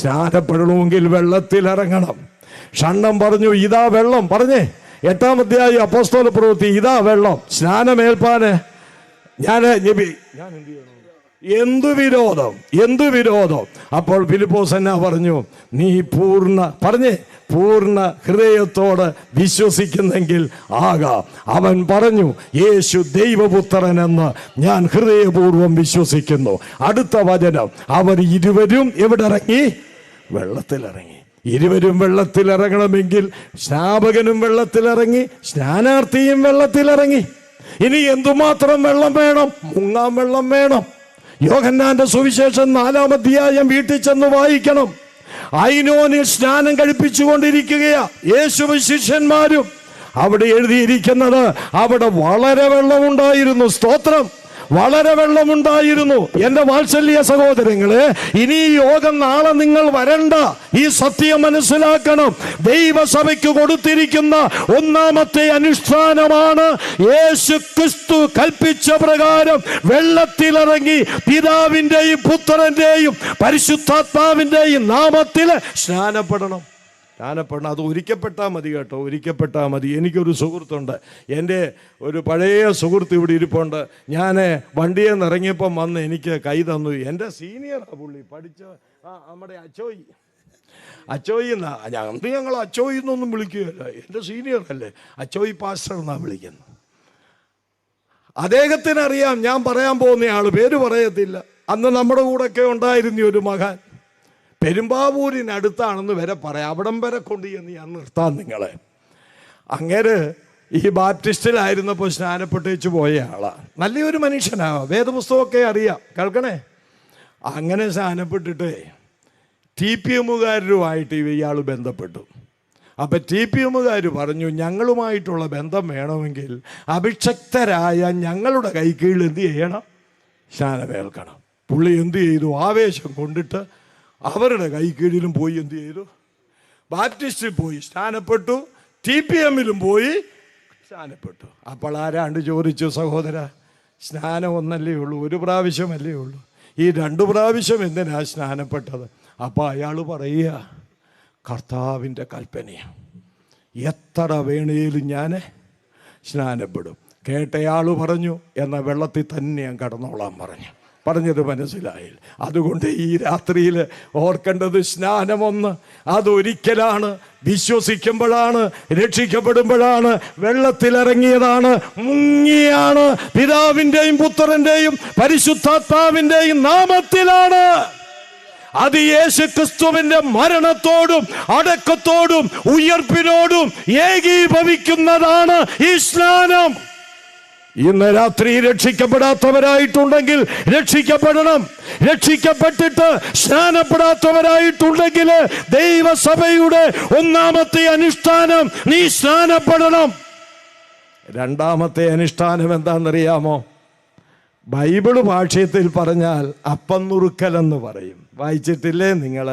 സ്നാനപ്പെടണമെങ്കിൽ വെള്ളത്തിലിറങ്ങണം. ഷണ്ഡൻ പറഞ്ഞു, ഇതാ വെള്ളം. പറഞ്ഞേ, 8-ാം അധ്യായം അപ്പോസ്തല പ്രവൃത്തി, ഇതാ വെള്ളം. സ്നാനമേൽപ്പാന് ഞാൻ എന്ത് ചെയ്യണം? എന്തു വിരോധം? അപ്പോൾ ഫിലിപ്പോസ് എന്നാ പറഞ്ഞു? നീ പൂർണ്ണ ഹൃദയത്തോട് വിശ്വസിക്കുന്നെങ്കിൽ ആകാം. അവൻ പറഞ്ഞു, യേശു ദൈവപുത്രനെന്ന് ഞാൻ ഹൃദയപൂർവ്വം വിശ്വസിക്കുന്നു. അടുത്ത വചനം, അവർ ഇരുവരും എവിടെ ഇറങ്ങി? വെള്ളത്തിലിറങ്ങി. ഇരുവരും വെള്ളത്തിലിറങ്ങണമെങ്കിൽ സ്നാപകനും വെള്ളത്തിലിറങ്ങി, സ്നാനാർത്ഥിയും വെള്ളത്തിലിറങ്ങി. ഇനി എന്തുമാത്രം വെള്ളം വേണം? മുങ്ങാൻ വെള്ളം വേണം. യോഹന്നാന്റെ സുവിശേഷം 4-ാം അധ്യായം വീട്ടിൽ ചെന്ന് വായിക്കണം. ഐനോനിൽ സ്നാനം കഴിപ്പിച്ചുകൊണ്ടിരിക്കുകയാ യേശുവും ശിഷ്യന്മാരും. അവിടെ എഴുതിയിരിക്കുന്നത്, അവിടെ വളരെ വെള്ളമുണ്ടായിരുന്നു. സ്തോത്രം, വളരെ വെള്ളമുണ്ടായിരുന്നു. എന്റെ വാത്സല്യ സഹോദരങ്ങളെ, ഇനി ഈ യോഗം നാളെ നിങ്ങൾ വരണ്ട. ഈ സത്യം മനസ്സിലാക്കണം. ദൈവസഭയ്ക്ക് കൊടുത്തിരിക്കുന്ന 1-ാമത്തെ അനുഷ്ഠാനമാണ് യേശു ക്രിസ്തു കൽപ്പിച്ച പ്രകാരം വെള്ളത്തിലിറങ്ങി പിതാവിൻ്റെയും പുത്രന്റെയും പരിശുദ്ധാത്മാവിൻ്റെയും നാമത്തിൽ സ്നാനപ്പെടണം. അത് ഒരിക്കപ്പെട്ടാൽ മതി കേട്ടോ, ഒരിക്കപ്പെട്ടാൽ മതി. എനിക്കൊരു സുഹൃത്തുണ്ട്, എൻ്റെ ഒരു പഴയ സുഹൃത്ത് ഇവിടെ ഇരിപ്പുണ്ട്. ഞാൻ വണ്ടിയിൽ നിന്ന് ഇറങ്ങിയപ്പം വന്ന് എനിക്ക് കൈ തന്നു. എൻ്റെ സീനിയറാണ് പുള്ളി, പഠിച്ച നമ്മുടെ അച്ചോയി എന്നാ. ഞങ്ങൾ അച്ചോയി എന്നൊന്നും വിളിക്കുകയല്ല, എൻ്റെ സീനിയർ അല്ലേ, അച്ചോയി പാസ്റ്റർ എന്നാണ് വിളിക്കുന്നത്. അദ്ദേഹത്തിനറിയാം ഞാൻ പറയാൻ പോകുന്ന ആൾ, പേര് പറയത്തില്ല. അന്ന് നമ്മുടെ കൂടെയൊക്കെ ഉണ്ടായിരുന്ന ഒരു മകൻ, പെരുമ്പാവൂരിനടുത്താണെന്ന് വരെ പറയാം. അവിടം വരെ കൊണ്ട് ചെന്ന് ഞാൻ നിർത്താൻ നിങ്ങളെ. അങ്ങേര് ഈ ബാപ്റ്റിസ്റ്റിലായിരുന്നപ്പോൾ സ്നാനപ്പെട്ടേച്ച് പോയ ആളാണ്. നല്ലൊരു മനുഷ്യനാണ്, വേദപുസ്തകമൊക്കെ അറിയാം. കേൾക്കണേ, അങ്ങനെ സ്നാനപ്പെട്ടിട്ട് TPM-കാരുമായിട്ട് ഇയാൾ ബന്ധപ്പെട്ടു. അപ്പം TPM-കാർ പറഞ്ഞു, ഞങ്ങളുമായിട്ടുള്ള ബന്ധം വേണമെങ്കിൽ അഭിഷക്തരായ ഞങ്ങളുടെ കൈക്കീഴിൽ എന്ത് ചെയ്യണം? സ്നാനമേൽക്കണം. പുള്ളി എന്ത് ചെയ്തു? ആവേശം കൊണ്ടിട്ട് അവരുടെ കൈക്കീഴിലും പോയി എന്ത് ചെയ്തു? ബാപ്റ്റിസ്റ്റിൽ പോയി സ്നാനപ്പെട്ടു, TPM-ലും പോയി സ്നാനപ്പെട്ടു. അപ്പോൾ ആരാണ്ട് ചോദിച്ചു, സഹോദര, സ്നാനം ഒന്നല്ലേ ഉള്ളൂ, ഒരു പ്രാവശ്യമല്ലേ ഉള്ളൂ, ഈ 2 പ്രാവശ്യം എന്തിനാ സ്നാനപ്പെട്ടത്? അപ്പോൾ അയാൾ പറയുക, കർത്താവിൻ്റെ കൽപ്പനയാണ്, എത്ര വേണേലും ഞാൻ സ്നാനപ്പെടും. കേട്ടയാൾ പറഞ്ഞു, എന്നാൽ വെള്ളത്തിൽ തന്നെ ഞാൻ കടന്നോളാൻ പറഞ്ഞത് മനസ്സിലായില്ല. അതുകൊണ്ട് ഈ രാത്രിയിൽ ഓർക്കേണ്ടത് സ്നാനമൊന്ന്, അതൊരിക്കലാണ്. വിശ്വസിക്കുമ്പോഴാണ്, രക്ഷിക്കപ്പെടുമ്പോഴാണ്, വെള്ളത്തിലിറങ്ങിയതാണ്, മുങ്ങിയാണ്, പിതാവിൻ്റെയും പുത്രൻ്റെയും പരിശുദ്ധാത്മാവിൻ്റെയും നാമത്തിലാണ്. അത് യേശു ക്രിസ്തുവിന്റെ മരണത്തോടും അടക്കത്തോടും ഉയർപ്പിനോടും ഏകീഭവിക്കുന്നതാണ് ഈ സ്നാനം. ഇന്ന് രാത്രി രക്ഷിക്കപ്പെടാത്തവരായിട്ടുണ്ടെങ്കിൽ രക്ഷിക്കപ്പെടണം. രക്ഷിക്കപ്പെട്ടിട്ട് സ്നാനപ്പെടാത്തവരായിട്ടുണ്ടെങ്കിൽ ദൈവസഭയുടെ 1-ാമത്തെ അനുഷ്ഠാനം നീ സ്നാനപ്പെടണം. 2-ാമത്തെ അനുഷ്ഠാനം എന്താണെന്നറിയാമോ? ബൈബിള് ഭാഷയത്തിൽ പറഞ്ഞാൽ അപ്പം നുറുക്കലെന്ന് പറയും. വായിച്ചിട്ടില്ലേ നിങ്ങൾ?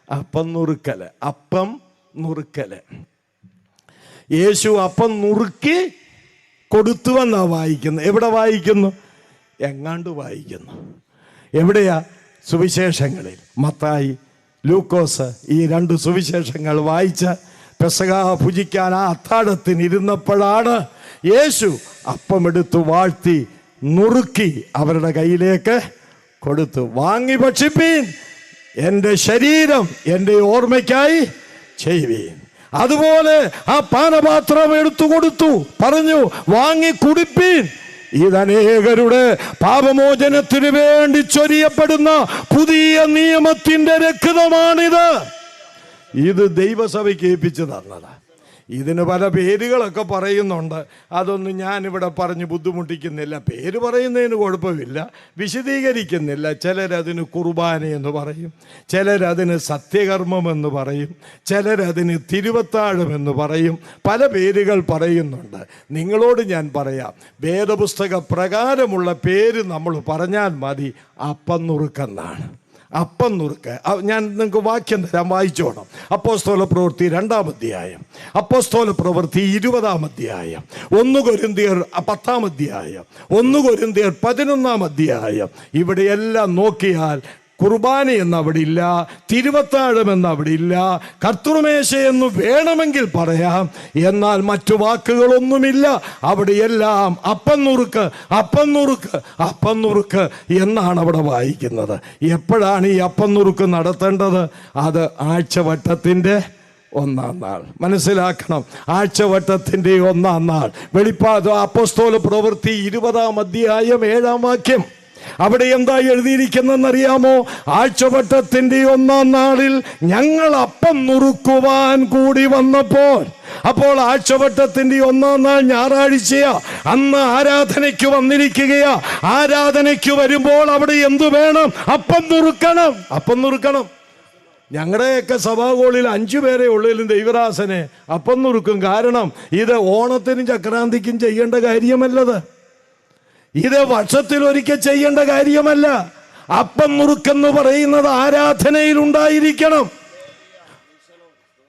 അപ്പം നുറുക്കല്, അപ്പം നുറുക്കല്. യേശു അപ്പം നുറുക്കി കൊടുത്തുവെന്നാ വായിക്കുന്നത്. എവിടെ വായിക്കുന്നു? എങ്ങാണ്ട് വായിക്കുന്നു. എവിടെയാ? സുവിശേഷങ്ങളിൽ. മത്തായി, ലൂക്കോസ്, ഈ 2 സുവിശേഷങ്ങൾ വായിച്ച പെസഹ ഭുജിക്കാൻ ആ അത്താഴത്തിനിരുന്നപ്പോഴാണ് യേശു അപ്പമെടുത്ത് വാഴ്ത്തി നുറുക്കി അവരുടെ കയ്യിലേക്ക് കൊടുത്തു. വാങ്ങി ഭക്ഷിപ്പീൻ, എൻ്റെ ശരീരം എൻ്റെ ഓർമ്മയ്ക്കായി ചെയ്യുവീൻ. അതുപോലെ ആ പാനപാത്രം എടുത്തു കൊടുത്തു, പറഞ്ഞു വാങ്ങി കുടിപ്പീൻ, ഇതനേകരുടെ പാപമോചനത്തിന് വേണ്ടി ചൊരിയപ്പെടുന്ന പുതിയ നിയമത്തിന്റെ രക്തമാണിത്. ഇത് ദൈവസഭയ്ക്ക് ഏൽപ്പിച്ചു തന്നതാ. ഇതിന് പല പേരുകളൊക്കെ പറയുന്നുണ്ട്. അതൊന്നും ഞാനിവിടെ പറഞ്ഞ് ബുദ്ധിമുട്ടിക്കുന്നില്ല. പേര് പറയുന്നതിന് കുഴപ്പമില്ല, വിശദീകരിക്കുന്നില്ല. ചിലരതിന് കുർബാനയെന്ന് പറയും, ചിലരതിന് സത്യകർമ്മമെന്ന് പറയും, ചിലരതിന് തിരുവത്താഴമെന്ന് പറയും. പല പേരുകൾ പറയുന്നുണ്ട്. നിങ്ങളോട് ഞാൻ പറയാം, വേദപുസ്തക പ്രകാരമുള്ള പേര് നമ്മൾ പറഞ്ഞാൽ മതി. അപ്പം നുറുക്കെന്നാണ്. അപ്പം നുറുക്ക്. ഞാൻ നിങ്ങൾക്ക് വാക്യം തരാം, വായിച്ചോണം. അപ്പോസ്തല പ്രവൃത്തി 2-ാം അധ്യായം, അപ്പോസ്തല പ്രവൃത്തി 20-ാം അധ്യായം, 1 കൊരിന്ത്യർ 10-ാം അധ്യായം, 1 കൊരിന്ത്യർ 11-ാം അധ്യായം. ഇവിടെയെല്ലാം നോക്കിയാൽ കുർബാന എന്നവിടെ ഇല്ല, തിരുവത്താഴം എന്നവിടെ ഇല്ല, കർത്തൃമേശയെന്ന് വേണമെങ്കിൽ പറയാം, എന്നാൽ മറ്റു വാക്കുകളൊന്നുമില്ല. അവിടെയെല്ലാം അപ്പം നുറുക്ക്, അപ്പം നുറുക്ക്, അപ്പം നുറുക്ക് എന്നാണ് അവിടെ വായിക്കുന്നത്. എപ്പോഴാണ് ഈ അപ്പം നുറുക്ക് നടത്തേണ്ടത്? അത് ആഴ്ചവട്ടത്തിൻ്റെ 1-ാം നാൾ. മനസ്സിലാക്കണം, ആഴ്ചവട്ടത്തിൻ്റെ 1-ാം നാൾ. അപ്പോസ്തല പ്രവൃത്തി 20-ാം അധ്യായം 7-ാം വാക്യം. അവിടെ എന്താ എഴുതിയിരിക്കുന്നറിയാമോ? ആഴ്ചവട്ടത്തിന്റെ 1-ാം നാളിൽ ഞങ്ങൾ അപ്പം നുറുക്കുവാൻ കൂടി വന്നപ്പോൾ. അപ്പോൾ ആഴ്ചവട്ടത്തിന്റെ 1-ാം നാൾ ഞായറാഴ്ചയാ. അന്ന് ആരാധനയ്ക്ക് വന്നിരിക്കുകയാ. ആരാധനയ്ക്ക് വരുമ്പോൾ അവിടെ എന്തു വേണം? അപ്പം നുറുക്കണം, അപ്പം നുറുക്കണം. ഞങ്ങളുടെയൊക്കെ സഭാഗോളിൽ 5 പേരെ ഉള്ളിലും ദൈവദാസനെ അപ്പം നുറുക്കും. കാരണം ഇത് ഓണത്തിനും ചക്രാന്തിക്കും ചെയ്യേണ്ട കാര്യമല്ലത്. ഇത് വർഷത്തിലൊരിക്കൽ ചെയ്യേണ്ട കാര്യമല്ല. അപ്പം നുറുക്കെന്ന് പറയുന്നത് ആരാധനയിൽ ഉണ്ടായിരിക്കണം.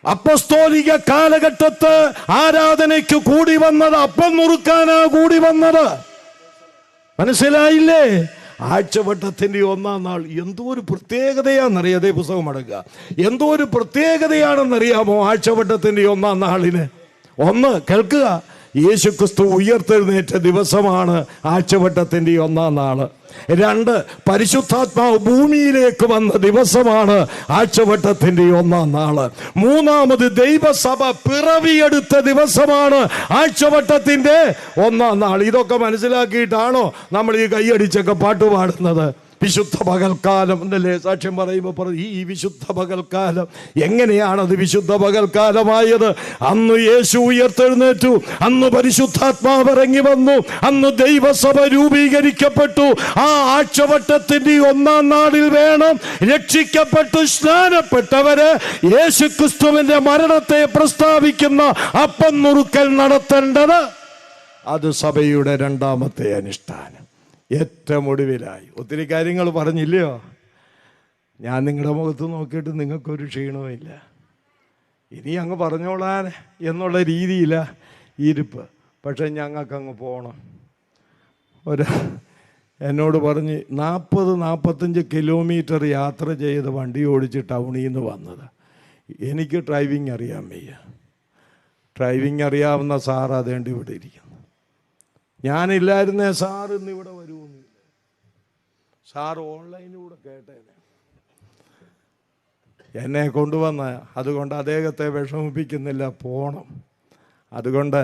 അപ്പസ്തോലിക കാലഘട്ടത്ത് ആരാധനയ്ക്ക് കൂടി വന്നത് അപ്പം നുറുക്കാനാ കൂടി വന്നത്. മനസ്സിലായില്ലേ? ആഴ്ചവട്ടത്തിന്റെ 1-ാം നാൾ എന്തോ ഒരു പ്രത്യേകതയാണെന്നറിയാം. അതേ പുസ്തകം അടക്കുക. എന്തോ ഒരു പ്രത്യേകതയാണെന്നറിയാമോ ആഴ്ചവട്ടത്തിന്റെ 1-ാം നാളിന്? ഒന്ന്, കേൾക്കുക, യേശുക്രിസ്തു ഉയർത്തെഴുന്നേറ്റ ദിവസമാണ് ആഴ്ചവട്ടത്തിന്റെ 1-ാം നാള്. 2, പരിശുദ്ധാത്മാവ് ഭൂമിയിലേക്ക് വന്ന ദിവസമാണ് ആഴ്ചവട്ടത്തിന്റെ 1-ാം നാള്. 3, ദൈവസഭ പിറവിയെടുത്ത ദിവസമാണ് ആഴ്ചവട്ടത്തിന്റെ 1-ാം നാൾ. ഇതൊക്കെ മനസ്സിലാക്കിയിട്ടാണോ നമ്മൾ ഈ കൈയടിച്ചൊക്കെ പാട്ട് പാടുന്നത്? വിശുദ്ധ പകൽക്കാലം എന്നല്ലേ സാക്ഷ്യം പറയുമ്പോൾ ഈ വിശുദ്ധ പകൽക്കാലം എങ്ങനെയാണത് വിശുദ്ധ പകൽക്കാലമായത്? അന്ന് യേശു ഉയർത്തെഴുന്നേറ്റു, അന്ന് പരിശുദ്ധാത്മാവ് ഇറങ്ങി വന്നു, അന്ന് ദൈവസഭ രൂപീകരിക്കപ്പെട്ടു. ആ ആഴ്ചവട്ടത്തിന്റെ 1-ാം നാളിൽ വേണം രക്ഷിക്കപ്പെട്ടു സ്നാനപ്പെട്ടവര് യേശുക്രിസ്തുവിന്റെ മരണത്തെ പ്രസ്താവിക്കുന്ന അപ്പം നുറുക്കൽ നടത്തേണ്ടത്. അത് സഭയുടെ 2ാമത്തെ അനുഷ്ഠാനം. ഏറ്റവും ഒടുവിലായി ഒത്തിരി കാര്യങ്ങൾ പറഞ്ഞില്ലയോ? ഞാൻ നിങ്ങളുടെ മുഖത്ത് നോക്കിയിട്ട് നിങ്ങൾക്കൊരു ക്ഷീണവുമില്ല. ഇനി അങ്ങ് പറഞ്ഞോളാൻ എന്നുള്ള രീതിയില്ല ഇരിപ്പ്. പക്ഷെ ഞങ്ങൾക്കങ്ങ് പോകണം. എന്നോട് പറഞ്ഞ് 40-45 കിലോമീറ്റർ യാത്ര ചെയ്ത് വണ്ടി ഓടിച്ച് ടൗണിൽ നിന്ന് വന്നത്. എനിക്ക് ഡ്രൈവിംഗ് അറിയാൻ വയ്യ. ഡ്രൈവിംഗ് അറിയാവുന്ന സാർ അതേണ്ടി ഇവിടെ ഇരിക്കുന്നു. ഞാനില്ലായിരുന്നേ സാർ ഇന്ന് ഇവിടെ വരുമൊന്നുമില്ല. സാർ ഓൺലൈനിലൂടെ കേട്ടേനെ. എന്നെ കൊണ്ടുവന്ന, അതുകൊണ്ട് അദ്ദേഹത്തെ വിഷമിപ്പിക്കുന്നില്ല, പോണം. അതുകൊണ്ട്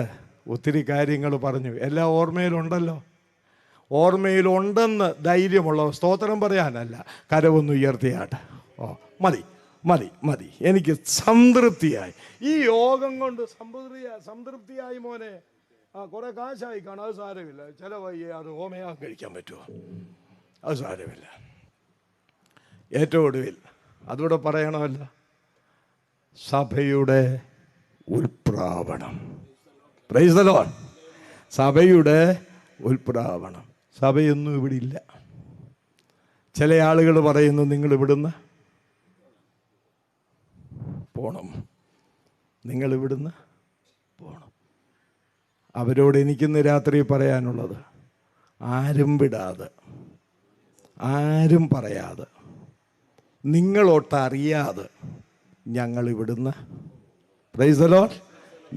ഒത്തിരി കാര്യങ്ങൾ പറഞ്ഞു. എല്ലാം ഓർമ്മയിലുണ്ടല്ലോ. ഓർമ്മയിലുണ്ടെന്ന് ധൈര്യമുള്ള സ്തോത്രം പറയാനല്ല, കരവൊന്ന് ഉയർത്തിയാട്ടെ. മതി മതി മതി, എനിക്ക് സംതൃപ്തിയായി. ഈ യോഗം കൊണ്ട് സംതൃപ്തിയായി മോനെ. കുറെ കാശായി കാണും, അത് സാരമില്ല. ചില വയ്യ, അത് ഹോമയാഗം കഴിക്കാൻ പറ്റുമോ? അത് സാരമില്ല. ഏറ്റവും ഒടുവിൽ അതുകൂടെ പറയണമല്ല, സഭയുടെ ഉൽപ്രാവണം. Price the Lord. സഭയുടെ ഉൽപ്രാവണം. സഭയൊന്നും ഇവിടെ ഇല്ല. ചില ആളുകൾ പറയുന്നു നിങ്ങൾ ഇവിടുന്ന് പോണം, നിങ്ങൾ ഇവിടുന്ന് പോണം. അവരോട് എനിക്കിന്ന് രാത്രി പറയാനുള്ളത്, ആരും വിടാതെ, ആരും പറയാതെ, നിങ്ങളൊട്ടറിയാതെ ഞങ്ങളിവിടുന്ന്, പ്രൈസ് ദി ലോർഡ്,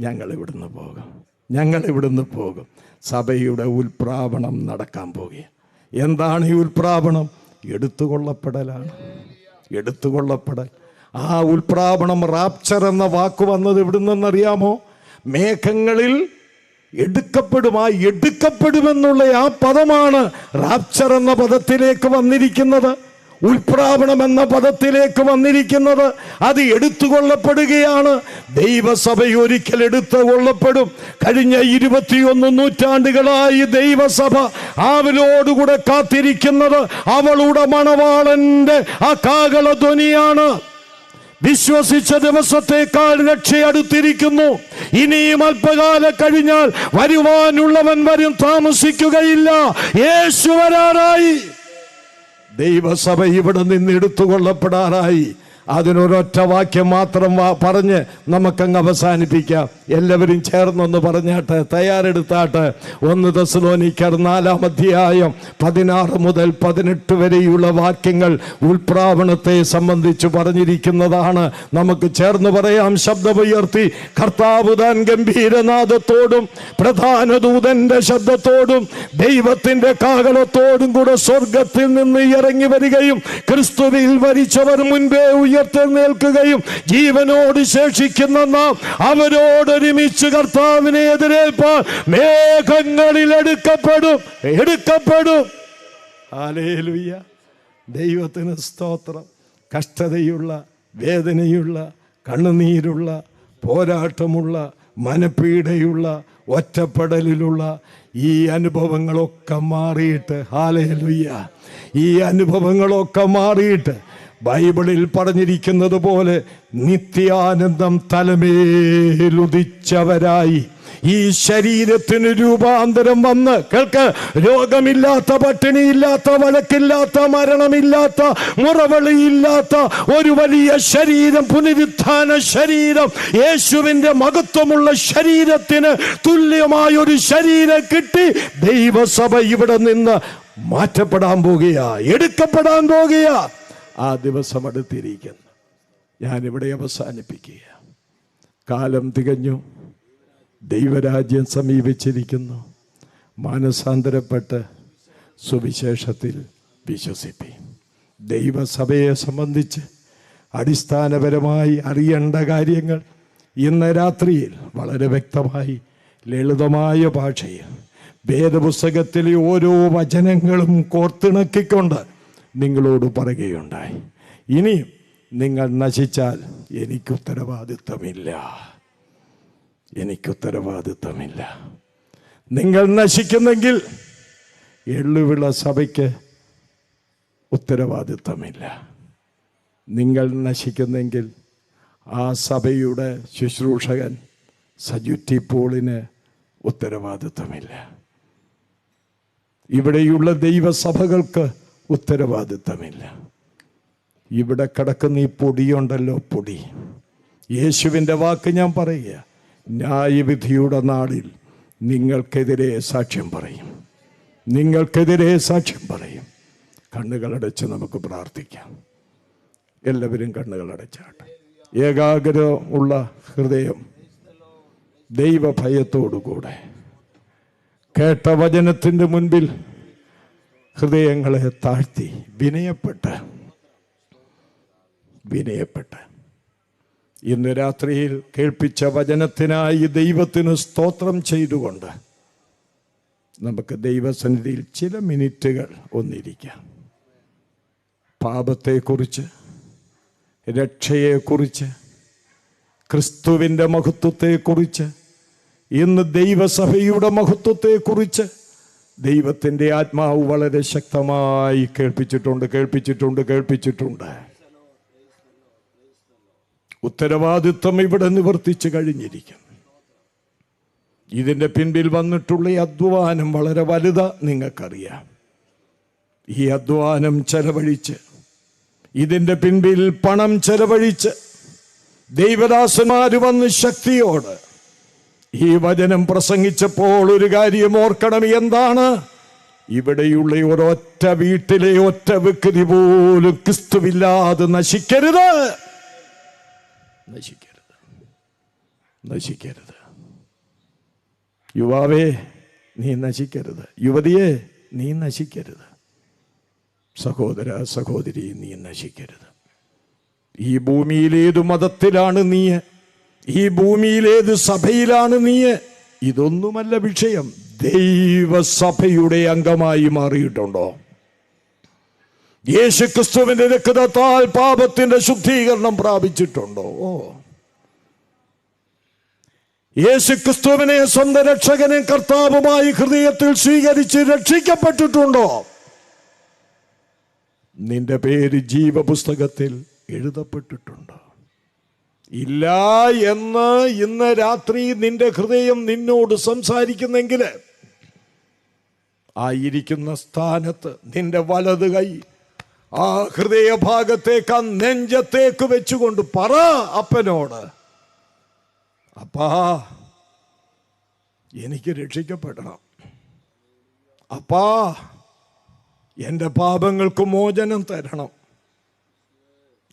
ഞങ്ങളിവിടുന്ന് പോകും. ഞങ്ങളിവിടുന്ന് പോകും. സഭയുടെ ഉൽപ്രാവണം നടക്കാൻ പോകുക. എന്താണ് ഈ ഉൽപ്രാവണം? എടുത്തുകൊള്ളപ്പെടലാണ്. എടുത്തുകൊള്ളപ്പെടൽ. ആ ഉൽപ്രാവണം, റാപ്ചർ എന്ന വാക്ക് വന്നത് എവിടുന്നെന്നറിയാമോ? മേഘങ്ങളിൽ എടുക്കപ്പെടും. ആ എടുക്കപ്പെടുമെന്നുള്ള ആ പദമാണ് റാപ്ചർ എന്ന പദത്തിലേക്ക് വന്നിരിക്കുന്നത്. ഉൽപ്രാവണം എന്ന പദത്തിലേക്ക് വന്നിരിക്കുന്നത്. അത് എടുത്തുകൊള്ളപ്പെടുകയാണ്. ദൈവസഭ ഒരിക്കൽ എടുത്തുകൊള്ളപ്പെടും. കഴിഞ്ഞ 21 നൂറ്റാണ്ടുകളായി ദൈവസഭ ആവലോടുകൂടെ കാത്തിരിക്കുന്നത് അവളുടെ മണവാളന്റെ ആ കാഹളധ്വനിയാണ്. വിശ്വസിച്ച ദിവസത്തേക്കാൾ രക്ഷ അടുത്തിരിക്കുന്നു. ഇനിയും അല്പകാലം കഴിഞ്ഞാൽ വരുവാനുള്ളവൻ വരും, താമസിക്കുകയില്ല. യേശു വരാറായി. ദൈവസഭ ഇവിടെ നിന്ന് എടുത്തുകൊള്ളപ്പെടാറായി. അതിനൊരൊറ്റ വാക്യം മാത്രം പറഞ്ഞ് നമുക്കങ്ങ് അവസാനിപ്പിക്കാം. എല്ലാവരും ചേർന്നൊന്ന് പറഞ്ഞാട്ടെ, തയ്യാറെടുത്താട്ടെ. 1 തെസ്സലോനിക്കർ 4-ാം അധ്യായം 16 മുതൽ 18 വരെയുള്ള വാക്യങ്ങൾ ഉൽപ്രാവണത്തെ സംബന്ധിച്ച് പറഞ്ഞിരിക്കുന്നതാണ്. നമുക്ക് ചേർന്ന് പറയാം ശബ്ദമുയർത്തി. കർത്താവ് താൻ ഗംഭീരനാദത്തോടും പ്രധാന ദൂതന്റെ ശബ്ദത്തോടും ദൈവത്തിന്റെ കാഹളത്തോടും കൂടെ സ്വർഗത്തിൽ നിന്ന് ഇറങ്ങി വരികയും ക്രിസ്തുവിൽ മരിച്ചവർ മുൻപേ ഉയർത്തെഴുന്നേൽക്കുകയും ജീവനോട് ശേഷിക്കുന്ന നാം അവരോടൊരുമിച്ച് കർത്താവിനെ എതിരേൽപ്പാൻ മേഘങ്ങളിൽ എടുക്കപ്പെടും. ഹല്ലേലൂയ. ദൈവത്തിന് സ്തോത്രം. കഷ്ടതയുള്ള, വേദനയുള്ള, കണ്ണുനീരുള്ള, പോരാട്ടമുള്ള, മനപ്പീഡയുള്ള, ഒറ്റപ്പെടലിലുള്ള ഈ അനുഭവങ്ങളൊക്കെ മാറിയിട്ട്, ഹല്ലേലൂയ, ഈ അനുഭവങ്ങളൊക്കെ മാറിയിട്ട് ബൈബിളിൽ പറഞ്ഞിരിക്കുന്നത് പോലെ നിത്യാനന്ദം തലമേലുദിച്ചവരായി ഈ ശരീരത്തിന് രൂപാന്തരം വന്ന്, കേൾക്ക്, രോഗമില്ലാത്ത, പട്ടിണിയില്ലാത്ത, വഴക്കില്ലാത്ത, മരണമില്ലാത്ത, മുറവിളിയില്ലാത്ത ഒരു വലിയ ശരീരം, പുനരുത്ഥാന ശരീരം, യേശുവിന്റെ മഹത്വമുള്ള ശരീരത്തിന് തുല്യമായൊരു ശരീരം കിട്ടി. ദൈവസഭ ഇവിടെ നിന്ന് മാറ്റപ്പെടാൻ പോകുകയാ, എടുക്കപ്പെടാൻ പോകുകയാ. ആ ദിവസം അടുത്തിരിക്കുന്നു. ഞാനിവിടെ അവസാനിപ്പിക്കുക. കാലം തികഞ്ഞു, ദൈവരാജ്യം സമീപിച്ചിരിക്കുന്നു. മാനസാന്തരപ്പെട്ട് സുവിശേഷത്തിൽ വിശ്വസിപ്പീൻ. ദൈവസഭയെ സംബന്ധിച്ച് അടിസ്ഥാനപരമായി അറിയേണ്ട കാര്യങ്ങൾ ഇന്ന് രാത്രിയിൽ വളരെ വ്യക്തമായി ലളിതമായ ഭാഷയിൽ വേദപുസ്തകത്തിലെ ഓരോ വചനങ്ങളും കോർത്തിണക്കിക്കൊണ്ട് നിങ്ങളോട് പറയുകയുണ്ടായി. ഇനിയും നിങ്ങൾ നശിച്ചാൽ എനിക്കുത്തരവാദിത്തമില്ല. നിങ്ങൾ നശിക്കുന്നെങ്കിൽ എള്ളുവിള സഭയ്ക്ക് ഉത്തരവാദിത്തമില്ല. നിങ്ങൾ നശിക്കുന്നെങ്കിൽ ആ സഭയുടെ ശുശ്രൂഷകൻ സജുറ്റി പോളിന് ഉത്തരവാദിത്തമില്ല. ഇവിടെയുള്ള ദൈവസഭകൾക്ക് ഉത്തരവാദിത്തമില്ല. ഇവിടെ കിടക്കുന്ന ഈ പൊടിയുണ്ടല്ലോ, പൊടി. യേശുവിൻ്റെ വാക്ക് ഞാൻ പറയുക, ന്യായവിധിയുടെ നാളിൽ നിങ്ങൾക്കെതിരെ സാക്ഷ്യം പറയും. കണ്ണുകളടച്ച് നമുക്ക് പ്രാർത്ഥിക്കാം. എല്ലാവരും കണ്ണുകളടച്ചാട്ടെ. ഏകാഗ്രമുള്ള ഹൃദയം, ദൈവഭയത്തോടുകൂടെ കേട്ട വചനത്തിൻ്റെ മുൻപിൽ ഹൃദയങ്ങളെ താഴ്ത്തി വിനയപ്പെട്ട് ഇന്ന് രാത്രിയിൽ കേൾപ്പിച്ച വചനത്തിനായി ദൈവത്തിന് സ്തോത്രം ചെയ്തുകൊണ്ട് നമുക്ക് ദൈവസന്നിധിയിൽ ചില മിനിറ്റുകൾ ഒന്നിരിക്കാം. പാപത്തെക്കുറിച്ച്, രക്ഷയെക്കുറിച്ച്, ക്രിസ്തുവിൻ്റെ മഹത്വത്തെക്കുറിച്ച്, ഇന്ന് ദൈവസഭയുടെ മഹത്വത്തെക്കുറിച്ച് ദൈവത്തിൻ്റെ ആത്മാവ് വളരെ ശക്തമായി കേൾപ്പിച്ചിട്ടുണ്ട്. ഉത്തരവാദിത്വം ഇവിടെ നിവർത്തിച്ചു കഴിഞ്ഞിരിക്കും. ഇതിൻ്റെ പിൻപിൽ വന്നിട്ടുള്ള അധ്വാനം വളരെ വലുതാ, നിങ്ങൾക്കറിയാം. ഈ അധ്വാനം ചെലവഴിച്ച്, ഇതിൻ്റെ പിൻപിൽ പണം ചെലവഴിച്ച് ദൈവദാസന്മാര് വന്ന് ശക്തിയോട് ഈ വചനം പ്രസംഗിച്ചപ്പോൾ ഒരു കാര്യം ഓർക്കണം. എന്താണ്? ഇവിടെയുള്ള ഒരൊറ്റ വീട്ടിലെ ഒറ്റ വ്യക്തി പോലും ക്രിസ്തുവില്ലാതെ നശിക്കരുത്. യുവാവേ, നീ നശിക്കരുത്. യുവതിയെ, നീ നശിക്കരുത്. സഹോദര, സഹോദരി, നീ നശിക്കരുത്. ഈ ഭൂമിയിലേതു മതത്തിലാണ് നീ, ഈ ഭൂമിയിലേത് സഭയിലാണ് നീ, ഇതൊന്നുമല്ല വിഷയം. ദൈവസഭയുടെ അംഗമായി മാറിയിട്ടുണ്ടോ? യേശുക്രിസ്തുവിന്റെ രക്തത്താൽ പാപത്തിന്റെ ശുദ്ധീകരണം പ്രാപിച്ചിട്ടുണ്ടോ? യേശുക്രിസ്തുവിനെ സ്വന്തം രക്ഷകനെ കർത്താവുമായി ഹൃദയത്തിൽ സ്വീകരിച്ച് രക്ഷിക്കപ്പെട്ടിട്ടുണ്ടോ? നിന്റെ പേര് ജീവപുസ്തകത്തിൽ എഴുതപ്പെട്ടിട്ടുണ്ടോ? ഇല്ല എന്ന് ഇന്ന് രാത്രി നിന്റെ ഹൃദയം നിന്നോട് സംസാരിക്കുന്നെങ്കിൽ ആയിരിക്കുന്ന സ്ഥാനത്ത് നിന്റെ വലത് കൈ ആ ഹൃദയഭാഗത്തേക്ക്, ആ നെഞ്ചത്തേക്ക് വെച്ചുകൊണ്ട് പറ അപ്പനോട്, അപ്പാ എനിക്ക് രക്ഷിക്കപ്പെടണം. അപ്പാ എൻ്റെ പാപങ്ങൾക്ക് മോചനം തരണം.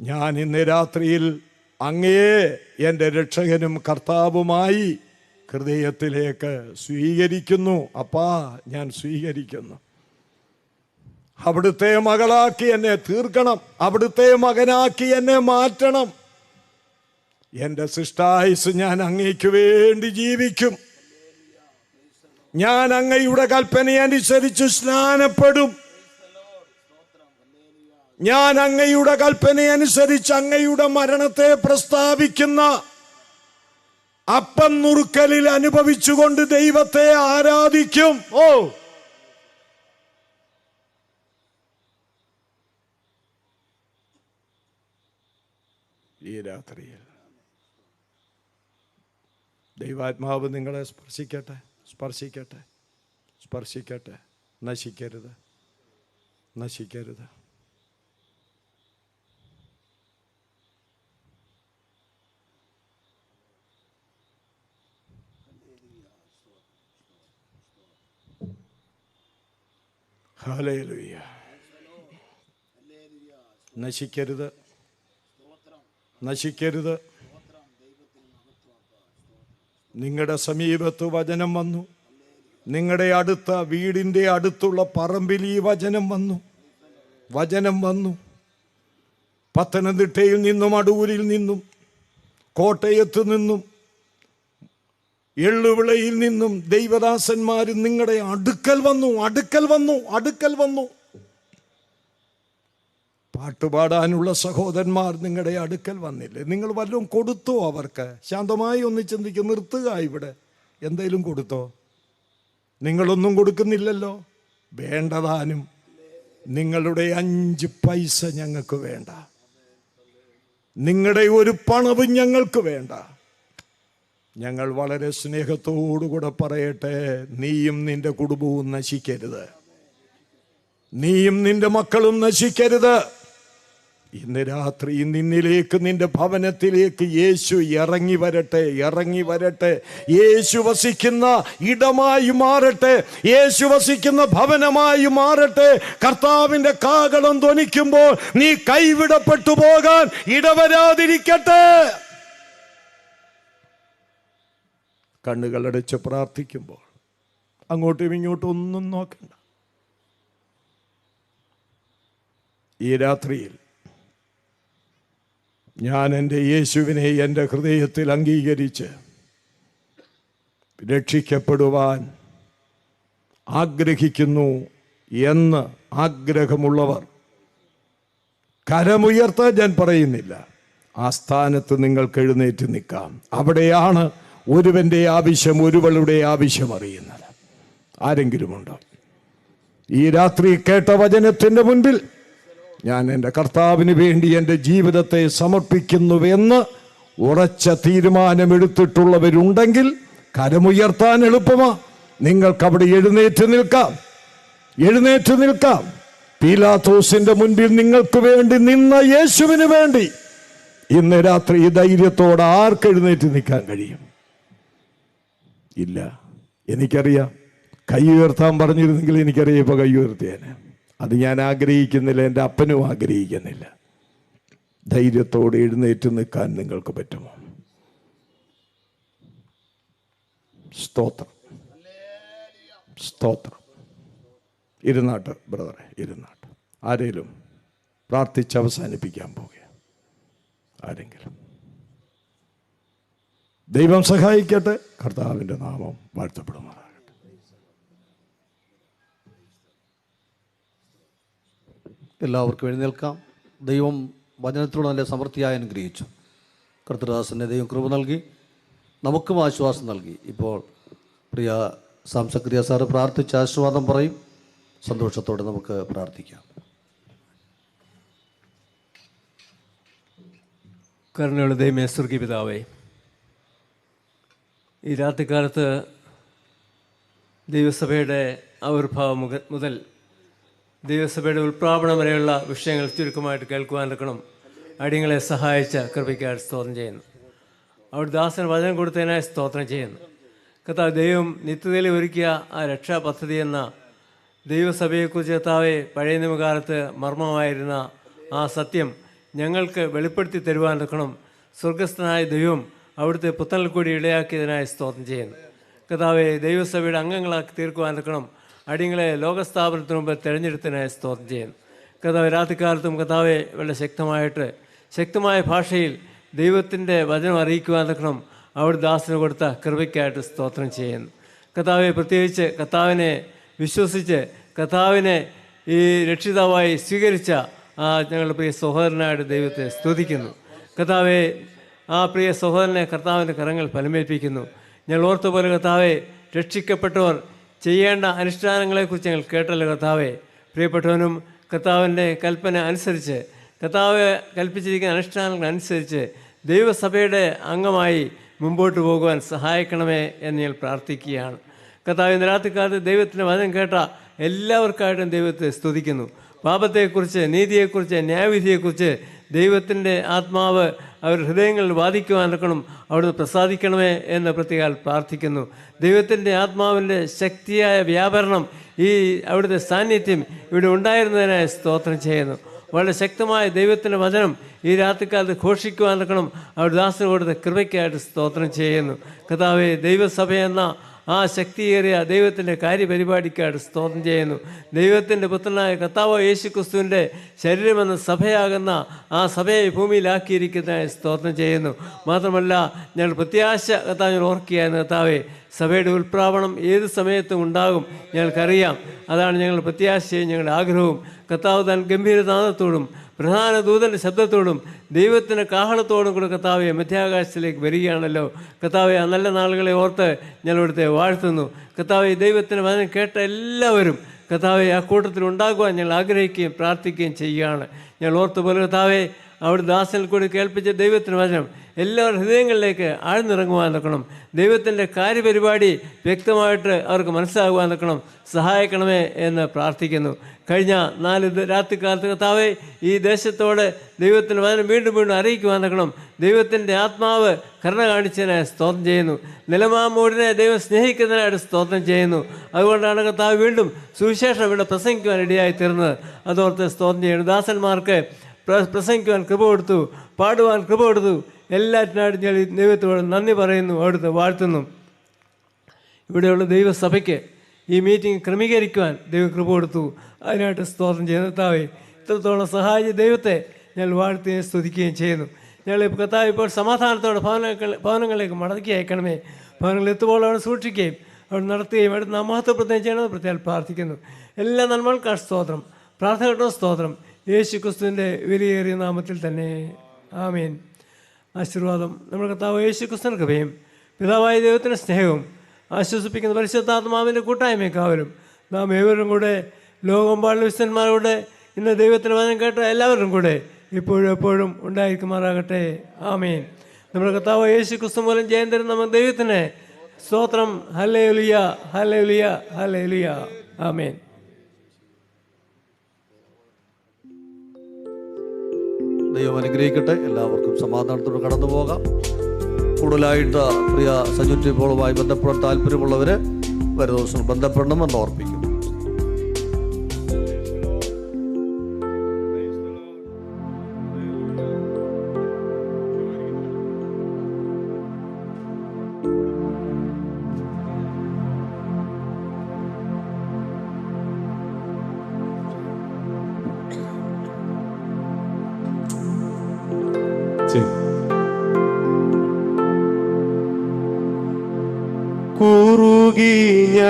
ഞാൻ ഇന്ന് രാത്രിയിൽ അങ്ങയെ എൻ്റെ രക്ഷകനും കർത്താവുമായി ഹൃദയത്തിലേക്ക് സ്വീകരിക്കുന്നു. അപ്പാ ഞാൻ സ്വീകരിക്കുന്നു. അവിടുത്തെ മകളാക്കി എന്നെ തീർക്കണം. അവിടുത്തെ മകനാക്കി എന്നെ മാറ്റണം. എൻ്റെ സൃഷ്ടായുസ് ഞാൻ അങ്ങയ്ക്ക് വേണ്ടി ജീവിക്കും. ഞാൻ അങ്ങയുടെ കൽപ്പനയനുസരിച്ച് സ്നാനപ്പെടും. ഞാൻ അങ്ങയുടെ കൽപ്പനയനുസരിച്ച് അങ്ങയുടെ മരണത്തെ പ്രസ്താവിക്കുന്ന അപ്പം നുറുക്കലിൽ അനുഭവിച്ചുകൊണ്ട് ദൈവത്തെ ആരാധിക്കും. ഈ രാത്രിയിൽ ദൈവാത്മാവ് നിങ്ങളെ സ്പർശിക്കട്ടെ, സ്പർശിക്കട്ടെ, സ്പർശിക്കട്ടെ. നശിക്കരുത്, നശിക്കരുത്. ഹല്ലേലൂയ. നശിക്കരുത്, നശിക്കരുത്. നിങ്ങളുടെ സമീപത്ത് വചനം വന്നു. നിങ്ങളുടെ അടുത്ത വീടിൻ്റെ അടുത്തുള്ള പറമ്പിൽ ഈ വചനം വന്നു. വചനം വന്നു. പത്തനംതിട്ടയിൽ നിന്നും, അടൂരിൽ നിന്നും, കോട്ടയത്ത് നിന്നും, എള്ളുവിളയിൽ നിന്നും ദൈവദാസന്മാർ നിങ്ങളുടെ അടുക്കൽ വന്നു, അടുക്കൽ വന്നു, അടുക്കൽ വന്നു. പാട്ടുപാടാനുള്ള സഹോദരന്മാർ നിങ്ങളുടെ അടുക്കൽ വന്നില്ലേ? നിങ്ങൾ വല്ലതും കൊടുത്തോ അവർക്ക്? ശാന്തമായി ഒന്ന് ചിന്തിക്കും. നിർത്തുക. ഇവിടെ എന്തെങ്കിലും കൊടുത്തോ? നിങ്ങളൊന്നും കൊടുക്കുന്നില്ലല്ലോ. വേണ്ടതാനും. നിങ്ങളുടെ 5 പൈസ ഞങ്ങൾക്ക് വേണ്ട. നിങ്ങളുടെ ഒരു പണവും ഞങ്ങൾക്ക് വേണ്ട. ഞങ്ങൾ വളരെ സ്നേഹത്തോടുകൂടെ പറയട്ടെ, നീയും നിന്റെ കുടുംബവും നശിക്കരുത്. നീയും നിന്റെ മക്കളും നശിക്കരുത്. ഇന്ന് രാത്രി നിന്നിലേക്ക്, നിന്റെ ഭവനത്തിലേക്ക് യേശു ഇറങ്ങി വരട്ടെ, ഇറങ്ങി വരട്ടെ. യേശു വസിക്കുന്ന ഇടമായി മാറട്ടെ, യേശു വസിക്കുന്ന ഭവനമായി മാറട്ടെ. കർത്താവിന്റെ കാഹളം ധ്വനിക്കുമ്പോൾ നീ കൈവിടപ്പെട്ടു പോകാൻ ഇടവരാതിരിക്കട്ടെ. കണ്ണുകളടച്ച് പ്രാർത്ഥിക്കുമ്പോൾ അങ്ങോട്ടും ഇങ്ങോട്ടും ഒന്നും നോക്കണ്ട. ഈ രാത്രിയിൽ ഞാൻ എൻ്റെ യേശുവിനെ എൻ്റെ ഹൃദയത്തിൽ അംഗീകരിച്ച് രക്ഷിക്കപ്പെടുവാൻ ആഗ്രഹിക്കുന്നു എന്ന് ആഗ്രഹമുള്ളവർ കരമുയർത്താൻ ഞാൻ പറയുന്നില്ല. ആ സ്ഥാനത്ത് നിങ്ങൾക്ക് എഴുന്നേറ്റ് നിൽക്കാം. അവിടെയാണ് ഒരുവന്റെ ആവശ്യം, ഒരുവളുടെ ആവശ്യം അറിയുന്നത്. ആരെങ്കിലുമുണ്ടോ? ഈ രാത്രി കേട്ട വചനത്തിൻ്റെ മുൻപിൽ ഞാൻ എൻ്റെ കർത്താവിന് വേണ്ടി എൻ്റെ ജീവിതത്തെ സമർപ്പിക്കുന്നുവെന്ന് ഉറച്ച തീരുമാനമെടുത്തിട്ടുള്ളവരുണ്ടെങ്കിൽ കരമുയർത്താൻ എളുപ്പമാ. നിങ്ങൾക്കവിടെ എഴുന്നേറ്റ് നിൽക്കാം, എഴുന്നേറ്റ് നിൽക്കാം. പീലാത്തോസിന്റെ മുൻപിൽ നിങ്ങൾക്ക് വേണ്ടി നിന്ന യേശുവിന് വേണ്ടി ഇന്ന് രാത്രി ഈ ധൈര്യത്തോടെ ആർക്ക് എഴുന്നേറ്റ് നിൽക്കാൻ കഴിയും? ഇല്ല. എനിക്കറിയാം. കൈ ഉയർത്താൻ പറഞ്ഞിരുന്നെങ്കിൽ എനിക്കറിയാം ഇപ്പോൾ കൈ ഉയർത്തിയേനെ. അത് ഞാൻ ആഗ്രഹിക്കുന്നില്ല, എൻ്റെ അപ്പനും ആഗ്രഹിക്കുന്നില്ല. ധൈര്യത്തോടെ എഴുന്നേറ്റ് നിൽക്കാൻ നിങ്ങൾക്ക് പറ്റുമോ? സ്തോത്രം, സ്തോത്രം. ഇരുന്നാട്ട് ബ്രദറെ, ഇരുന്നാട്ട്. ആരെങ്കിലും പ്രാർത്ഥിച്ച് അവസാനിപ്പിക്കാൻ പോകുക? ആരെങ്കിലും? ദൈവം സഹായിക്കട്ടെ. കർത്താവിൻ്റെ നാമം വാഴ്ത്തപ്പെടുമാറാകട്ടെ. എല്ലാവർക്കും എഴുന്നേൽക്കാം. ദൈവം വചനത്തിലൂടെ നല്ല സമൃദ്ധിയായി അനുഗ്രഹിച്ചു. കർത്തൃദാസനെ ദൈവം കൃപ നൽകി, നമുക്കും ആശ്വാസം നൽകി. ഇപ്പോൾ പ്രിയ സാംസക്രിയ സാറ് പ്രാർത്ഥിച്ച് ആശീർവാദം പറയും. സന്തോഷത്തോടെ നമുക്ക് പ്രാർത്ഥിക്കാം. കരുണയുള്ള ദൈവമേ, സ്വർഗീയ പിതാവേ, ഈ രാത്രികാലത്ത് ദൈവസഭയുടെ ആവിർഭാവം മുതൽ ദൈവസഭയുടെ ഉൽപ്രാപണം വരെയുള്ള വിഷയങ്ങൾ ചുരുക്കമായിട്ട് കേൾക്കുവാനെടുക്കണം അടിയങ്ങളെ സഹായിച്ച കൃപയ്ക്കായിട്ട് സ്തോത്രം ചെയ്യുന്നു. അവിടെ ദാസൻ വചനം കൊടുത്തതിനായി സ്തോത്രം ചെയ്യുന്നു. കർത്താവ്, ദൈവം നിത്യതയിൽ ഒരുക്കിയ ആ രക്ഷാപദ്ധതി എന്ന ദൈവസഭയെക്കുറിച്ച് കർത്താവെ പഴയ നിയമകാലത്ത് മർമ്മമായിരുന്ന ആ സത്യം ഞങ്ങൾക്ക് വെളിപ്പെടുത്തി തരുവാനെടുക്കണം സ്വർഗസ്ഥനായ ദൈവം അവിടുത്തെ പുത്രനിൽ കൂടി ഇടയാക്കിയതിനായി സ്തോത്രം ചെയ്യുന്നു. കർത്താവെ, ദൈവസഭയുടെ അംഗങ്ങളാക്കി തീർക്കുവാനെടുക്കണം അടിയങ്ങളെ ലോകസ്ഥാപനത്തിന് മുമ്പ് തിരഞ്ഞെടുത്തതിനായി സ്തോത്രം ചെയ്യുന്നു. കർത്താവ്, രാത്രികാലത്തും കർത്താവെ വളരെ ശക്തമായ ഭാഷയിൽ ദൈവത്തിൻ്റെ വചനം അറിയിക്കുവാനെടുക്കണം അവിടെ ദാസന് കൊടുത്ത കൃപയ്ക്കായിട്ട് സ്തോത്രം ചെയ്യുന്നു. കർത്താവെ, പ്രത്യേകിച്ച് കർത്താവിനെ വിശ്വസിച്ച് കർത്താവിനെ ഈ രക്ഷിതാവായി സ്വീകരിച്ച ആ ഞങ്ങളുടെ പ്രിയ സഹോദരനായിട്ട് ദൈവത്തെ സ്തുതിക്കുന്നു. കർത്താവെ, ആ പ്രിയ സഹോദരനെ കർത്താവിൻ്റെ കരങ്ങൾ ഫലമേൽപ്പിക്കുന്നു. ഞങ്ങൾ ഓർത്ത പോലെ കർത്താവെ, രക്ഷിക്കപ്പെട്ടവർ ചെയ്യേണ്ട അനുഷ്ഠാനങ്ങളെക്കുറിച്ച് ഞങ്ങൾ കേട്ടല്ലോ കർത്താവെ. പ്രിയപ്പെട്ടവനും കർത്താവിൻ്റെ കൽപ്പന അനുസരിച്ച് കർത്താവ് കൽപ്പിച്ചിരിക്കുന്ന അനുഷ്ഠാനങ്ങൾ അനുസരിച്ച് ദൈവസഭയുടെ അംഗമായി മുമ്പോട്ട് പോകുവാൻ സഹായിക്കണമേ എന്ന് ഞാൻ പ്രാർത്ഥിക്കുകയാണ്. കർത്താവ്, ഇന്ന് രാത്രിക്കാലത്ത് ദൈവത്തിൻ്റെ വചനം കേട്ട എല്ലാവർക്കായിട്ടും ദൈവത്തെ സ്തുതിക്കുന്നു. പാപത്തെക്കുറിച്ച്, നീതിയെക്കുറിച്ച്, ന്യായവിധിയെക്കുറിച്ച് ദൈവത്തിൻ്റെ ആത്മാവ് അവരുടെ ഹൃദയങ്ങളിൽ വാദിക്കുവാനെടുക്കണം അവിടുന്ന് പ്രസാദിക്കണമേ എന്ന് പ്രത്യേകം പ്രാർത്ഥിക്കുന്നു. ദൈവത്തിൻ്റെ ആത്മാവിൻ്റെ ശക്തിയായ വ്യാപരണം, ഈ അവിടുത്തെ സാന്നിധ്യം ഇവിടെ ഉണ്ടായിരുന്നതിനായി സ്തോത്രം ചെയ്യുന്നു. വളരെ ശക്തമായ ദൈവത്തിൻ്റെ വചനം ഈ രാത്രിക്കാലത്ത് ഘോഷിക്കുവാനെടുക്കണം അവിടെ ദാസന് കൊടുത്ത കൃപയ്ക്കായിട്ട് സ്തോത്രം ചെയ്യുന്നു. കർത്താവേ, ദൈവസഭയെന്ന ആ ശക്തിയേറിയ ദൈവത്തിൻ്റെ കാര്യപരിപാടിക്കായിട്ട് സ്തോത്രം ചെയ്യുന്നു. ദൈവത്തിൻ്റെ പുത്രനായ കർത്താവ് യേശു ക്രിസ്തുവിൻ്റെ ശരീരമെന്ന സഭയാകുന്ന ആ സഭയെ ഭൂമിയിലാക്കിയിരിക്കുന്നതായി സ്തോത്രം ചെയ്യുന്നു. മാത്രമല്ല, ഞങ്ങൾ പ്രത്യാശ കർത്താവ് ഓർക്കുകയായിരുന്നു. കർത്താവെ, സഭയുടെ ഉൽപ്രാപണം ഏത് സമയത്തും ഉണ്ടാകും ഞങ്ങൾക്കറിയാം. അതാണ് ഞങ്ങളുടെ പ്രത്യാശയും ഞങ്ങളുടെ ആഗ്രഹവും. കർത്താവ് താൻ ഗംഭീരനാദത്തോടും പ്രധാന ദൂതൻ്റെ ശബ്ദത്തോടും ദൈവത്തിൻ്റെ കാഹളത്തോടും കൂടെ കർത്താവെ മധ്യാകാശത്തിലേക്ക് വരികയാണല്ലോ. കർത്താവെ, ആ നല്ല നാളുകളെ ഓർത്ത് ഞാൻ ഇവിടുത്തെ വാഴ്ത്തുന്നു. കർത്താവെ, ദൈവത്തിൻ്റെ വചനം കേട്ട എല്ലാവരും കർത്താവെ ആ കൂട്ടത്തിൽ ഉണ്ടാകുവാൻ ഞങ്ങൾ ആഗ്രഹിക്കുകയും പ്രാർത്ഥിക്കുകയും ചെയ്യുകയാണ്. ഞങ്ങൾ ഓർത്തുപോലെ കർത്താവെ, അവിടെ ദാസനിൽ കൂടി കേൾപ്പിച്ച ദൈവത്തിൻ്റെ വചനം എല്ലാവരുടെ ഹൃദയങ്ങളിലേക്ക് ആഴ്ന്നിറങ്ങുവാൻ നിൽക്കണം. ദൈവത്തിൻ്റെ കാര്യപരിപാടി വ്യക്തമായിട്ട് അവർക്ക് മനസ്സിലാകുവാൻ നിൽക്കണം. സഹായിക്കണമേ എന്ന് പ്രാർത്ഥിക്കുന്നു. കഴിഞ്ഞ 4 രാത്രികാലത്ത് കർത്താവെ, ഈ ദേശത്തോട് ദൈവത്തിൻ്റെ വചനം വീണ്ടും അറിയിക്കുവാൻ നിൽക്കണം. ദൈവത്തിൻ്റെ ആത്മാവ് കരുണ കാണിച്ചതിനായി സ്തോത്രം ചെയ്യുന്നു. നിലമാമൂടിനെ ദൈവം സ്നേഹിക്കുന്നതിനായിട്ട് സ്തോത്രം ചെയ്യുന്നു. അതുകൊണ്ടാണ് കർത്താവ് വീണ്ടും സുവിശേഷം ഇവിടെ പ്രസംഗിക്കുവാൻ ഇടയായി തീർന്നത്. അതോർത്ത് സ്തോത്രം ചെയ്യുന്നു. ദാസന്മാർക്ക് പ്രസംഗിക്കുവാൻ കൃപ കൊടുത്തു, പാടുവാൻ കൃപ കൊടുത്തു. എല്ലാറ്റിനായിട്ടും ഞാൻ ദൈവത്തോട് നന്ദി പറയുന്നു, അവിടുത്തെ വാഴ്ത്തുന്നു. ഇവിടെയുള്ള ദൈവസഭയ്ക്ക് ഈ മീറ്റിംഗ് ക്രമീകരിക്കുവാൻ ദൈവം കൃപ കൊടുത്തു. അതിനായിട്ട് സ്തോത്രം ചെയ്യുന്നു. കർത്താവേ, ഇത്രത്തോളം സഹായിച്ച ദൈവത്തെ ഞാൻ വാഴ്ത്തുകയും സ്തുതിക്കുകയും ചെയ്യുന്നു. ഞങ്ങൾ കർത്താവ് ഇപ്പോൾ സമാധാനത്തോടെ ഭവനങ്ങളിലേക്ക് മടക്കി അയക്കണമേ. ഭവനങ്ങളിൽ എത്തുമ്പോൾ അവിടെ സൂക്ഷിക്കുകയും അവിടെ നടത്തുകയും അവിടെ നാമഹത്വപ്രദം ചെയ്യണമെന്ന് പ്രത്യേകം പ്രാർത്ഥിക്കുന്നു. എല്ലാ നന്മകൾക്കാണ് സ്തോത്രം. പ്രാർത്ഥനകട്ടോ സ്തോത്രം. യേശു ക്രിസ്തുവിൻ്റെ വിലയേറിയ നാമത്തിൽ തന്നെ, ആമേൻ. ആശീർവാദം നമ്മുടെ കർത്താവ് യേശു ക്രിസ്തുവിൻ്റെ കൃപയും പിതാവായ ദൈവത്തിൻ്റെ സ്നേഹവും ആശ്വസിപ്പിക്കുന്ന പരിശുദ്ധാത്മാവിൻ്റെ കൂട്ടായ്മയെക്കാവലും നാം ഏവരും കൂടെ ലോകമെമ്പാടുള്ള വിശുദ്ധന്മാരോട് ഇന്ന് ദൈവത്തിൻ്റെ വചനം കേട്ട എല്ലാവരും കൂടെ ഇപ്പോഴും എപ്പോഴും ഉണ്ടായിരിക്കുമാറാകട്ടെ, ആമേൻ. നമ്മുടെ കർത്താവ് യേശു ക്രിസ്തു മൂലം ജയം തരുന്ന നമ്മുടെ ദൈവത്തിന് സ്തോത്രം. ഹല്ലേലൂയ, ഹല്ലേലൂയ, ഹല്ലേലൂയ, ആമേൻ. ദൈവം അനുഗ്രഹിക്കട്ടെ. എല്ലാവർക്കും സമാധാനത്തോടെ കടന്നു പോകാം. കൂടുതലായിട്ട് പ്രിയ സജു ട്രിപ്പോളുമായി ബന്ധപ്പെടാൻ താല്പര്യമുള്ളവർ വരും ദിവസം ബന്ധപ്പെടണമെന്ന് ഓർപ്പിക്കും. കുറുകിഞ്ഞറങ്ങി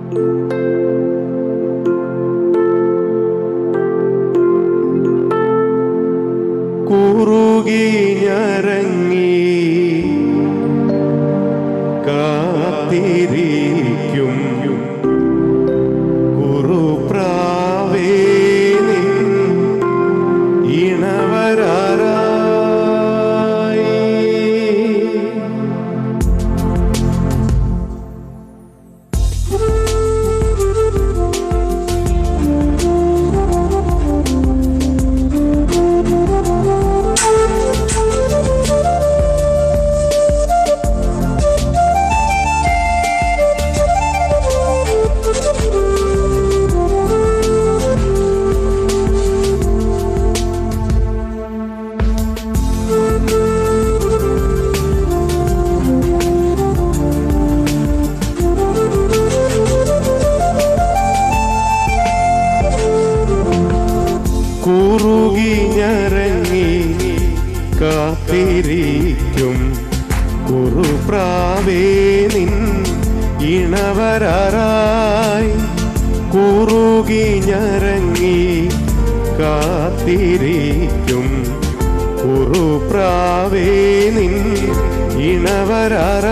കുറുകി ഞരങ്ങി കാത്തിരിക്കും കുറുപ്രാവേ നിൻ ഇണവരായി. കുറുകി ഞരങ്ങി കാത്തിരിക്കും കുറുപ്രാവേ നിൻ ഇണവരായി. കുറുകി ഞരങ്ങി കാത്തിരിക്കും കുറുപ്രാവേ നിൻ ഇണവരായി.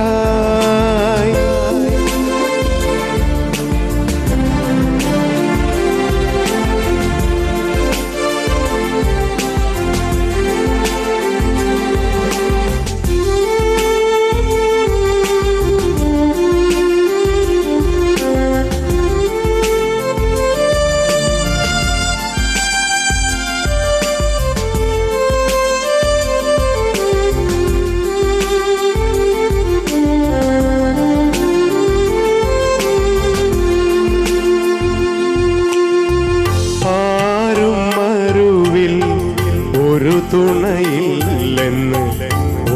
ഒരു തുണയില്ലെന്ന്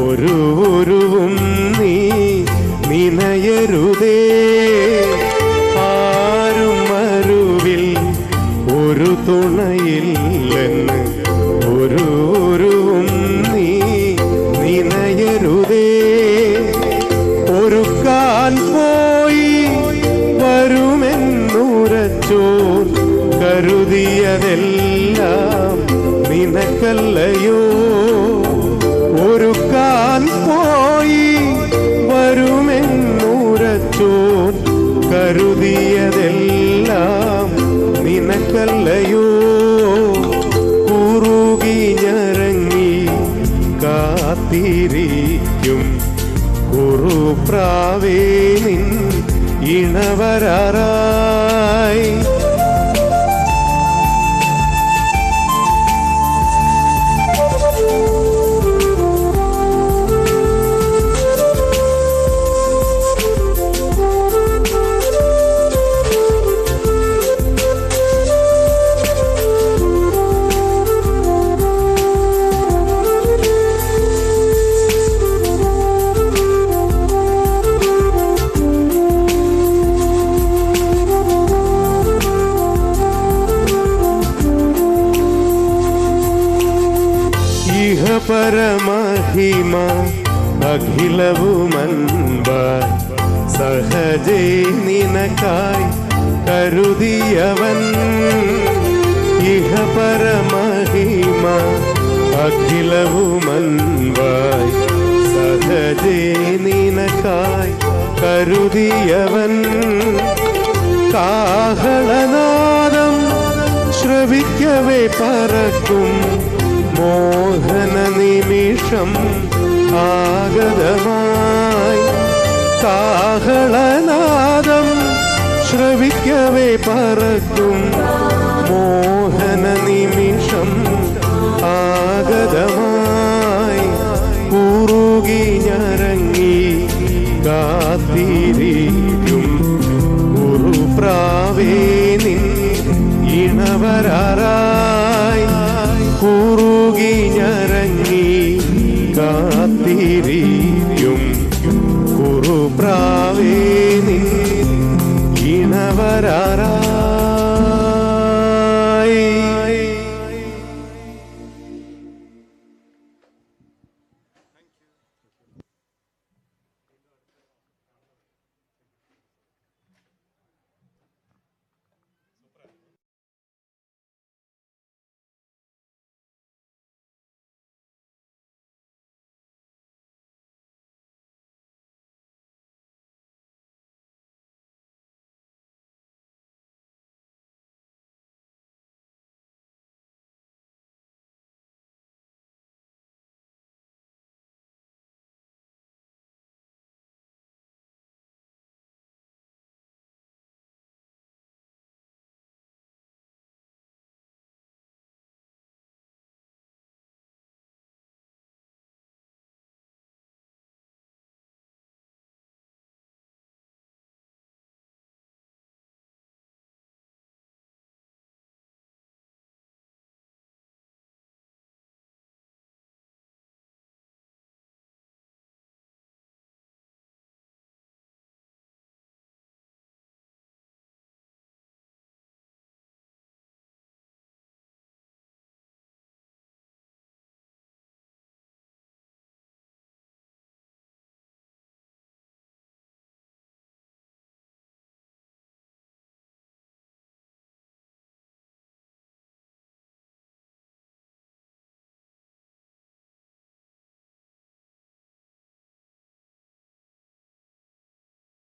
ഒരുവും നീ നിനയരുതേ. ആരും മരുവിൽ ഒരു തുണയില്ലെന്ന് ഒരുവും നീ നിനയരുതേ. ഒരുക്കാൻ പോയി വരുമെന്നുരച്ചോൻ കരുതിയതെല്ലാം നിനക്കല്ലയോ. ഒരുക്കാൻ പോയി വരുമെന്നുരച്ചോൻ കരുതിയതെല്ലാം നിനക്കല്ലയോ. കുറുകി ഞരങ്ങി കാത്തിരിക്കും കുറുപ്രാവേ നിൻ ഇണവരായി. പരമഹിമ അഖിലവുമൻപായി സഹജേ നിനക്കായി കരുതിയവൻ. ഇഹ പരമഹിമ അഖിലവുമൻപായി സഹജേ നിനക്കായി കരുതിയവൻ. കാഹളനാദം ശ്രവിക്കവേ പറക്കും മോഹന നിമിഷം ആഗതമായി. കാഹളനാദം ശ്രവിക്കവേ പറക്കും മോഹന നിമിഷം ആഗതമായി. കുറുകി ഞരങ്ങി കാത്തിരിക്കും കുറുപ്രാവേ നിൻ ഇണവരായി. കുറുകി ഞരങ്ങി കാത്തിരിക്കും കുറുപ്രാവേ നിൻ ഇണവരായി.